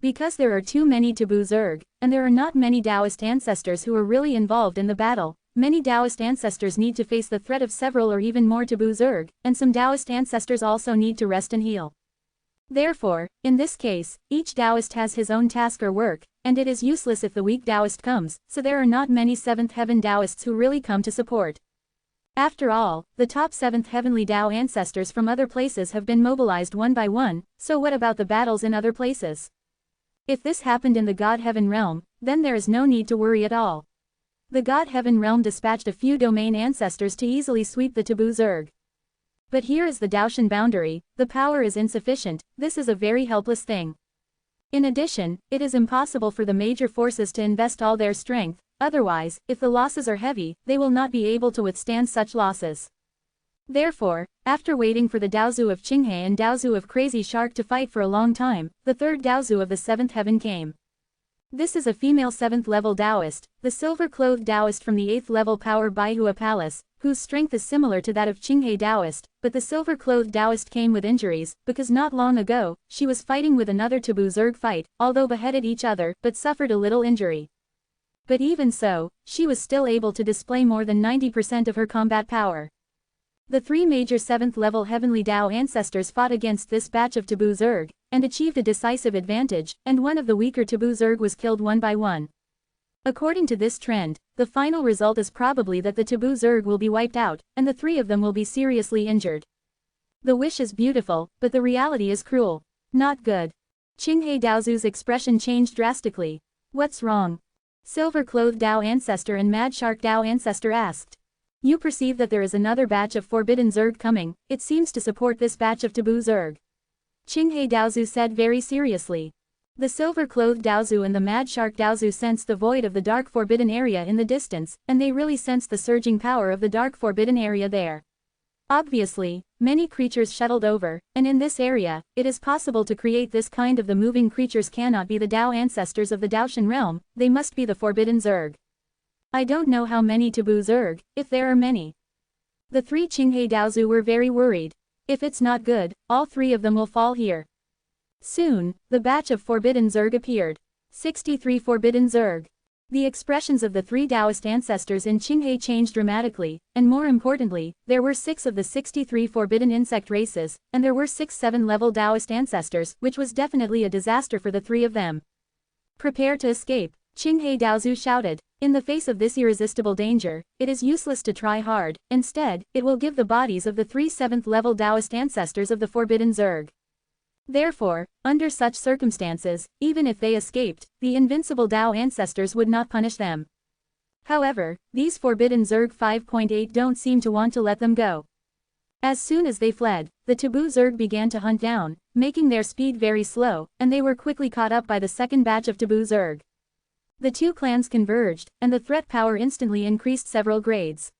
Because there are too many taboo zerg, and there are not many Taoist ancestors who are really involved in the battle, many Taoist ancestors need to face the threat of several or even more taboo zerg, and some Taoist ancestors also need to rest and heal. Therefore, in this case, each Taoist has his own task or work, and it is useless if the weak Taoist comes, so there are not many 7th heaven Taoists who really come to support. After all, the top 7th heavenly Dao ancestors from other places have been mobilized one by one, so what about the battles in other places? If this happened in the God Heaven realm, then there is no need to worry at all. The God Heaven realm dispatched a few domain ancestors to easily sweep the taboo zerg. But here is the Daoshan boundary, the power is insufficient, this is a very helpless thing. In addition, it is impossible for the major forces to invest all their strength, otherwise, if the losses are heavy, they will not be able to withstand such losses. Therefore, after waiting for the Daozu of Qinghe and Daozu of Crazy Shark to fight for a long time, the third Daozu of the 7th heaven came. This is a female 7th level Taoist, the silver-clothed Taoist from the 8th level power Baihua Palace, whose strength is similar to that of Qinghe Taoist, but the silver-clothed Taoist came with injuries, because not long ago, she was fighting with another taboo zerg fight, although beheaded each other, but suffered a little injury. But even so, she was still able to display more than 90% of her combat power. The three major 7th level heavenly Dao ancestors fought against this batch of taboo zerg, and achieved a decisive advantage, and one of the weaker taboo zerg was killed one by one. According to this trend, the final result is probably that the taboo zerg will be wiped out, and the three of them will be seriously injured. The wish is beautiful, but the reality is cruel. Not good. Qinghe Daozu's expression changed drastically. What's wrong? Silver-clothed Dao ancestor and Mad Shark Dao ancestor asked. You perceive that there is another batch of forbidden zerg coming, it seems to support this batch of taboo zerg. Qinghe Daozu said very seriously. The silver-clothed Daozu and the Mad Shark Daozu sensed the void of the dark forbidden area in the distance, and they really sensed the surging power of the dark forbidden area there. Obviously, many creatures shuttled over, and in this area, it is possible to create this kind of the moving creatures cannot be the Dao ancestors of the Daoshan realm, they must be the forbidden zerg. I don't know how many taboo zerg, if there are many. The three Qinghe Daozu were very worried. If it's not good, all three of them will fall here. Soon, the batch of forbidden zerg appeared. 63 forbidden zerg. The expressions of the three Taoist ancestors in Qinghe changed dramatically, and more importantly, there were 6 of the 63 forbidden insect races, and there were 6 7-level Taoist ancestors, which was definitely a disaster for the three of them. Prepare to escape, Qinghe Daozu shouted. In the face of this irresistible danger, it is useless to try hard, instead, it will give the bodies of the 3 7th-level Taoist ancestors of the forbidden zerg. Therefore, under such circumstances, even if they escaped, the invincible Dao ancestors would not punish them. However, these forbidden zerg 5.8 don't seem to want to let them go. As soon as they fled, the taboo zerg began to hunt down, making their speed very slow, and they were quickly caught up by the second batch of taboo zerg. The two clans converged, and the threat power instantly increased several grades.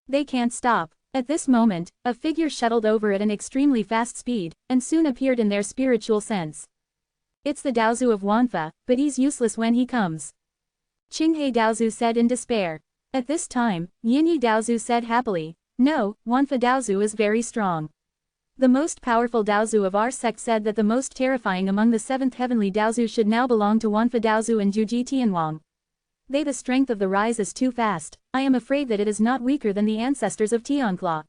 They can't stop. At this moment, a figure shuttled over at an extremely fast speed, and soon appeared in their spiritual sense. It's the Daozu of Wanfa, but he's useless when he comes. Qinghe Daozu said in despair. At this time, Yinyi Daozu said happily, no, Wanfa Daozu is very strong. The most powerful Daozu of our sect said that the most terrifying among the 7th heavenly Daozu should now belong to Wanfa Daozu and Juji Tianwang. The strength of the rise is too fast. I am afraid that it is not weaker than the ancestors of Tiancla.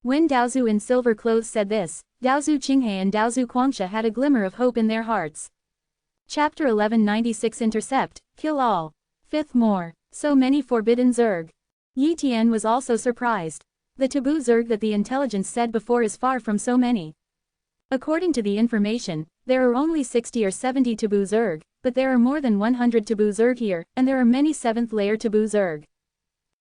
When Daozu in silver clothes said this, Daozu Qinghe and Daozu Guangsha had a glimmer of hope in their hearts. Chapter 1196 Intercept, Kill All. 5th More. So many forbidden Zerg. Yi Tian was also surprised. The taboo Zerg that the intelligence said before is far from so many. According to the information, there are only 60 or 70 taboo Zerg, but there are more than 100 taboo Zerg here, and there are many 7th layer taboo Zerg.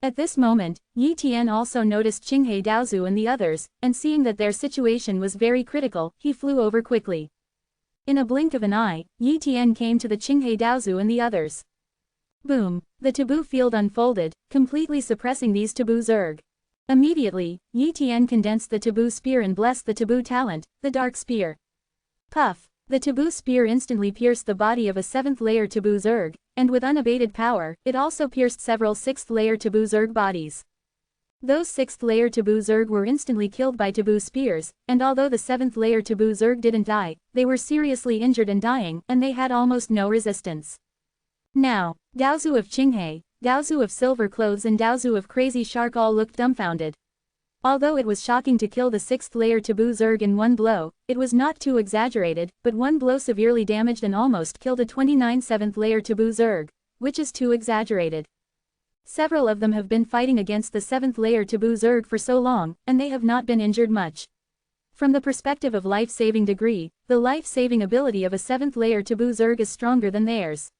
At this moment, Yi Tian also noticed Qinghe Daozu and the others, and seeing that their situation was very critical, he flew over quickly. In a blink of an eye, Yi Tian came to the Qinghe Daozu and the others. Boom! The taboo field unfolded, completely suppressing these taboo Zerg. Immediately, Yi Tian condensed the taboo spear and blessed the taboo talent, the dark spear. Puff! The taboo spear instantly pierced the body of a 7th layer taboo Zerg, and with unabated power, it also pierced several 6th layer taboo Zerg bodies. Those 6th layer taboo Zerg were instantly killed by taboo spears, and although the 7th layer taboo Zerg didn't die, they were seriously injured and dying, and they had almost no resistance. Now, Daozu of Qinghe, Daozu of Silver Clothes and Daozu of Crazy Shark all looked dumbfounded. Although it was shocking to kill the 6th layer taboo Zerg in one blow, it was not too exaggerated, but one blow severely damaged and almost killed a 29 7th layer taboo Zerg, which is too exaggerated. Several of them have been fighting against the 7th layer taboo Zerg for so long, and they have not been injured much. From the perspective of life-saving degree, the life-saving ability of a 7th layer taboo Zerg is stronger than theirs.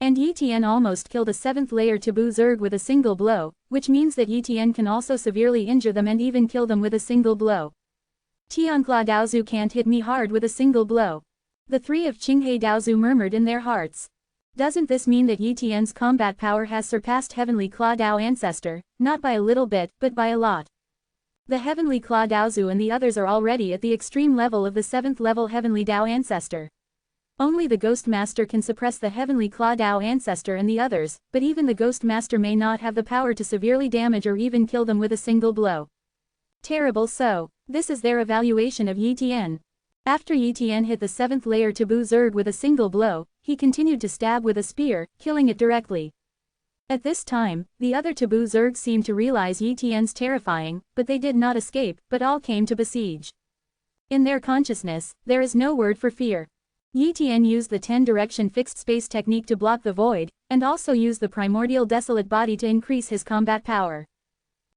And Yi Tian almost killed a 7th layer taboo Zerg with a single blow, which means that Yi Tian can also severely injure them and even kill them with a single blow. Tiancla Daozu can't hit me hard with a single blow. The 3 of Qinghe Daozu murmured in their hearts. Doesn't this mean that Yi Tian's combat power has surpassed Heavenly Claw Dao Ancestor, not by a little bit, but by a lot? The Heavenly Claw Daozu and the others are already at the extreme level of the 7th level Heavenly Dao Ancestor. Only the Ghost Master can suppress the Heavenly Claw Dao Ancestor and the others, but even the Ghost Master may not have the power to severely damage or even kill them with a single blow. Terrible. So, this is their evaluation of Yi Tian. After Yi Tian hit the 7th layer taboo Zerg with a single blow, he continued to stab with a spear, killing it directly. At this time, the other taboo Zerg seemed to realize Yi Tian's terrifying, but they did not escape, but all came to besiege. In their consciousness, there is no word for fear. Yi Tian used the 10-direction fixed space technique to block the void, and also used the primordial desolate body to increase his combat power.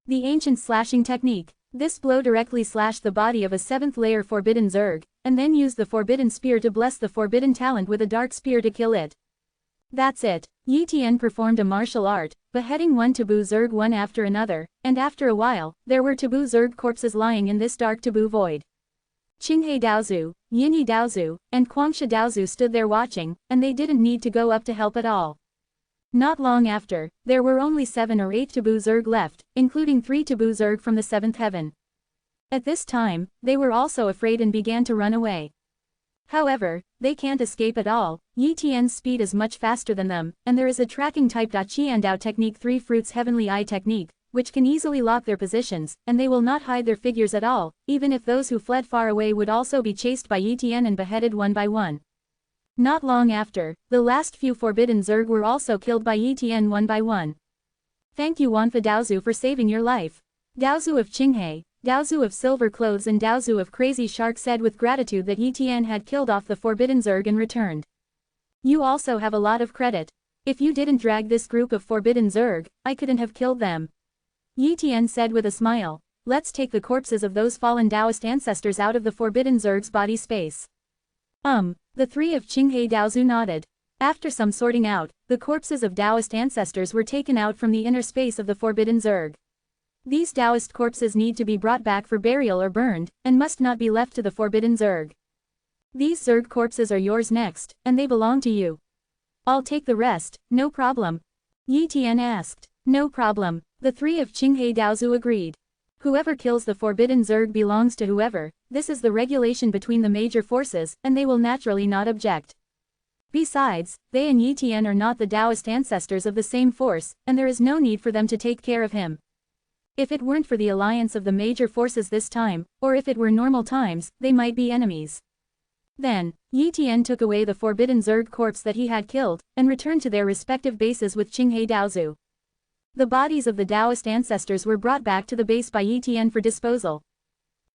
The ancient slashing technique. This blow directly slashed the body of a 7th layer forbidden Zerg, and then used the forbidden spear to bless the forbidden talent with a dark spear to kill it. That's it. Yi Tian performed a martial art, beheading one taboo Zerg one after another, and after a while, there were taboo Zerg corpses lying in this dark taboo void. Qinghe Daozu, Yinyi Daozu, and Guangsha Daozu stood there watching, and they didn't need to go up to help at all. Not long after, there were only 7 or 8 taboo Zerg left, including 3 taboo Zerg from the 7th heaven. At this time, they were also afraid and began to run away. However, they can't escape at all. Yi Tian's speed is much faster than them, and there is a tracking type Qiandao technique 3 fruits heavenly eye technique, which can easily lock their positions, and they will not hide their figures at all, even if those who fled far away would also be chased by Yi Tian and beheaded one by one. Not long after, the last few forbidden Zerg were also killed by Yi Tian one by one. Thank you Wanfa Daozu for saving your life. Daozu of Qinghe, Daozu of Silver Clothes and Daozu of Crazy Shark said with gratitude that Yi Tian had killed off the forbidden Zerg and returned. You also have a lot of credit. If you didn't drag this group of forbidden Zerg, I couldn't have killed them. Yi Tian said with a smile. Let's take the corpses of those fallen Taoist ancestors out of the forbidden Zerg's body space. The 3 of Qinghe Daozu nodded. After some sorting out, the corpses of Taoist ancestors were taken out from the inner space of the forbidden Zerg. These Taoist corpses need to be brought back for burial or burned, and must not be left to the forbidden Zerg. These Zerg corpses are yours next, and they belong to you. I'll take the rest, no problem. Yi Tian asked. No problem. The 3 of Qinghe Daozu agreed. Whoever kills the forbidden Zerg belongs to whoever. This is the regulation between the major forces, and they will naturally not object. Besides, they and Yi Tian are not the Taoist ancestors of the same force, and there is no need for them to take care of him. If it weren't for the alliance of the major forces this time, or if it were normal times, they might be enemies. Then, Yi Tian took away the forbidden Zerg corpse that he had killed, and returned to their respective bases with Qinghe Daozu. The bodies of the Taoist ancestors were brought back to the base by Yi Tian for disposal.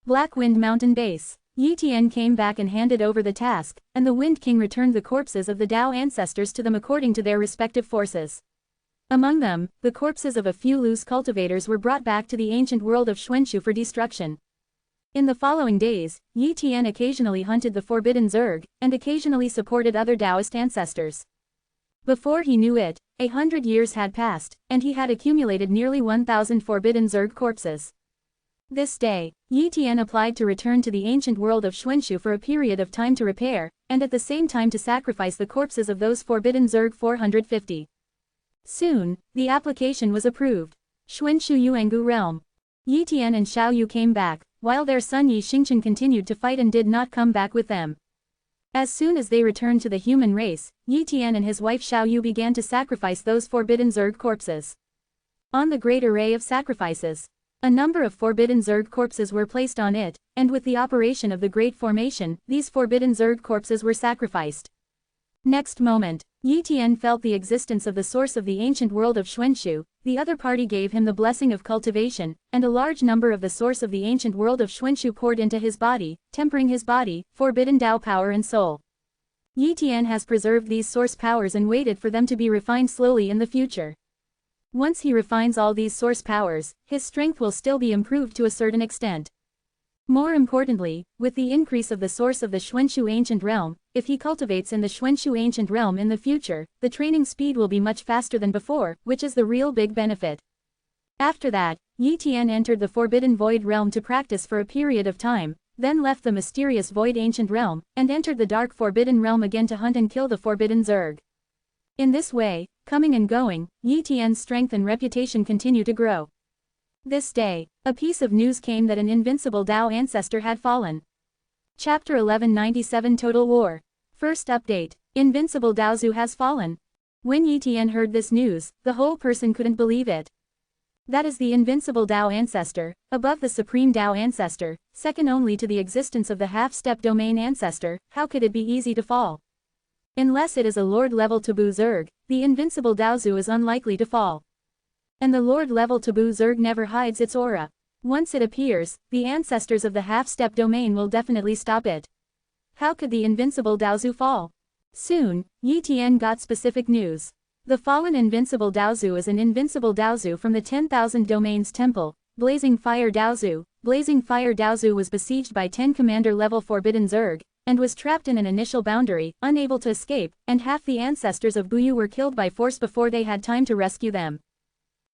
Black Wind Mountain Base. Yi Tian came back and handed over the task, and the Wind King returned the corpses of the Tao ancestors to them according to their respective forces. Among them, the corpses of a few loose cultivators were brought back to the ancient world of Xuanshu for destruction. In the following days, Yi Tian occasionally hunted the forbidden Zerg, and occasionally supported other Taoist ancestors. Before he knew it, 100 years had passed, and he had accumulated nearly 1,000 forbidden Zerg corpses. This day, Yi Tian applied to return to the ancient world of Xuanshu for a period of time to repair, and at the same time to sacrifice the corpses of those forbidden Zerg 450. Soon, the application was approved. Xuanshu Yuangu Realm. Yi Tian and Xiao Yu came back, while their son Yi Xingchen continued to fight and did not come back with them. As soon as they returned to the human race, Yi Tian and his wife Xiao Yu began to sacrifice those forbidden Zerg corpses. On the great array of sacrifices, a number of forbidden Zerg corpses were placed on it, and with the operation of the Great Formation, these forbidden Zerg corpses were sacrificed. Next moment, Yi Tian felt the existence of the source of the ancient world of Xuanshu. The other party gave him the blessing of cultivation, and a large number of the source of the ancient world of Xuanshu poured into his body, tempering his body, forbidden Tao power and soul. Yi Tian has preserved these source powers and waited for them to be refined slowly in the future. Once he refines all these source powers, his strength will still be improved to a certain extent. More importantly, with the increase of the source of the Xuanshu ancient realm, if he cultivates in the Xuanshu ancient realm in the future, the training speed will be much faster than before, which is the real big benefit. After that, Yi Tian entered the Forbidden Void realm to practice for a period of time, then left the mysterious Void ancient realm, and entered the Dark Forbidden realm again to hunt and kill the forbidden Zerg. In this way, coming and going, Yi Tian's strength and reputation continue to grow. This day, a piece of news came that an invincible Tao ancestor had fallen. Chapter 1197 Total War. First update, Invincible Daozu has fallen. When Yi Tian heard this news, the whole person couldn't believe it. That is the invincible Tao ancestor, above the supreme Tao ancestor, second only to the existence of the half-step domain ancestor. How could it be easy to fall? Unless it is a Lord-level taboo Zerg, the invincible Daozu is unlikely to fall. And the Lord-level taboo Zerg never hides its aura. Once it appears, the ancestors of the half-step domain will definitely stop it. How could the invincible Daozu fall? Soon, Yi Tian got specific news. The fallen invincible Daozu is an invincible Daozu from the 10,000 Domains Temple, Blazing Fire Daozu. Blazing Fire Daozu was besieged by 10 commander-level forbidden Zerg, and was trapped in an initial boundary, unable to escape, and half the ancestors of Buyu were killed by force before they had time to rescue them.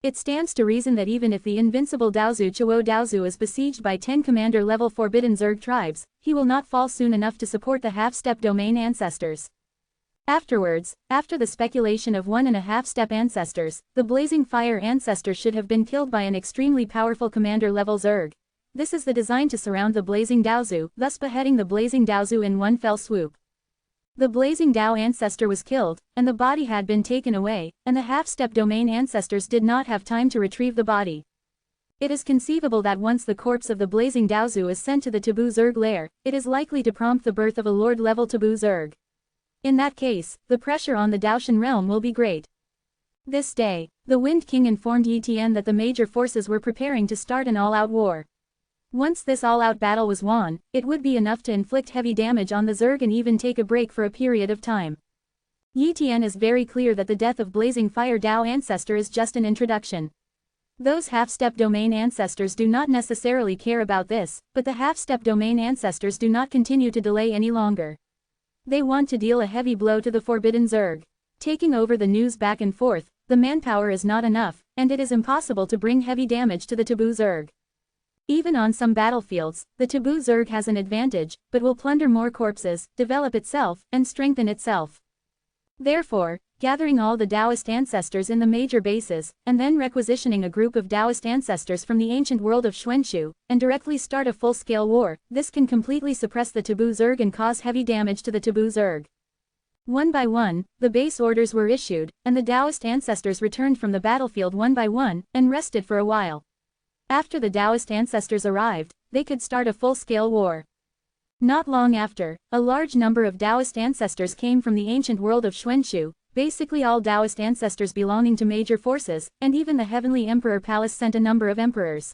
It stands to reason that even if the invincible Daozu Chuo Daozu is besieged by 10 commander-level forbidden Zerg tribes, he will not fall soon enough to support the half-step domain ancestors. Afterwards, after the speculation of 1.5-step ancestors, the Blazing Fire ancestor should have been killed by an extremely powerful commander-level Zerg. This is the design to surround the Blazing Daozu, thus beheading the Blazing Daozu in one fell swoop. The Blazing Dao ancestor was killed, and the body had been taken away, and the half-step domain ancestors did not have time to retrieve the body. It is conceivable that once the corpse of the Blazing Daozu is sent to the Taboo Zerg lair, it is likely to prompt the birth of a Lord-level Taboo Zerg. In that case, the pressure on the Daoshan realm will be great. This day, the Wind King informed Yi Tian that the major forces were preparing to start an all-out war. Once this all-out battle was won, it would be enough to inflict heavy damage on the Zerg and even take a break for a period of time. Yi Tian is very clear that the death of Blazing Fire Dao ancestor is just an introduction. Those half-step domain ancestors do not necessarily care about this, but the half-step domain ancestors do not continue to delay any longer. They want to deal a heavy blow to the forbidden Zerg. Taking over the news back and forth, the manpower is not enough, and it is impossible to bring heavy damage to the Taboo Zerg. Even on some battlefields, the Taboo Zerg has an advantage, but will plunder more corpses, develop itself, and strengthen itself. Therefore, gathering all the Taoist ancestors in the major bases, and then requisitioning a group of Taoist ancestors from the ancient world of Xuanxu, and directly start a full-scale war. This can completely suppress the taboo Zerg and cause heavy damage to the taboo Zerg. One by one, the base orders were issued, and the Taoist ancestors returned from the battlefield one by one, and rested for a while. After the Taoist ancestors arrived, they could start a full-scale war. Not long after, a large number of Taoist ancestors came from the ancient world of Xuanxu, basically all Taoist ancestors belonging to major forces, and even the Heavenly Emperor Palace sent a number of emperors.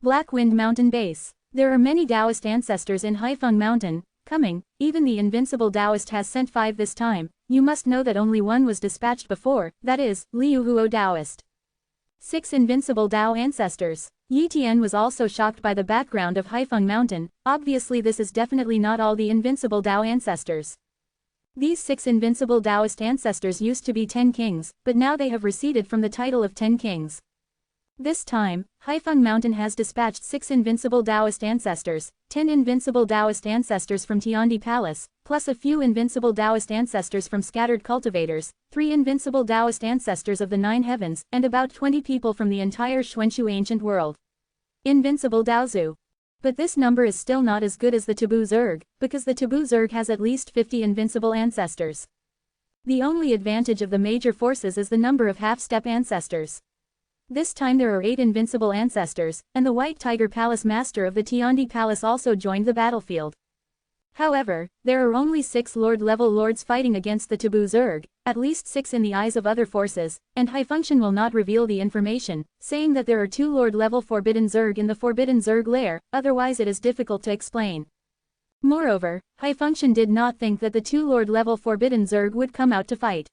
Black Wind Mountain Base. There are many Taoist ancestors in Haifeng Mountain, coming. Even the invincible Taoist has sent 5 this time. You must know that only one was dispatched before, that is, Liu Huo Taoist. 6 invincible Tao ancestors. Yi Tian was also shocked by the background of Haifeng Mountain. Obviously this is definitely not all the invincible Tao ancestors. These 6 invincible Taoist ancestors used to be 10 kings, but now they have receded from the title of 10 kings. This time, Haifeng Mountain has dispatched 6 invincible Taoist ancestors, 10 invincible Taoist ancestors from Tiandi Palace, plus a few invincible Taoist ancestors from scattered cultivators, 3 invincible Taoist ancestors of the 9 heavens, and about 20 people from the entire Xuanxu ancient world. Invincible Daozu. But this number is still not as good as the taboo Zerg, because the taboo Zerg has at least 50 invincible ancestors. The only advantage of the major forces is the number of half-step ancestors. This time there are 8 invincible ancestors, and the White Tiger Palace Master of the Tiandi Palace also joined the battlefield. However, there are only 6 Lord-level lords fighting against the taboo Zerg, at least 6 in the eyes of other forces, and Haifeng will not reveal the information, saying that there are 2 Lord-level Forbidden Zerg in the Forbidden Zerg lair, otherwise it is difficult to explain. Moreover, Haifeng did not think that the 2 Lord-level Forbidden Zerg would come out to fight.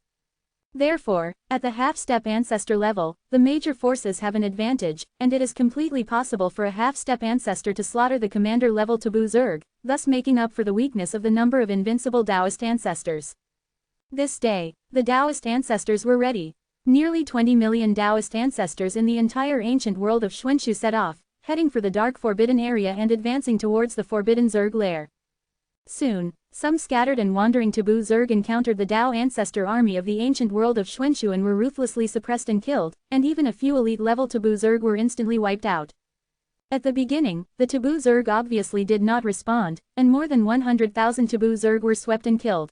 Therefore, at the half-step ancestor level, the major forces have an advantage, and it is completely possible for a half-step ancestor to slaughter the commander-level taboo Zerg, thus making up for the weakness of the number of invincible Taoist ancestors. This day, the Taoist ancestors were ready. Nearly 20 million Taoist ancestors in the entire ancient world of Xuanxu set off, heading for the dark forbidden area and advancing towards the Forbidden Zerg lair. Soon, some scattered and wandering taboo Zerg encountered the Tao ancestor army of the ancient world of Xuanxu and were ruthlessly suppressed and killed, and even a few elite-level taboo Zerg were instantly wiped out. At the beginning, the taboo Zerg obviously did not respond, and more than 100,000 taboo Zerg were swept and killed.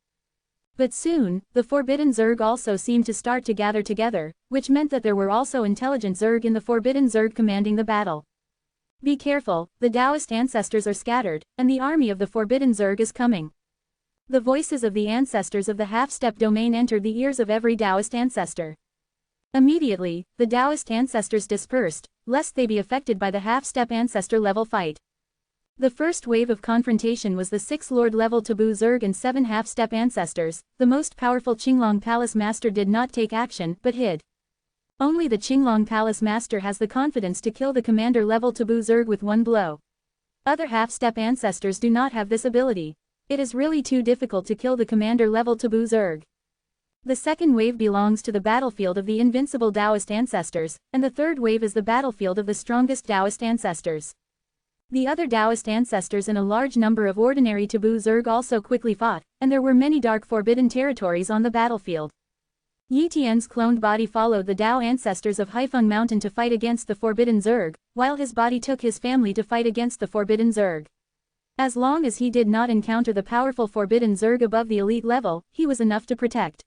But soon, the Forbidden Zerg also seemed to start to gather together, which meant that there were also intelligent Zerg in the Forbidden Zerg commanding the battle. Be careful, the Taoist ancestors are scattered, and the army of the Forbidden Zerg is coming. The voices of the ancestors of the half-step domain entered the ears of every Taoist ancestor. Immediately, the Taoist ancestors dispersed, lest they be affected by the half-step ancestor-level fight. The first wave of confrontation was the 6 Lord-level taboo Zerg and 7 half-step ancestors. The most powerful Qinglong Palace Master did not take action, but hid. Only the Qinglong Palace Master has the confidence to kill the commander-level taboo Zerg with one blow. Other half-step ancestors do not have this ability. It is really too difficult to kill the commander-level taboo Zerg. The second wave belongs to the battlefield of the invincible Taoist ancestors, and the third wave is the battlefield of the strongest Taoist ancestors. The other Taoist ancestors and a large number of ordinary taboo Zerg also quickly fought, and there were many dark forbidden territories on the battlefield. Yi Tian's cloned body followed the Tao ancestors of Haifeng Mountain to fight against the Forbidden Zerg, while his body took his family to fight against the Forbidden Zerg. As long as he did not encounter the powerful Forbidden Zerg above the elite level, he was enough to protect.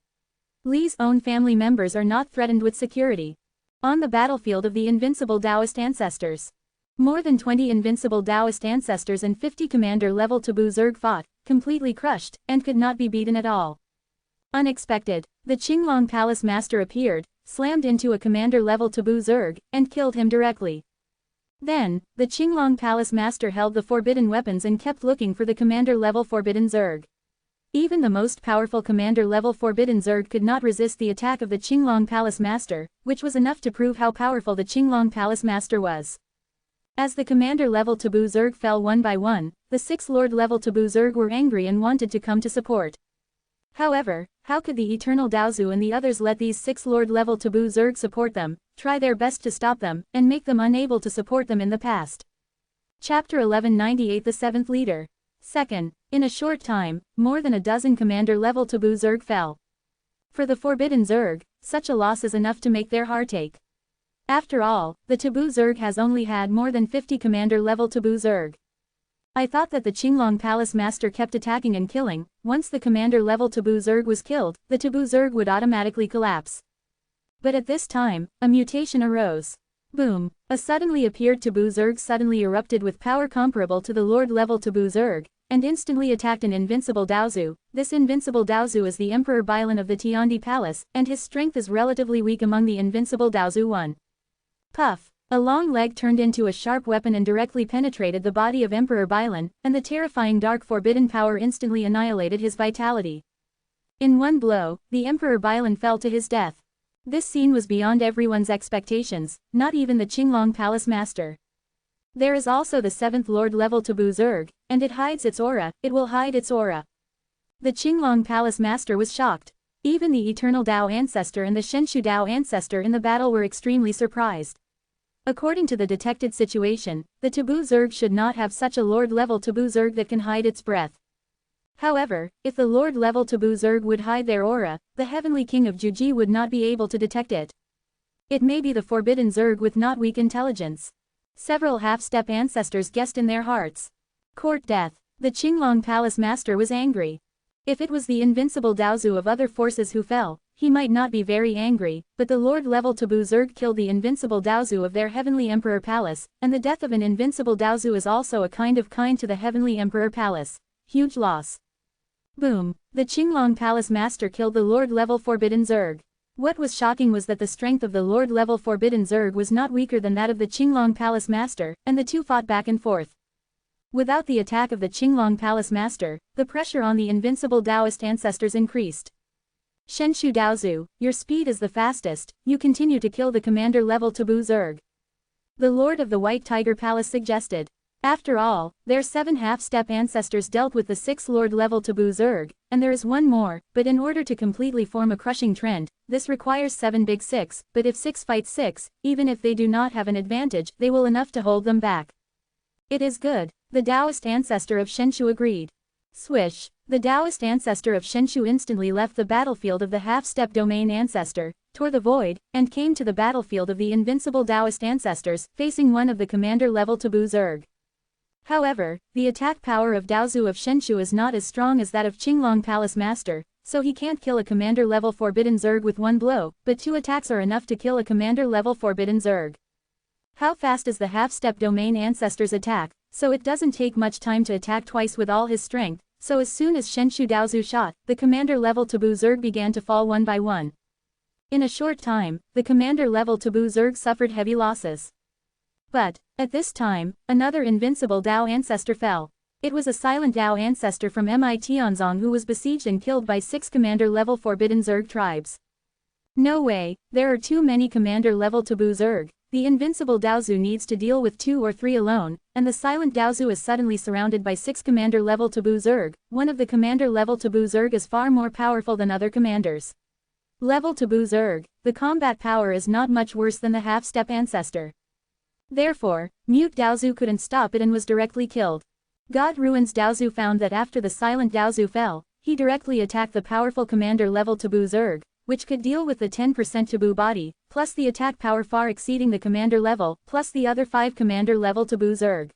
Li's own family members are not threatened with security. On the battlefield of the invincible Taoist ancestors, more than 20 invincible Taoist ancestors and 50 commander-level taboo Zerg fought, completely crushed, and could not be beaten at all. Unexpected, the Qinglong Palace Master appeared, slammed into a commander-level taboo Zerg, and killed him directly. Then, the Qinglong Palace Master held the forbidden weapons and kept looking for the commander-level Forbidden Zerg. Even the most powerful commander-level Forbidden Zerg could not resist the attack of the Qinglong Palace Master, which was enough to prove how powerful the Qinglong Palace Master was. As the commander-level taboo Zerg fell one by one, the 6 Lord-level taboo Zerg were angry and wanted to come to support. However, how could the Eternal Daozu and the others let these 6 Lord-level taboo Zerg support them, try their best to stop them, and make them unable to support them in the past? Chapter 1198 The 7th Leader. Second, in a short time, more than a dozen commander-level taboo Zerg fell. For the Forbidden Zerg, such a loss is enough to make their heart ache. After all, the Taboo Zerg has only had more than 50 commander-level Taboo Zerg. I thought that the Qinglong Palace Master kept attacking and killing. Once the commander-level Taboo Zerg was killed, the Taboo Zerg would automatically collapse. But at this time, a mutation arose. Boom! A suddenly appeared Taboo Zerg suddenly erupted with power comparable to the Lord-level Taboo Zerg, and instantly attacked an invincible Daozu. This invincible Daozu is the Emperor Bailan of the Tiandi Palace, and his strength is relatively weak among the invincible Daozu one. Puff! A long leg turned into a sharp weapon and directly penetrated the body of Emperor Bailan, and the terrifying dark forbidden power instantly annihilated his vitality. In one blow, the Emperor Bailan fell to his death. This scene was beyond everyone's expectations, not even the Qinglong Palace Master. There is also the 7th Lord-level Taboo Zerg, and it hides its aura, it will hide its aura. The Qinglong Palace Master was shocked. Even the Eternal Dao Ancestor and the Shenshu Dao Ancestor in the battle were extremely surprised. According to the detected situation, the Taboo Zerg should not have such a Lord-level Taboo Zerg that can hide its breath. However, if the Lord-level Taboo Zerg would hide their aura, the Heavenly King of Juji would not be able to detect it. It may be the Forbidden Zerg with not weak intelligence. Several half-step ancestors guessed in their hearts. Court death. The Qinglong Palace Master was angry. If it was the invincible Daozu of other forces who fell, he might not be very angry, but the Lord-level Taboo Zerg killed the invincible Daozu of their Heavenly Emperor Palace, and the death of an invincible Daozu is also a kind to the Heavenly Emperor Palace. Huge loss. Boom! The Qinglong Palace Master killed the Lord-level Forbidden Zerg. What was shocking was that the strength of the Lord-level Forbidden Zerg was not weaker than that of the Qinglong Palace Master, and the two fought back and forth. Without the attack of the Qinglong Palace Master, the pressure on the invincible Taoist ancestors increased. Shenshu Daozu, your speed is the fastest, you continue to kill the commander-level Taboo Zerg. The Lord of the White Tiger Palace suggested. After all, their 7 half-step ancestors dealt with the 6 Lord-level Taboo Zerg, and there is one more, but in order to completely form a crushing trend, this requires 7 big 6, but if 6 fight 6, even if they do not have an advantage, they will enough to hold them back. It is good, the Taoist ancestor of Shenshu agreed. Swish! The Taoist ancestor of Shenshu instantly left the battlefield of the half-step domain ancestor, tore the void, and came to the battlefield of the invincible Taoist ancestors, facing one of the commander-level Taboo Zerg. However, the attack power of Daozu of Shenshu is not as strong as that of Qinglong Palace Master, so he can't kill a commander-level Forbidden Zerg with one blow, but 2 attacks are enough to kill a commander-level Forbidden Zerg. How fast is the half-step domain ancestor's attack? So it doesn't take much time to attack twice with all his strength, so as soon as Shenshu Daozu shot, the commander-level Taboo Zerg began to fall one by one. In a short time, the commander-level Taboo Zerg suffered heavy losses. But, at this time, another invincible Dao ancestor fell. It was a silent Dao ancestor from Mi Tianzong who was besieged and killed by 6 commander-level Forbidden Zerg tribes. No way, there are too many commander-level Taboo Zerg. The invincible Daozu needs to deal with 2 or 3 alone, and the silent Daozu is suddenly surrounded by 6 commander-level Taboo Zerg. One of the commander-level Taboo Zerg is far more powerful than other commanders. Level Taboo Zerg, the combat power is not much worse than the half-step ancestor. Therefore, Mute Daozu couldn't stop it and was directly killed. God Ruins Daozu found that after the silent Daozu fell, he directly attacked the powerful commander-level Taboo Zerg, which could deal with the 10% Taboo body, plus the attack power far exceeding the commander level, plus the other 5 commander-level Taboo Zerg.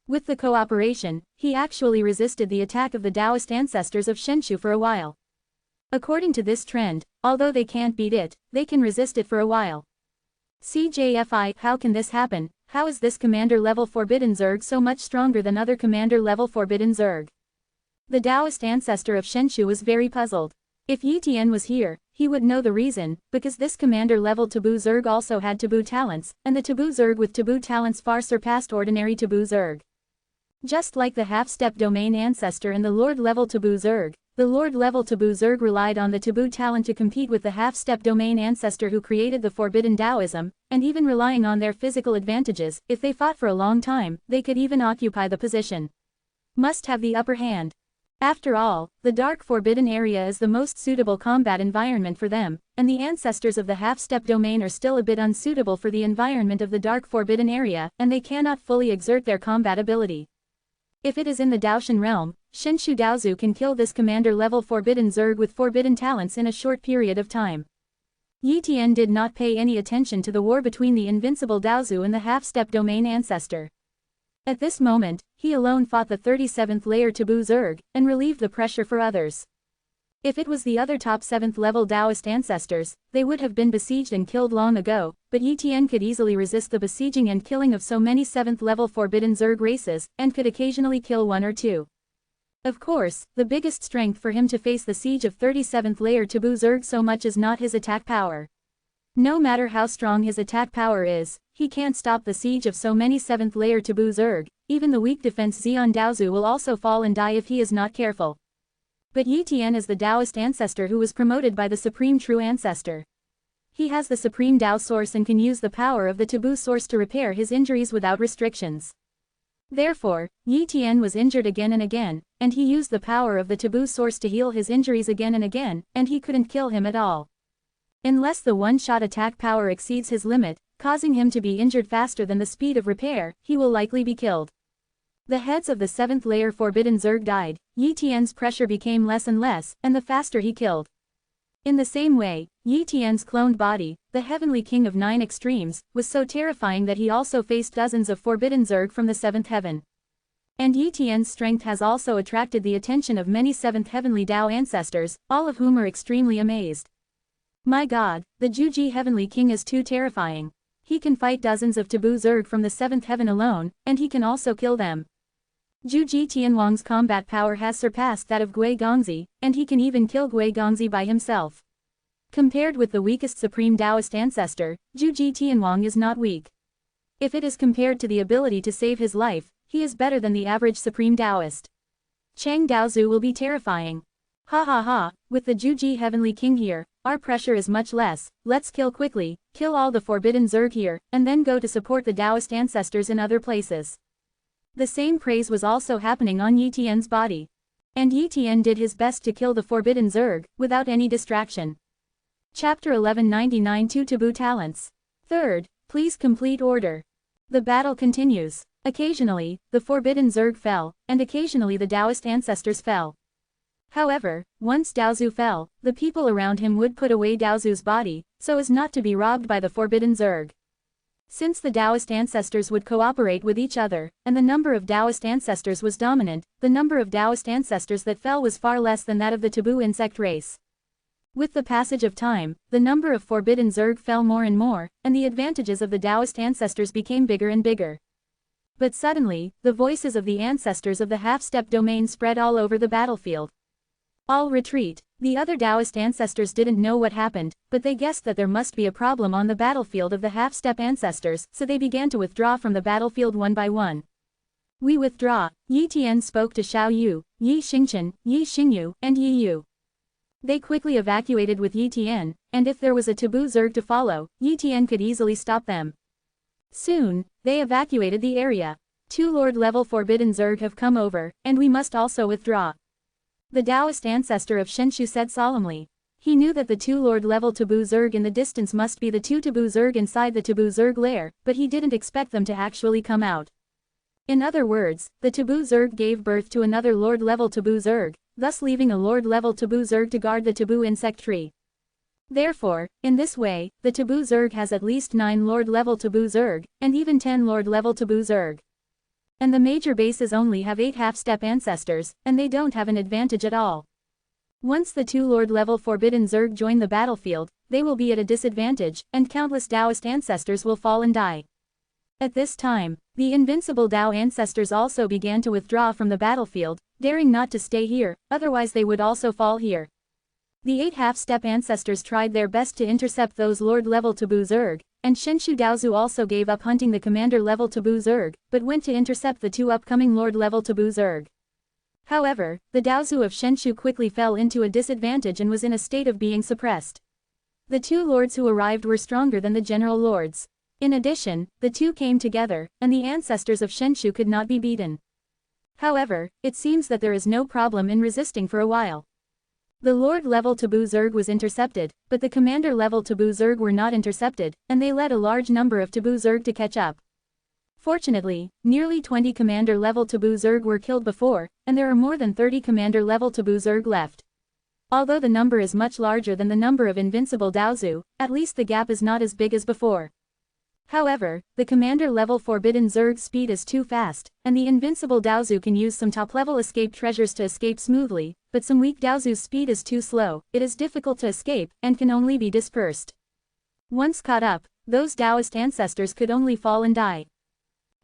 With the cooperation, he actually resisted the attack of the Taoist ancestors of Shenshu for a while. According to this trend, although they can't beat it, they can resist it for a while. CJFI, how can this happen? How is this commander-level Forbidden Zerg so much stronger than other commander-level Forbidden Zerg? The Taoist ancestor of Shenshu was very puzzled. If Yi Tian was here, he would know the reason, because this commander-level Taboo Zerg also had Taboo talents, and the Taboo Zerg with Taboo talents far surpassed ordinary Taboo Zerg. Just like the half-step domain ancestor and the Lord-level Taboo Zerg, the Lord-level Taboo Zerg relied on the Taboo talent to compete with the half-step domain ancestor who created the Forbidden Taoism, and even relying on their physical advantages, if they fought for a long time, they could even occupy the position. Must have the upper hand. After all, the Dark Forbidden area is the most suitable combat environment for them, and the ancestors of the half-step domain are still a bit unsuitable for the environment of the Dark Forbidden area, and they cannot fully exert their combat ability. If it is in the Daoshan realm, Shenshu Daozu can kill this commander-level Forbidden Zerg with forbidden talents in a short period of time. Yi Tian did not pay any attention to the war between the invincible Daozu and the half-step domain ancestor. At this moment, he alone fought the 37th layer Taboo Zerg, and relieved the pressure for others. If it was the other top 7th level Taoist ancestors, they would have been besieged and killed long ago, but Yi Tian could easily resist the besieging and killing of so many 7th level Forbidden Zerg races, and could occasionally kill one or two. Of course, the biggest strength for him to face the siege of 37th layer Taboo Zerg so much is not his attack power. No matter how strong his attack power is, he can't stop the siege of so many 7th layer Taboo Zerg. Even the weak defense Xian Daozu will also fall and die if he is not careful. But Yi Tian is the Taoist ancestor who was promoted by the Supreme True Ancestor. He has the Supreme Tao Source and can use the power of the Taboo Source to repair his injuries without restrictions. Therefore, Yi Tian was injured again and again, and he used the power of the Taboo Source to heal his injuries again and again, and he couldn't kill him at all. Unless the one-shot attack power exceeds his limit, causing him to be injured faster than the speed of repair, he will likely be killed. The heads of the 7th layer Forbidden Zerg died, Yi Tian's pressure became less and less, and the faster he killed. In the same way, Yi Tian's cloned body, the Heavenly King of 9 Extremes, was so terrifying that he also faced dozens of Forbidden Zerg from the 7th heaven. And Yi Tian's strength has also attracted the attention of many 7th Heavenly Tao ancestors, all of whom are extremely amazed. My god, the Juji Heavenly King is too terrifying. He can fight dozens of Taboo Zerg from the 7th heaven alone, and he can also kill them. Juji Tianwang's combat power has surpassed that of Gui Gongzi, and he can even kill Gui Gongzi by himself. Compared with the weakest Supreme Taoist ancestor, Juji Tianwang is not weak. If it is compared to the ability to save his life, he is better than the average Supreme Taoist. Chang Daozu will be terrifying. Ha ha ha, with the Juji Heavenly King here, our pressure is much less. Let's kill quickly, kill all the Forbidden Zerg here, and then go to support the Taoist ancestors in other places. The same praise was also happening on Yi Tian's body. And Yi Tian did his best to kill the Forbidden Zerg, without any distraction. Chapter 1199 2 Taboo Talents. Third, please complete order. The battle continues. Occasionally, the Forbidden Zerg fell, and occasionally the Taoist ancestors fell. However, once Daozu fell, the people around him would put away Daozu's body, so as not to be robbed by the Forbidden Zerg. Since the Taoist ancestors would cooperate with each other, and the number of Taoist ancestors was dominant, the number of Taoist ancestors that fell was far less than that of the taboo insect race. With the passage of time, the number of Forbidden Zerg fell more and more, and the advantages of the Taoist ancestors became bigger and bigger. But suddenly, the voices of the ancestors of the half-step domain spread all over the battlefield. All retreat. The other Taoist ancestors didn't know what happened, but they guessed that there must be a problem on the battlefield of the half-step ancestors, so they began to withdraw from the battlefield one by one. We withdraw. Yi Tian spoke to Xiao Yu, Yi Xingchen, Yi Xingyu, and Yi Yu. They quickly evacuated with Yi Tian, and if there was a taboo Zerg to follow, Yi Tian could easily stop them. Soon, they evacuated the area. 2 Lord-level Forbidden Zerg have come over, and we must also withdraw. The Taoist ancestor of Shenshu said solemnly. He knew that the 2 Lord-level Taboo Zerg in the distance must be the 2 Taboo Zerg inside the Taboo Zerg lair, but he didn't expect them to actually come out. In other words, the Taboo Zerg gave birth to another Lord-level Taboo Zerg, thus leaving a Lord-level Taboo Zerg to guard the Taboo insect tree. Therefore, in this way, the Taboo Zerg has at least 9 Lord-level Taboo Zerg, and even 10 Lord-level Taboo Zerg. And the major bases only have 8 half-step ancestors, and they don't have an advantage at all. Once the 2 Lord-level Forbidden Zerg join the battlefield, they will be at a disadvantage, and countless Taoist ancestors will fall and die. At this time, the invincible Tao ancestors also began to withdraw from the battlefield, daring not to stay here, otherwise they would also fall here. The 8 half-step ancestors tried their best to intercept those Lord-level Taboo Zerg, and Shenshu Daozu also gave up hunting the Commander-level Taboo Zerg, but went to intercept the 2 upcoming Lord-level Taboo Zerg. However, the Daozu of Shenshu quickly fell into a disadvantage and was in a state of being suppressed. The 2 lords who arrived were stronger than the general lords. In addition, the 2 came together, and the ancestors of Shenshu could not be beaten. However, it seems that there is no problem in resisting for a while. The Lord-level Taboo Zerg was intercepted, but the Commander-level Taboo Zerg were not intercepted, and they led a large number of Taboo Zerg to catch up. Fortunately, nearly 20 commander-level Taboo Zerg were killed before, and there are more than 30 commander-level Taboo Zerg left. Although the number is much larger than the number of invincible Daozu, at least the gap is not as big as before. However, the commander-level Forbidden Zerg's speed is too fast, and the invincible Daozu can use some top-level escape treasures to escape smoothly, but some weak Daozu's speed is too slow, it is difficult to escape, and can only be dispersed. Once caught up, those Daoist ancestors could only fall and die.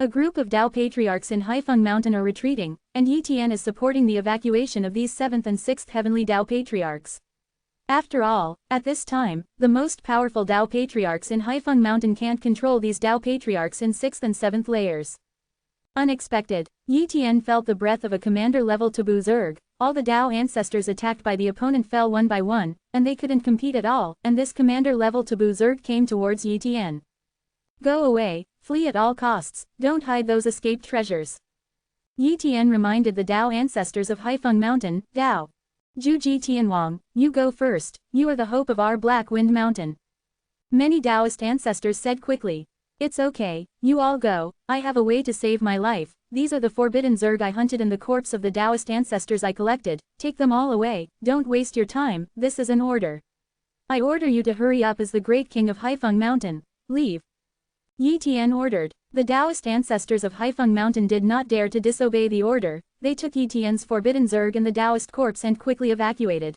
A group of Dao patriarchs in Haifeng Mountain are retreating, and Yi Tian is supporting the evacuation of these 7th and 6th heavenly Dao patriarchs. After all, at this time, the most powerful Dao patriarchs in Haifeng Mountain can't control these Dao patriarchs in 6th and 7th layers. Unexpected, Yi Tian felt the breath of a commander-level Taboo Zerg. All the Dao ancestors attacked by the opponent fell one by one, and they couldn't compete at all, and this commander-level Taboo Zerg came towards Yi Tian. Go away, flee at all costs, don't hide those escaped treasures. Yi Tian reminded the Dao ancestors of Haifeng Mountain, Dao. Zhuji Tianwang, you go first, you are the hope of our Black Wind Mountain. Many Daoist ancestors said quickly. It's okay, you all go, I have a way to save my life, these are the Forbidden Zerg I hunted and the corpse of the Daoist ancestors I collected, take them all away, don't waste your time, this is an order. I order you to hurry up as the great king of Haifeng Mountain, leave. Yi Tian ordered. The Daoist ancestors of Haifeng Mountain did not dare to disobey the order, they took Yi Tian's Forbidden Zerg and the Daoist corpse and quickly evacuated.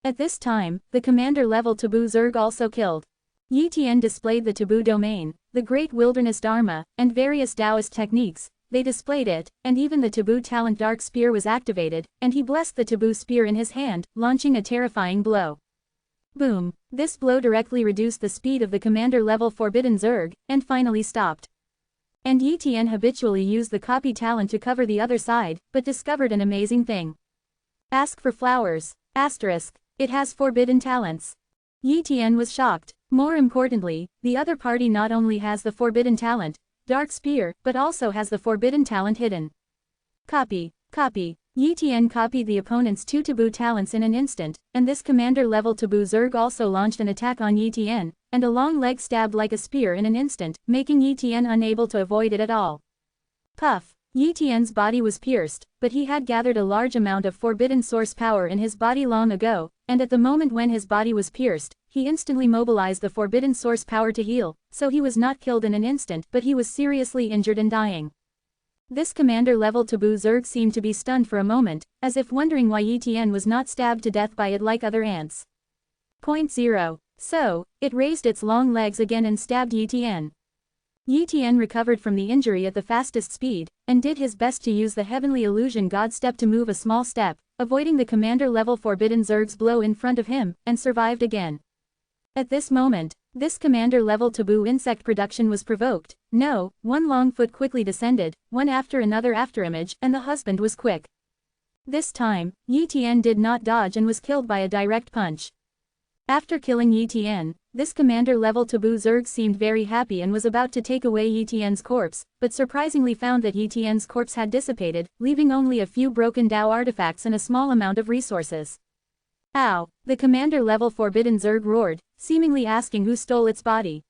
At this time, the commander-level Taboo Zerg also killed. Yi Tian displayed the Taboo domain, the Great Wilderness Dharma, and various Daoist techniques, they displayed it, and even the Taboo talent Dark Spear was activated, and he blessed the Taboo spear in his hand, launching a terrifying blow. Boom! This blow directly reduced the speed of the commander-level Forbidden Zerg, and finally stopped. And Yi Tian habitually used the copy talent to cover the other side, but discovered an amazing thing. Ask for flowers, asterisk, it has forbidden talents. Yi Tian was shocked. More importantly, the other party not only has the forbidden talent, Dark Spear, but also has the forbidden talent hidden. Copy. Yi Tian copied the opponent's 2 Taboo talents in an instant, and this commander-level Taboo Zerg also launched an attack on Yi Tian, and a long leg stabbed like a spear in an instant, making Yi Tian unable to avoid it at all. Puff! Yi Tian's body was pierced, but he had gathered a large amount of forbidden source power in his body long ago, and at the moment when his body was pierced, he instantly mobilized the forbidden source power to heal, so he was not killed in an instant but he was seriously injured and dying. This commander-level Taboo Zerg seemed to be stunned for a moment, as if wondering why Yi Tian was not stabbed to death by it like other ants. 0. So, it raised its long legs again and stabbed Yi Tian. Yi Tian recovered from the injury at the fastest speed, and did his best to use the Heavenly Illusion God Step to move a small step, avoiding the commander-level Forbidden Zerg's blow in front of him, and survived again. At this moment, this commander-level Taboo insect production was provoked. No, one long foot quickly descended, one after another afterimage, and the husband was quick. This time, Yi Tian did not dodge and was killed by a direct punch. After killing Yi Tian, this commander-level Taboo Zerg seemed very happy and was about to take away Yi Tian's corpse, but surprisingly found that Yi Tian's corpse had dissipated, leaving only a few broken Dao artifacts and a small amount of resources. Ow! The commander-level Forbidden Zerg roared, seemingly asking who stole its body.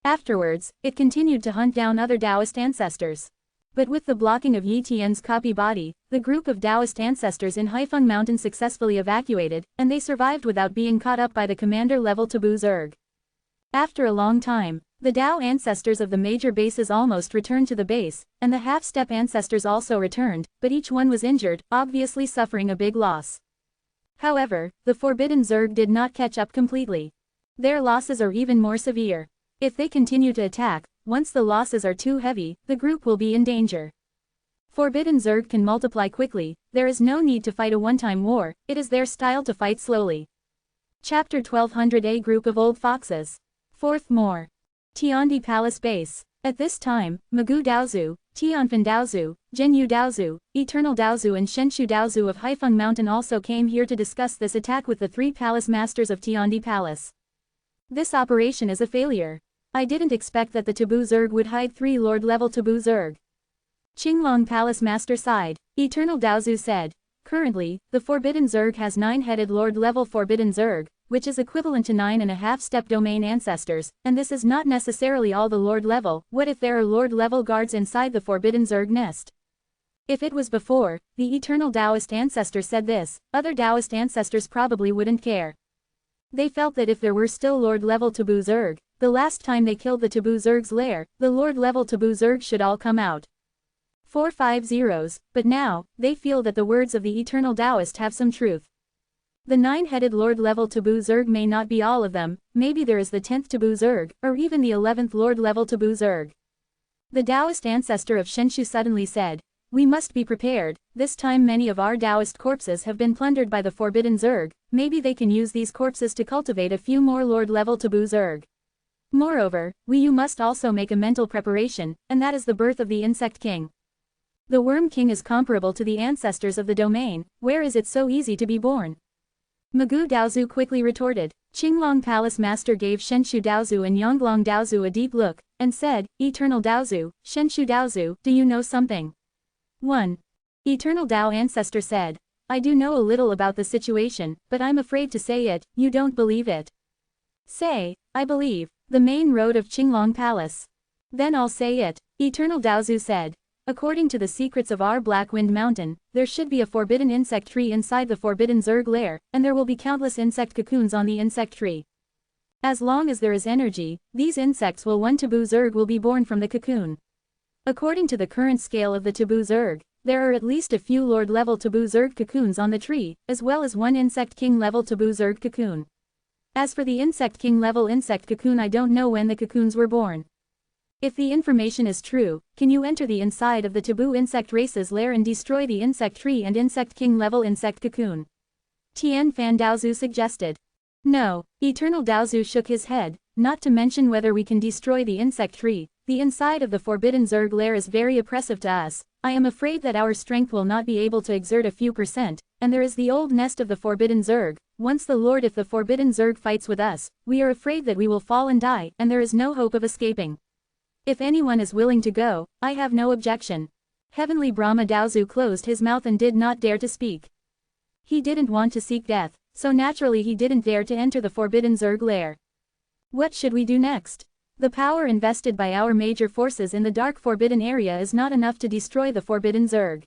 Afterwards, it continued to hunt down other Daoist ancestors. But with the blocking of Yi Tian's copy body, the group of Daoist ancestors in Haifeng Mountain successfully evacuated, and they survived without being caught up by the commander-level Taboo Zerg. After a long time, the Dao ancestors of the major bases almost returned to the base, and the half-step ancestors also returned, but each one was injured, obviously suffering a big loss. However, the Forbidden Zerg did not catch up completely. Their losses are even more severe. If they continue to attack, once the losses are too heavy, the group will be in danger. Forbidden Zerg can multiply quickly, there is no need to fight a one-time war, it is their style to fight slowly. Chapter 1200A Group of Old Foxes. 4th More. Tiandi Palace Base. At this time, Magu Daozu, Tianfen Daozu, Zhenyu Daozu, Eternal Daozu and Shenshu Daozu of Haifeng Mountain also came here to discuss this attack with the 3 palace masters of Tiandi Palace. This operation is a failure. I didn't expect that the Taboo Zerg would hide 3 Lord-level Taboo Zerg. Qinglong Palace Master sighed. Eternal Daozu said, currently, the Forbidden Zerg has 9-headed Lord-level Forbidden Zerg, which is equivalent to 9.5 step domain ancestors, and this is not necessarily all the Lord level. What if there are Lord level guards inside the Forbidden Zerg nest? If it was before, the eternal Taoist ancestor said this, other Taoist ancestors probably wouldn't care. They felt that if there were still Lord level Taboo Zerg, the last time they killed the Taboo Zerg's lair, the Lord level Taboo Zerg should all come out. 450s, but now, they feel that the words of the eternal Taoist have some truth. The 9-headed Lord level Taboo Zerg may not be all of them, maybe there is the 10th Taboo Zerg, or even the 11th Lord level Taboo Zerg. The Taoist ancestor of Shenshu suddenly said, "We must be prepared, this time many of our Taoist corpses have been plundered by the Forbidden Zerg, maybe they can use these corpses to cultivate a few more Lord level Taboo Zerg. Moreover, you must also make a mental preparation, and that is the birth of the Insect King. The Worm King is comparable to the ancestors of the domain, where is it so easy to be born?" Magoo Daozu quickly retorted. Qinglong Palace Master gave Shenshu Daozu and Yonglong Daozu a deep look, and said, "Eternal Daozu, Shenshu Daozu, do you know something?" 1. Eternal Dao Ancestor said, "I do know a little about the situation, but I'm afraid to say it, you don't believe it." Say, "I believe, the main road of Qinglong Palace." Then I'll say it, Eternal Daozu said. "According to the secrets of our Black Wind Mountain, there should be a forbidden insect tree inside the Forbidden Zerg lair, and there will be countless insect cocoons on the insect tree. As long as there is energy, these insects will one Taboo Zerg will be born from the cocoon. According to the current scale of the Taboo Zerg, there are at least a few Lord level Taboo Zerg cocoons on the tree, as well as one Insect King level Taboo Zerg cocoon. As for the Insect King level insect cocoon, I don't know when the cocoons were born. If the information is true, can you enter the inside of the Taboo insect race's lair and destroy the insect tree and Insect King level insect cocoon?" Tian Fan Daozu suggested. "No," Eternal Daozu shook his head, "not to mention whether we can destroy the insect tree. The inside of the Forbidden Zerg lair is very oppressive to us. I am afraid that our strength will not be able to exert a few percent, and there is the old nest of the Forbidden Zerg. Once the Lord, if the Forbidden Zerg fights with us, we are afraid that we will fall and die, and there is no hope of escaping. If anyone is willing to go, I have no objection." Heavenly Brahma Daozu closed his mouth and did not dare to speak. He didn't want to seek death, so naturally he didn't dare to enter the Forbidden Zerg lair. What should we do next? The power invested by our major forces in the Dark Forbidden area is not enough to destroy the Forbidden Zerg.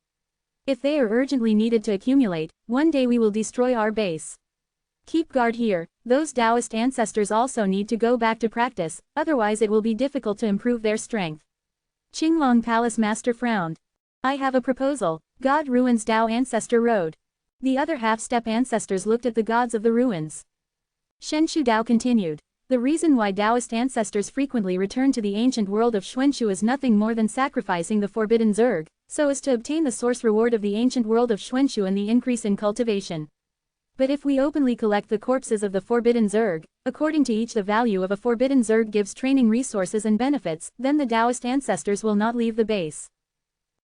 If they are urgently needed to accumulate, one day we will destroy our base. Keep guard here, those Taoist ancestors also need to go back to practice, otherwise it will be difficult to improve their strength. Qinglong Palace Master frowned. "I have a proposal." God Ruins Dao Ancestor Road. The other half-step ancestors looked at the gods of the ruins. Shenshu Dao continued. "The reason why Taoist ancestors frequently return to the ancient world of Xuanxu is nothing more than sacrificing the Forbidden Zerg, so as to obtain the source reward of the ancient world of Xuanxu and the increase in cultivation. But if we openly collect the corpses of the Forbidden Zerg, according to each the value of a Forbidden Zerg gives training resources and benefits, then the Taoist ancestors will not leave the base.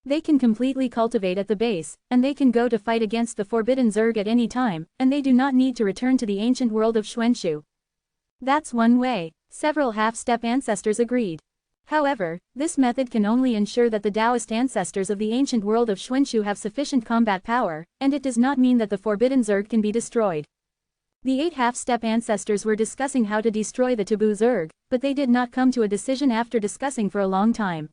They can completely cultivate at the base, and they can go to fight against the Forbidden Zerg at any time, and they do not need to return to the ancient world of Xuanxu." That's one way, several half-step ancestors agreed. However, this method can only ensure that the Taoist ancestors of the ancient world of Xuanxu have sufficient combat power, and it does not mean that the Forbidden Zerg can be destroyed. The 8 half-step ancestors were discussing how to destroy the Taboo Zerg, but they did not come to a decision after discussing for a long time.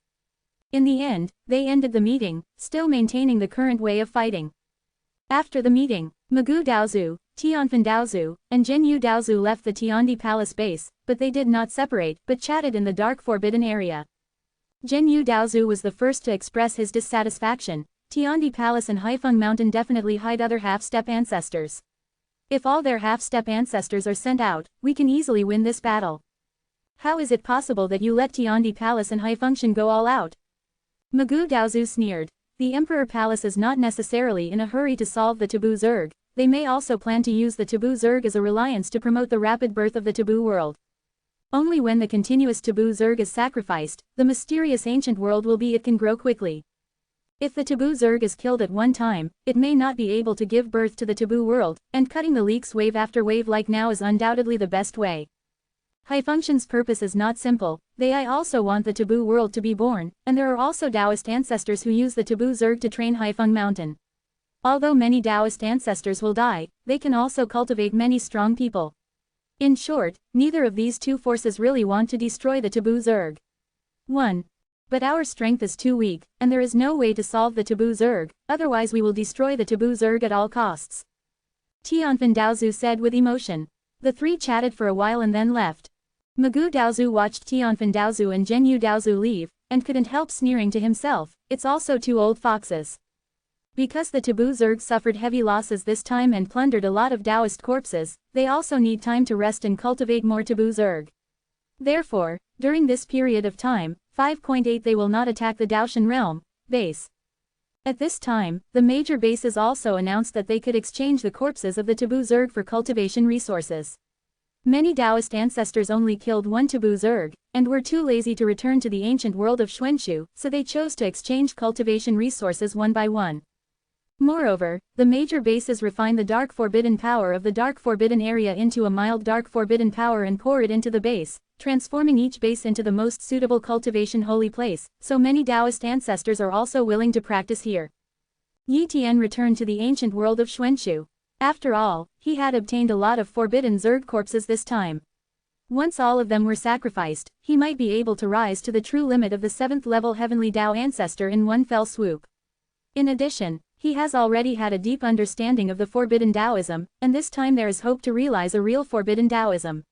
In the end, they ended the meeting, still maintaining the current way of fighting. After the meeting, Magoo Daozu, Tianfan Daozu, and Jinyu Daozu left the Tiandi Palace base, but they did not separate, but chatted in the Dark Forbidden area. Jinyu Daozu was the first to express his dissatisfaction. Tiandi Palace and Haifeng Mountain definitely hide other half-step ancestors. If all their half-step ancestors are sent out, we can easily win this battle. How is it possible that you let Tiandi Palace and Haifengshan go all out? Magoo Daozu sneered. The Emperor Palace is not necessarily in a hurry to solve the Taboo Zerg. They may also plan to use the Taboo Zerg as a reliance to promote the rapid birth of the Taboo world. Only when the continuous Taboo Zerg is sacrificed, the mysterious ancient world will be it can grow quickly. If the Taboo Zerg is killed at one time, it may not be able to give birth to the Taboo world, and cutting the leaks wave after wave like now is undoubtedly the best way. Haifengshan's purpose is not simple. They also want the Taboo world to be born, and there are also Taoist ancestors who use the Taboo Zerg to train Haifeng Mountain. Although many Taoist ancestors will die, they can also cultivate many strong people. In short, neither of these two forces really want to destroy the taboo Zerg. 1. But our strength is too weak, and there is no way to solve the taboo Zerg, otherwise we will destroy the taboo Zerg at all costs. Tianfan Daozu said with emotion. The three chatted for a while and then left. Magoo Daozu watched Tianfan Daozu and Zhenyu Daozu leave, and couldn't help sneering to himself, it's also two old foxes. Because the taboo Zerg suffered heavy losses this time and plundered a lot of Taoist corpses, they also need time to rest and cultivate more taboo Zerg. Therefore, during this period of time, 5.8 they will not attack the Daoshan realm base. At this time, the major bases also announced that they could exchange the corpses of the taboo Zerg for cultivation resources. Many Taoist ancestors only killed one taboo Zerg, and were too lazy to return to the ancient world of Xuanxu, so they chose to exchange cultivation resources one by one. Moreover, the major bases refine the dark forbidden power of the dark forbidden area into a mild dark forbidden power and pour it into the base, transforming each base into the most suitable cultivation holy place, so many Taoist ancestors are also willing to practice here. Yi Tian returned to the ancient world of Xuanxu. After all, he had obtained a lot of forbidden Zerg corpses this time. Once all of them were sacrificed, he might be able to rise to the true limit of the 7th level heavenly Tao ancestor in one fell swoop. In addition, he has already had a deep understanding of the forbidden Taoism, and this time there is hope to realize a real forbidden Taoism.